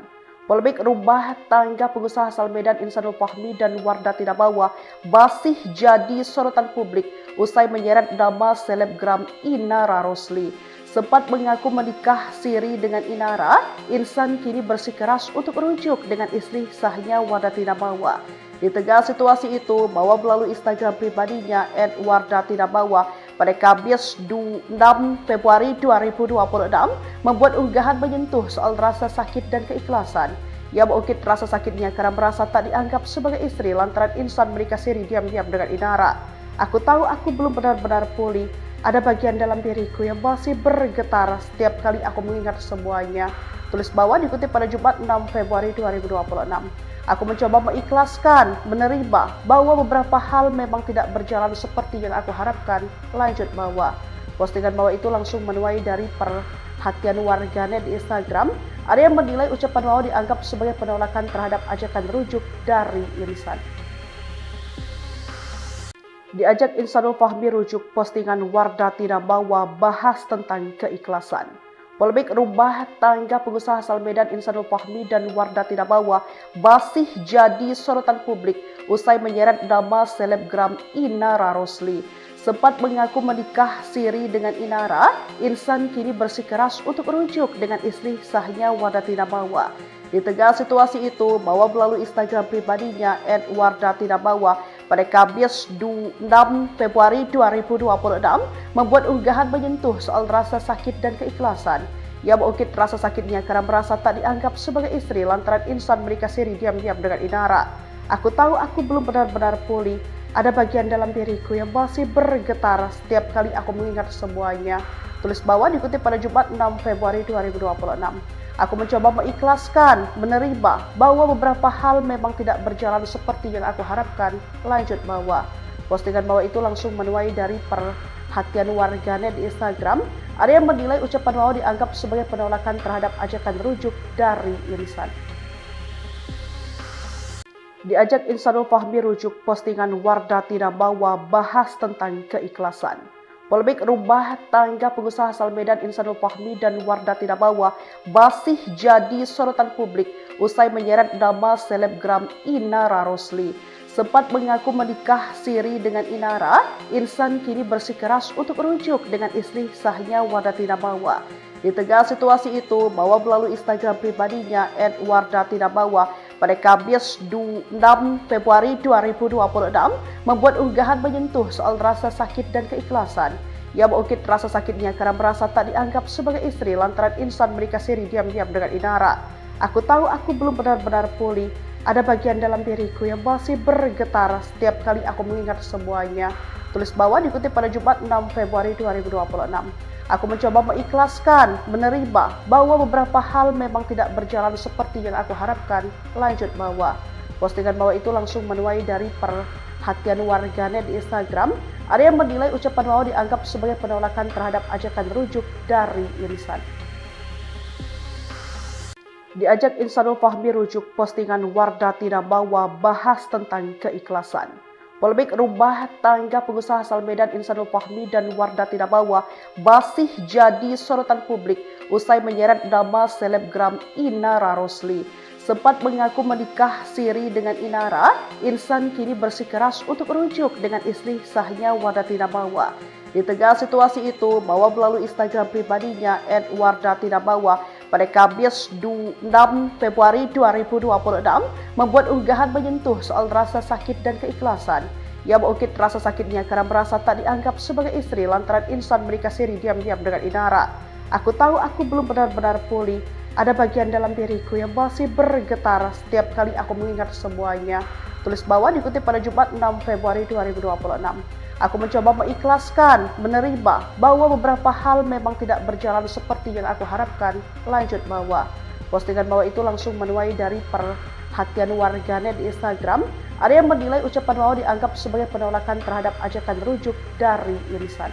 Polemik rumah tangga pengusaha asal Medan Insanul Fahmi dan Wardati Nabawa masih jadi sorotan publik usai menyeret nama selebgram Inara Rosli. Sempat mengaku menikah siri dengan Inara, Insan kini bersikeras untuk rujuk dengan istri sahnya Wardati Nabawa. Di tengah situasi itu, Bawa melalui Instagram pribadinya @Wardati Nabawa pada Kamis 6 Februari 2026 membuat unggahan menyentuh soal rasa sakit dan keikhlasan. Ia mengungkit rasa sakitnya karena merasa tak dianggap sebagai istri lantaran Insan menikah siri diam-diam dengan Inara. Aku tahu aku belum benar-benar pulih. Ada bagian dalam diriku yang masih bergetar setiap kali aku mengingat semuanya. Tulis bawah dikutip pada Jumat 6 Februari 2026. Aku mencoba mengikhlaskan, menerima bahwa beberapa hal memang tidak berjalan seperti yang aku harapkan. Lanjut bawah. Postingan bawah itu langsung menuai dari perhatian warganet di Instagram, ada yang menilai ucapan Wawa dianggap sebagai penolakan terhadap ajakan rujuk dari Insan. Diajak Insanul Fahmi rujuk postingan Wardah Tidak Bawa bahas tentang keikhlasan. Polemik rumah tangga pengusaha asal Medan Insanul Fahmi dan Wardah Tidak Bawa masih jadi sorotan publik usai menyeret nama selebgram Inara Rosli. Sempat mengaku menikah siri dengan Inara, Insan kini bersikeras untuk rujuk dengan istri sahnya Wardah Tidak Bawa. Di tengah situasi itu, Bawa melalui Instagram pribadinya @Wardah Tidak Bawa pada Kamis 6 Februari 2026 membuat unggahan menyentuh soal rasa sakit dan keikhlasan. Ia mengungkit rasa sakitnya karena merasa tak dianggap sebagai istri lantaran Insan menikah siri diam-diam dengan Inara. Aku tahu aku belum benar-benar pulih. Ada bagian dalam diriku yang masih bergetar setiap kali aku mengingat semuanya. Tulis Bawa dikutip pada Jumat 6 Februari 2026. Aku mencoba mengikhlaskan, menerima bahwa beberapa hal memang tidak berjalan seperti yang aku harapkan. Lanjut Bawa. Postingan Bawa itu langsung menuai dari perhatian warganet di Instagram. Ada yang menilai ucapan Bawa dianggap sebagai penolakan terhadap ajakan rujuk dari Insan. Diajak Insanul Fahmi rujuk postingan Wardah Tidak Bawa bahas tentang keikhlasan. Polemik rumah tangga pengusaha asal Medan Insanul Fahmi dan Wardah Tidak Bawa masih jadi sorotan publik usai menyeret nama selebgram Inara Rosli. Sempat mengaku menikah siri dengan Inara, Insan kini bersikeras untuk rujuk dengan istri sahnya Wardah Tidak Bawa. Di tengah situasi itu, Bawa melalui Instagram pribadinya @Wardah Tidak Bawa pada Kamis 6 Februari 2026 membuat unggahan menyentuh soal rasa sakit dan keikhlasan. Ia mengungkit rasa sakitnya karena merasa tak dianggap sebagai istri lantaran Insan menikah siri diam-diam dengan Inara. Aku tahu aku belum benar-benar pulih. Ada bagian dalam diriku yang masih bergetar setiap kali aku mengingat semuanya. Tulis Bawa dikutip pada Jumat 6 Februari 2026. Aku mencoba mengikhlaskan, menerima bahwa beberapa hal memang tidak berjalan seperti yang aku harapkan. Lanjut Bawa. Postingan Bawa itu langsung menuai dari perhatian warganet di Instagram. Ada yang menilai ucapan Bawa dianggap sebagai penolakan terhadap ajakan rujuk dari Insan. Diajak Insanul Fahmi rujuk postingan Wardah Tidak Bawa bahas tentang keikhlasan. Polemik rumah tangga pengusaha asal Medan Insanul Fahmi dan Wardah Tidak Bawa masih jadi sorotan publik usai menyeret nama selebgram Inara Rosli. Sempat mengaku menikah siri dengan Inara, Insan kini bersikeras untuk rujuk dengan istri sahnya Wardah Tidak Bawa. Di tengah situasi itu, Bawa melalui Instagram pribadinya @Wardah Tidak Bawa pada Kamis 6 Februari 2026 membuat unggahan menyentuh soal rasa sakit dan keikhlasan. Ia mengungkit rasa sakitnya karena merasa tak dianggap sebagai istri lantaran Insan menikah siri diam-diam dengan Inara. Aku tahu aku belum benar-benar pulih. Ada bagian dalam diriku yang masih bergetar setiap kali aku mengingat semuanya. Tulis Bawa dikutip pada Jumat 6 Februari 2026. Aku mencoba mengikhlaskan, menerima bahwa beberapa hal memang tidak berjalan seperti yang aku harapkan. Lanjut Bawa. Postingan Bawa itu langsung menuai dari perhatian warganet di Instagram. Ada yang menilai ucapan Bawa dianggap sebagai penolakan terhadap ajakan rujuk dari Insan.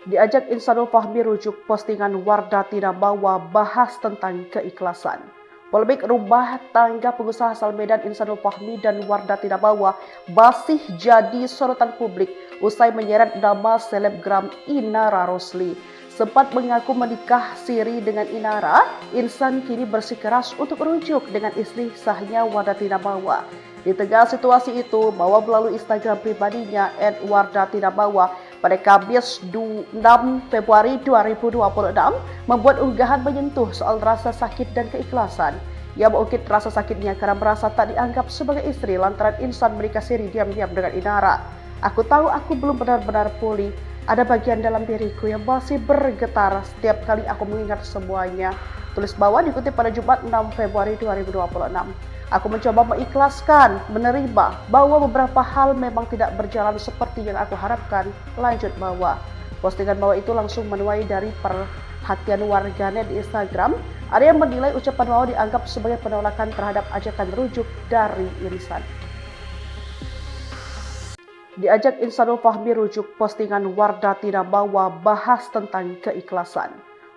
Diajak Insanul Fahmi rujuk postingan Wardah Tidak Bawa bahas tentang keikhlasan. Polemik rumah tangga pengusaha asal Medan Insanul Fahmi dan Wardah Tidak Bawa masih jadi sorotan publik usai menyeret nama selebgram Inara Rosli. Sempat mengaku menikah siri dengan Inara, Insan kini bersikeras untuk rujuk dengan istri sahnya Wardah Tidak Bawa. Di tengah situasi itu, Bawa melalui Instagram pribadinya @Wardah Tidak Bawa pada Kamis 6 Februari 2026 membuat unggahan menyentuh soal rasa sakit dan keikhlasan. Ia mengungkit rasa sakitnya karena merasa tak dianggap sebagai istri lantaran Insan menikah siri diam-diam dengan Inara. Aku tahu aku belum benar-benar pulih. Ada bagian dalam diriku yang masih bergetar setiap kali aku mengingat semuanya. Tulis Bawa dikutip pada Jumat 6 Februari 2026. Aku mencoba mengikhlaskan, menerima bahwa beberapa hal memang tidak berjalan seperti yang aku harapkan. Lanjut Bawa. Postingan Bawa itu langsung menuai dari perhatian warganet di Instagram. Ada yang menilai ucapan Bawa dianggap sebagai penolakan terhadap ajakan rujuk dari Insan. Diajak Insanul Fahmi rujuk postingan Wardah Tidak Bawa bahas tentang keikhlasan.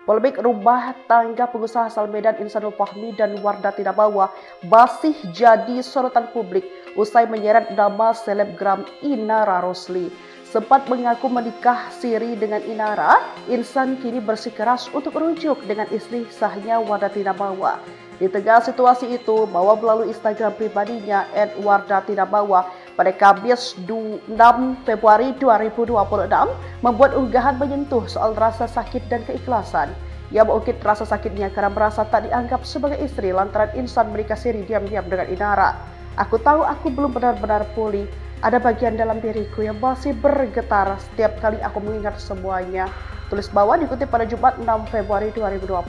Polemik rumah tangga pengusaha asal Medan Insanul Fahmi dan Wardah Tidak Bawa masih jadi sorotan publik usai menyeret nama selebgram Inara Rosli. Sempat mengaku menikah siri dengan Inara, Insan kini bersikeras untuk rujuk dengan istri sahnya Wardah Tidak Bawa. Di tengah situasi itu, Bawa melalui Instagram pribadinya @wardah tidak bawa pada Kamis 6 Februari 2026 membuat unggahan menyentuh soal rasa sakit dan keikhlasan. Ia mengungkit rasa sakitnya karena merasa tak dianggap sebagai istri lantaran Insan menikah siri diam-diam dengan Inara. Aku tahu aku belum benar-benar pulih. Ada bagian dalam diriku yang masih bergetar setiap kali aku mengingat semuanya. Tulis Bawa dikutip pada Jumat 6 Februari 2026.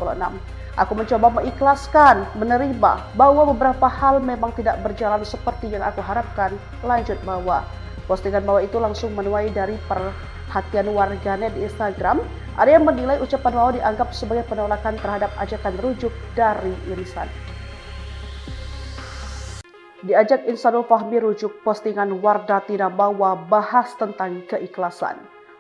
Aku mencoba mengikhlaskan, menerima bahwa beberapa hal memang tidak berjalan seperti yang aku harapkan. Lanjut Bawa. Postingan Bawa itu langsung menuai dari perhatian warganet di Instagram. Ada yang menilai ucapan Bawa dianggap sebagai penolakan terhadap ajakan rujuk dari Insan. Diajak Insanul Fahmi rujuk postingan Wardah Tidak Bawa bahas tentang keikhlasan.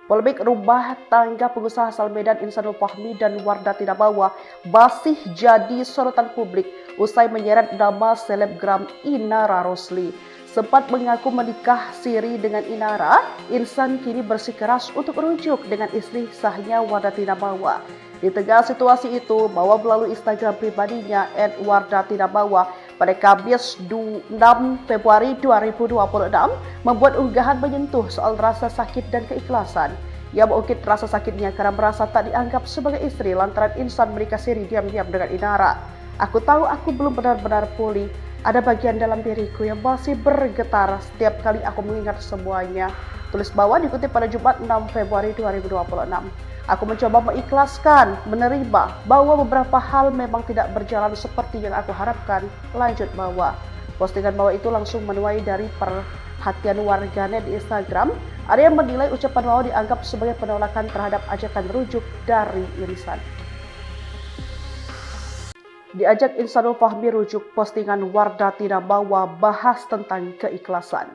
Polemik rumah tangga pengusaha asal Medan Insanul Fahmi dan Wardah Tidak Bawa masih jadi sorotan publik usai menyeret nama selebgram Inara Rosli. Sempat mengaku menikah siri dengan Inara, Insan kini bersikeras untuk rujuk dengan istri sahnya Wardah Tidak Bawa. Di tengah situasi itu, Bawa melalui Instagram pribadinya @wardah tidak bawa pada Kamis 6 Februari 2026 membuat unggahan menyentuh soal rasa sakit dan keikhlasan. Ia mengungkit rasa sakitnya karena merasa tak dianggap sebagai istri lantaran Insan menikah siri diam-diam dengan Inara. Aku tahu aku belum benar-benar pulih. Ada bagian dalam diriku yang masih bergetar setiap kali aku mengingat semuanya. Tulis Bawa dikutip pada Jumat 6 Februari 2026. Aku mencoba mengikhlaskan, menerima bahwa beberapa hal memang tidak berjalan seperti yang aku harapkan. Lanjut Bawa. Postingan Bawa itu langsung menuai dari perhatian warganet di Instagram. Ada yang menilai ucapan Bawa dianggap sebagai penolakan terhadap ajakan rujuk dari Insan. Diajak Insanul Fahmi rujuk postingan Wardah Tidak Bawa bahas tentang keikhlasan.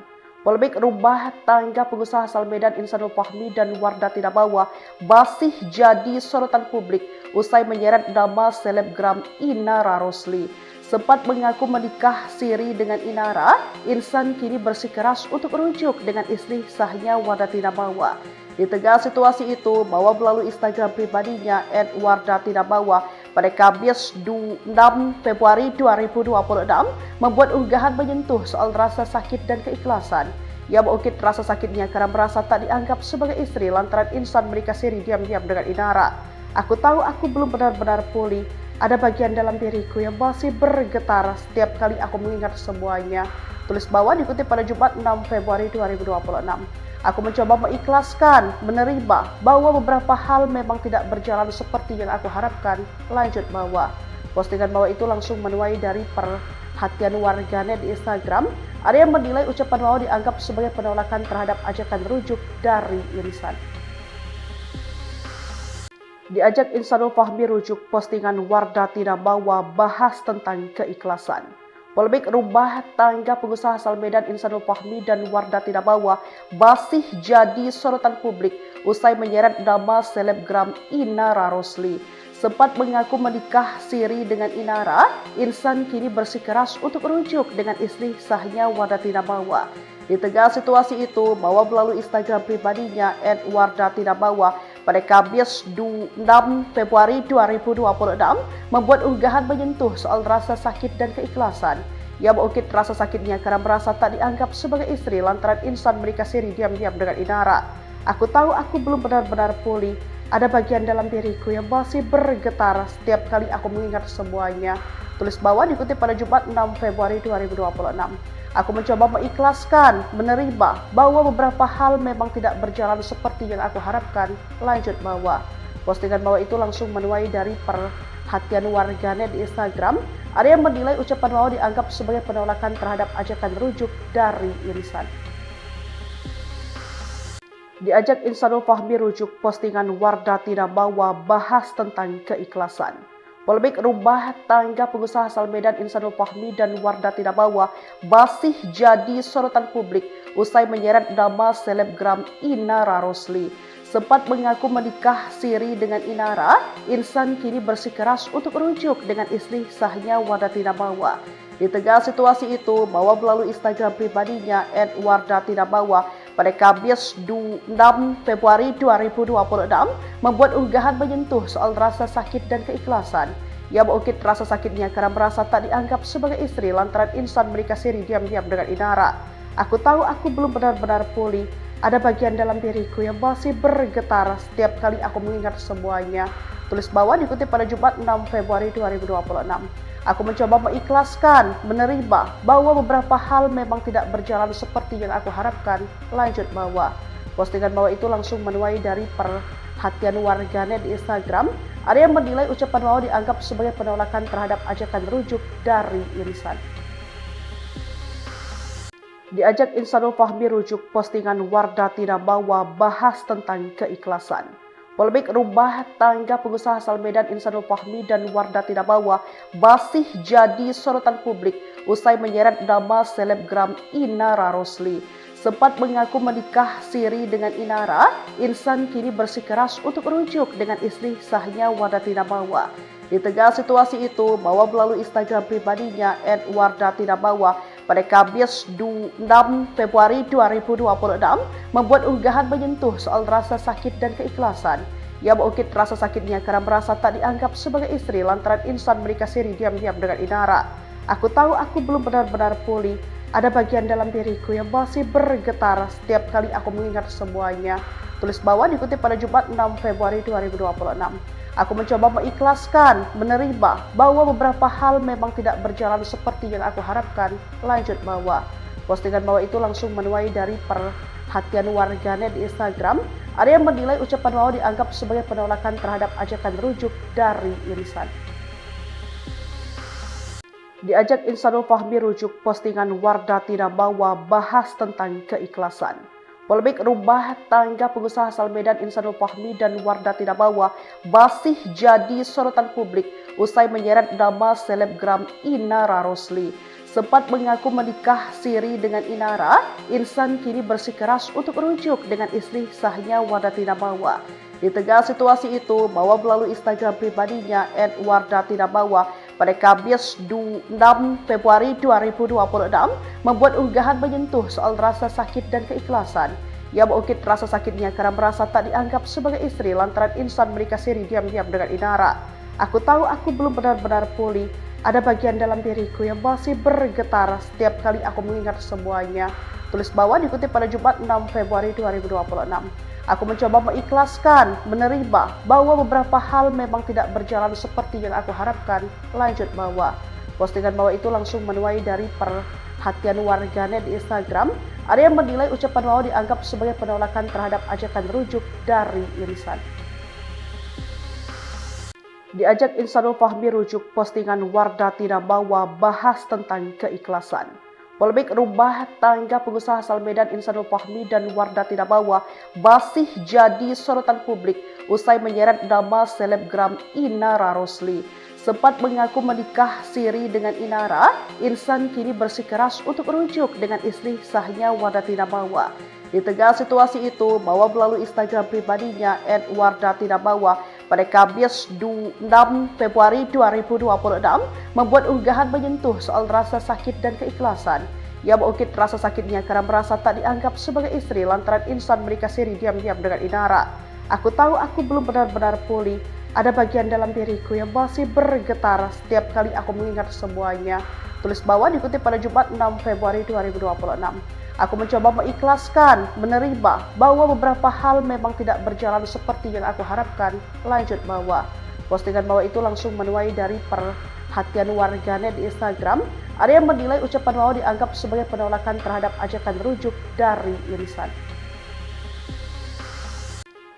Polemik rumah tangga pengusaha asal Medan Insanul Fahmi dan Wardah Tidak Bawa masih jadi sorotan publik usai menyeret nama selebgram Inara Rosli. Sempat mengaku menikah siri dengan Inara, Insan kini bersikeras untuk rujuk dengan istri sahnya Wardah Tidak Bawa. Di tengah situasi itu, Bawa melalui Instagram pribadinya @wardah tidak bawa pada Kamis 6 Februari 2026 membuat unggahan menyentuh soal rasa sakit dan keikhlasan. Ia mengungkit rasa sakitnya karena merasa tak dianggap sebagai istri lantaran Insan menikah siri diam-diam dengan Inara. Aku tahu aku belum benar-benar pulih. Ada bagian dalam diriku yang masih bergetar setiap kali aku mengingat semuanya. Tulis Bawa dikutip pada Jumat 6 Februari 2026. Aku mencoba mengikhlaskan, menerima bahwa beberapa hal memang tidak berjalan seperti yang aku harapkan. Lanjut Bawa. Postingan Bawa itu langsung menuai dari perhatian warganet di Instagram. Ada yang menilai ucapan Bawa dianggap sebagai penolakan terhadap ajakan rujuk dari Insan. Diajak Insanul Fahmi rujuk postingan Wardah Tidak Bawa bahas tentang keikhlasan. Polemik rumah tangga pengusaha asal Medan Insanul Fahmi dan Wardah Tidak Bawa masih jadi sorotan publik usai menyeret nama selebgram Inara Rosli. Sempat mengaku menikah siri dengan Inara, Insan kini bersikeras untuk rujuk dengan istri sahnya Wardah Tidak Bawa. Di tengah situasi itu, Bawa melalui Instagram pribadinya @wardah tidak bawa pada Kamis 6 Februari 2026 membuat unggahan menyentuh soal rasa sakit dan keikhlasan. Ia mengungkit rasa sakitnya karena merasa tak dianggap sebagai istri lantaran Insan menikah siri diam-diam dengan Inara. Aku tahu aku belum benar-benar pulih. Ada bagian dalam diriku yang masih bergetar setiap kali aku mengingat semuanya. Tulis Bawa dikutip pada Jumat 6 Februari 2026. Aku mencoba mengikhlaskan, menerima bahwa beberapa hal memang tidak berjalan seperti yang aku harapkan. Lanjut Bawa. Postingan Bawa itu langsung menuai dari perhatian warganet di Instagram. Ada yang menilai ucapan Bawa dianggap sebagai penolakan terhadap ajakan rujuk dari Insan. Diajak Insanul Fahmi rujuk postingan Wardah Tidak Bawa bahas tentang keikhlasan. Polemik rumah tangga pengusaha asal Medan Insanul Fahmi dan Wardati Nabawa masih jadi sorotan publik usai menyeret nama selebgram Inara Rosli. Sempat mengaku menikah siri dengan Inara, Insan kini bersikeras untuk merujuk dengan istri sahnya Wardati Nabawa. Di tengah situasi itu, Bawa melalui Instagram pribadinya @wardati nabawa pada Kamis 6 Februari 2026 membuat unggahan menyentuh soal rasa sakit dan keikhlasan. Ia mengungkit rasa sakitnya karena merasa tak dianggap sebagai istri lantaran Insan menikah siri diam-diam dengan Inara. Aku tahu aku belum benar-benar pulih. Ada bagian dalam diriku yang masih bergetar setiap kali aku mengingat semuanya. Tulis Bawa dikutip pada Jumat 6 Februari 2026. Aku mencoba mengikhlaskan, menerima bahwa beberapa hal memang tidak berjalan seperti yang aku harapkan. Lanjut Bawa. Postingan Bawa itu langsung menuai dari perhatian warganet di Instagram. Ada yang menilai ucapan Bawa dianggap sebagai penolakan terhadap ajakan rujuk dari Insan. Diajak Insanul Fahmi rujuk postingan Wardati Nabawa bahas tentang keikhlasan. Polemik rumah tangga pengusaha asal Medan Insanul Fahmi dan Wardati Nabawa masih jadi sorotan publik usai menyeret nama selebgram Inara Rosli. Sempat mengaku menikah siri dengan Inara, Insan kini bersikeras untuk merujuk dengan istri sahnya Wardati Nabawa. Di tengah situasi itu, Bawa melalui Instagram pribadinya @wardati nabawa pada Kamis 6 Februari 2026 membuat unggahan menyentuh soal rasa sakit dan keikhlasan. Ia mengungkit rasa sakitnya karena merasa tak dianggap sebagai istri lantaran Insan menikah siri diam-diam dengan Inara. Aku tahu aku belum benar-benar pulih. Ada bagian dalam diriku yang masih bergetar setiap kali aku mengingat semuanya. Tulis Bawa dikutip pada Jumat 6 Februari 2026. Aku mencoba mengikhlaskan, menerima bahwa beberapa hal memang tidak berjalan seperti yang aku harapkan. Lanjut Bawa. Postingan Bawa itu langsung menuai dari perhatian warganet di Instagram. Ada yang menilai ucapan Bawa dianggap sebagai penolakan terhadap ajakan rujuk dari Insan. Diajak Insanul Fahmi rujuk postingan Wardati Nabawa bahas tentang keikhlasan. Polemik rumah tangga pengusaha asal Medan Insanul Fahmi dan Wardati Nabawa masih jadi sorotan publik usai menyeret nama selebgram Inara Rosli. Sempat mengaku menikah siri dengan Inara, Insan kini bersikeras untuk merujuk dengan istri sahnya Wardati Nabawa. Di tengah situasi itu, Bawa melalui Instagram pribadinya @wardati nabawa pada Kamis 6 Februari 2026 membuat unggahan menyentuh soal rasa sakit dan keikhlasan. Ia mengungkit rasa sakitnya karena merasa tak dianggap sebagai istri lantaran Insan menikah siri diam-diam dengan Inara. Aku tahu aku belum benar-benar pulih. Ada bagian dalam diriku yang masih bergetar setiap kali aku mengingat semuanya. Tulis Bawa dikutip pada Jumat 6 Februari 2026. Aku mencoba mengikhlaskan, menerima bahwa beberapa hal memang tidak berjalan seperti yang aku harapkan. Lanjut Bawa. Postingan Bawa itu langsung menuai dari perhatian warganet di Instagram. Ada yang menilai ucapan Bawa dianggap sebagai penolakan terhadap ajakan rujuk dari Insan. Diajak Insanul Fahmi rujuk postingan Wardati Nabawa bahas tentang keikhlasan. Polemik rumah tangga pengusaha asal Medan Insanul Fahmi dan Wardati Nabawa masih jadi sorotan publik usai menyeret nama selebgram Inara Rosli. Sempat mengaku menikah siri dengan Inara, Insan kini bersikeras untuk merujuk dengan istri sahnya Wardati Nabawa. Di tengah situasi itu, Bawa melalui Instagram pribadinya @wardati nabawa pada Kamis 6 Februari 2026 membuat unggahan menyentuh soal rasa sakit dan keikhlasan. Ia mengungkit rasa sakitnya karena merasa tak dianggap sebagai istri lantaran Insan menikah siri diam-diam dengan Inara. Aku tahu aku belum benar-benar pulih. Ada bagian dalam diriku yang masih bergetar setiap kali aku mengingat semuanya. Tulis Bawa dikutip pada Jumat 6 Februari 2026. Aku mencoba mengikhlaskan, menerima bahwa beberapa hal memang tidak berjalan seperti yang aku harapkan. Lanjut Bawa. Postingan Bawa itu langsung menuai dari perhatian warganet di Instagram. Ada yang menilai ucapan Bawa dianggap sebagai penolakan terhadap ajakan rujuk dari Insan.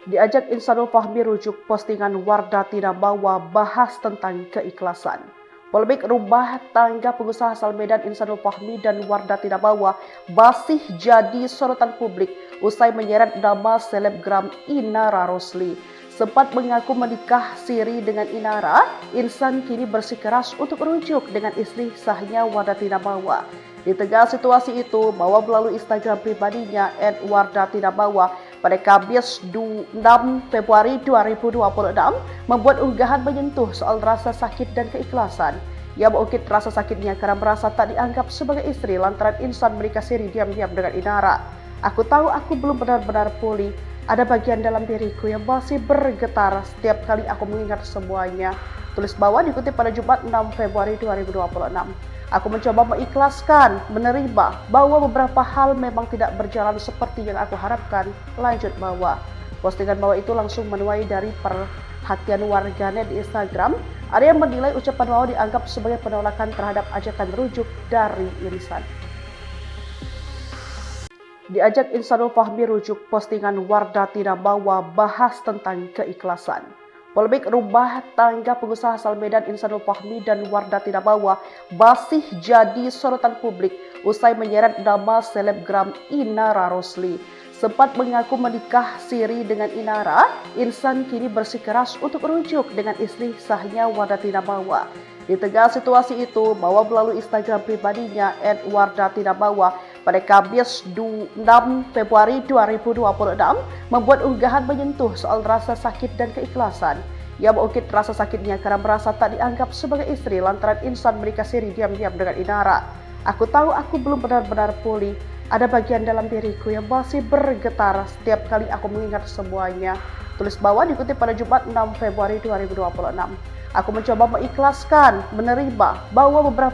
Diajak Insanul Fahmi rujuk postingan Wardati Nabawa bahas tentang keikhlasan. Polemik rumah tangga pengusaha asal Medan Insanul Fahmi dan Wardati Nabawa masih jadi sorotan publik usai menyeret nama selebgram Inara Rosli. sempat mengaku menikah siri dengan Inara, Insan kini bersikeras untuk merujuk dengan istri sahnya Wardati Nabawa. Di tengah situasi itu, Bawa melalui Instagram pribadinya @wardati_nabawa pada Kamis 6 Februari 2026 membuat unggahan menyentuh soal rasa sakit dan keikhlasan. Ia mengungkit rasa sakitnya karena merasa tak dianggap sebagai istri lantaran Insan menikah siri diam-diam dengan Inara. Aku tahu aku belum benar-benar pulih. Ada bagian dalam diriku yang masih bergetar setiap kali aku mengingat semuanya. Tulis Bawa dikutip pada Jumat 6 Februari 2026. Aku mencoba mengikhlaskan, menerima bahwa beberapa hal memang tidak berjalan seperti yang aku harapkan. Lanjut Bawa. Postingan Bawa itu langsung menuai dari perhatian warganet di Instagram. Ada yang menilai ucapan Bawa dianggap sebagai penolakan terhadap ajakan rujuk dari Insan. Diajak Insanul Fahmi rujuk postingan Wardati Nabawa bahas tentang keikhlasan. Polemik rumah tangga pengusaha asal Medan Insanul Fahmi dan Wardati Nabawa masih jadi sorotan publik usai menyeret nama selebgram Inara Rosli. Sempat mengaku menikah siri dengan Inara, Insan kini bersikeras untuk merujuk dengan istri sahnya Wardati Nabawa. Di tengah situasi itu, Bawa melalui Instagram pribadinya @wardati_nabawa pada Kamis 6 Februari 2026 membuat unggahan menyentuh soal rasa sakit dan keikhlasan. Ia mengungkit rasa sakitnya karena merasa tak dianggap sebagai istri lantaran Insan menikah siri diam-diam dengan Inara. Aku tahu aku belum benar-benar pulih. Ada bagian dalam diriku yang masih bergetar setiap kali aku mengingat semuanya. Tulis Bawa dikutip pada Jumat 6 Februari 2026. Aku mencoba mengikhlaskan, menerima bahwa beberapa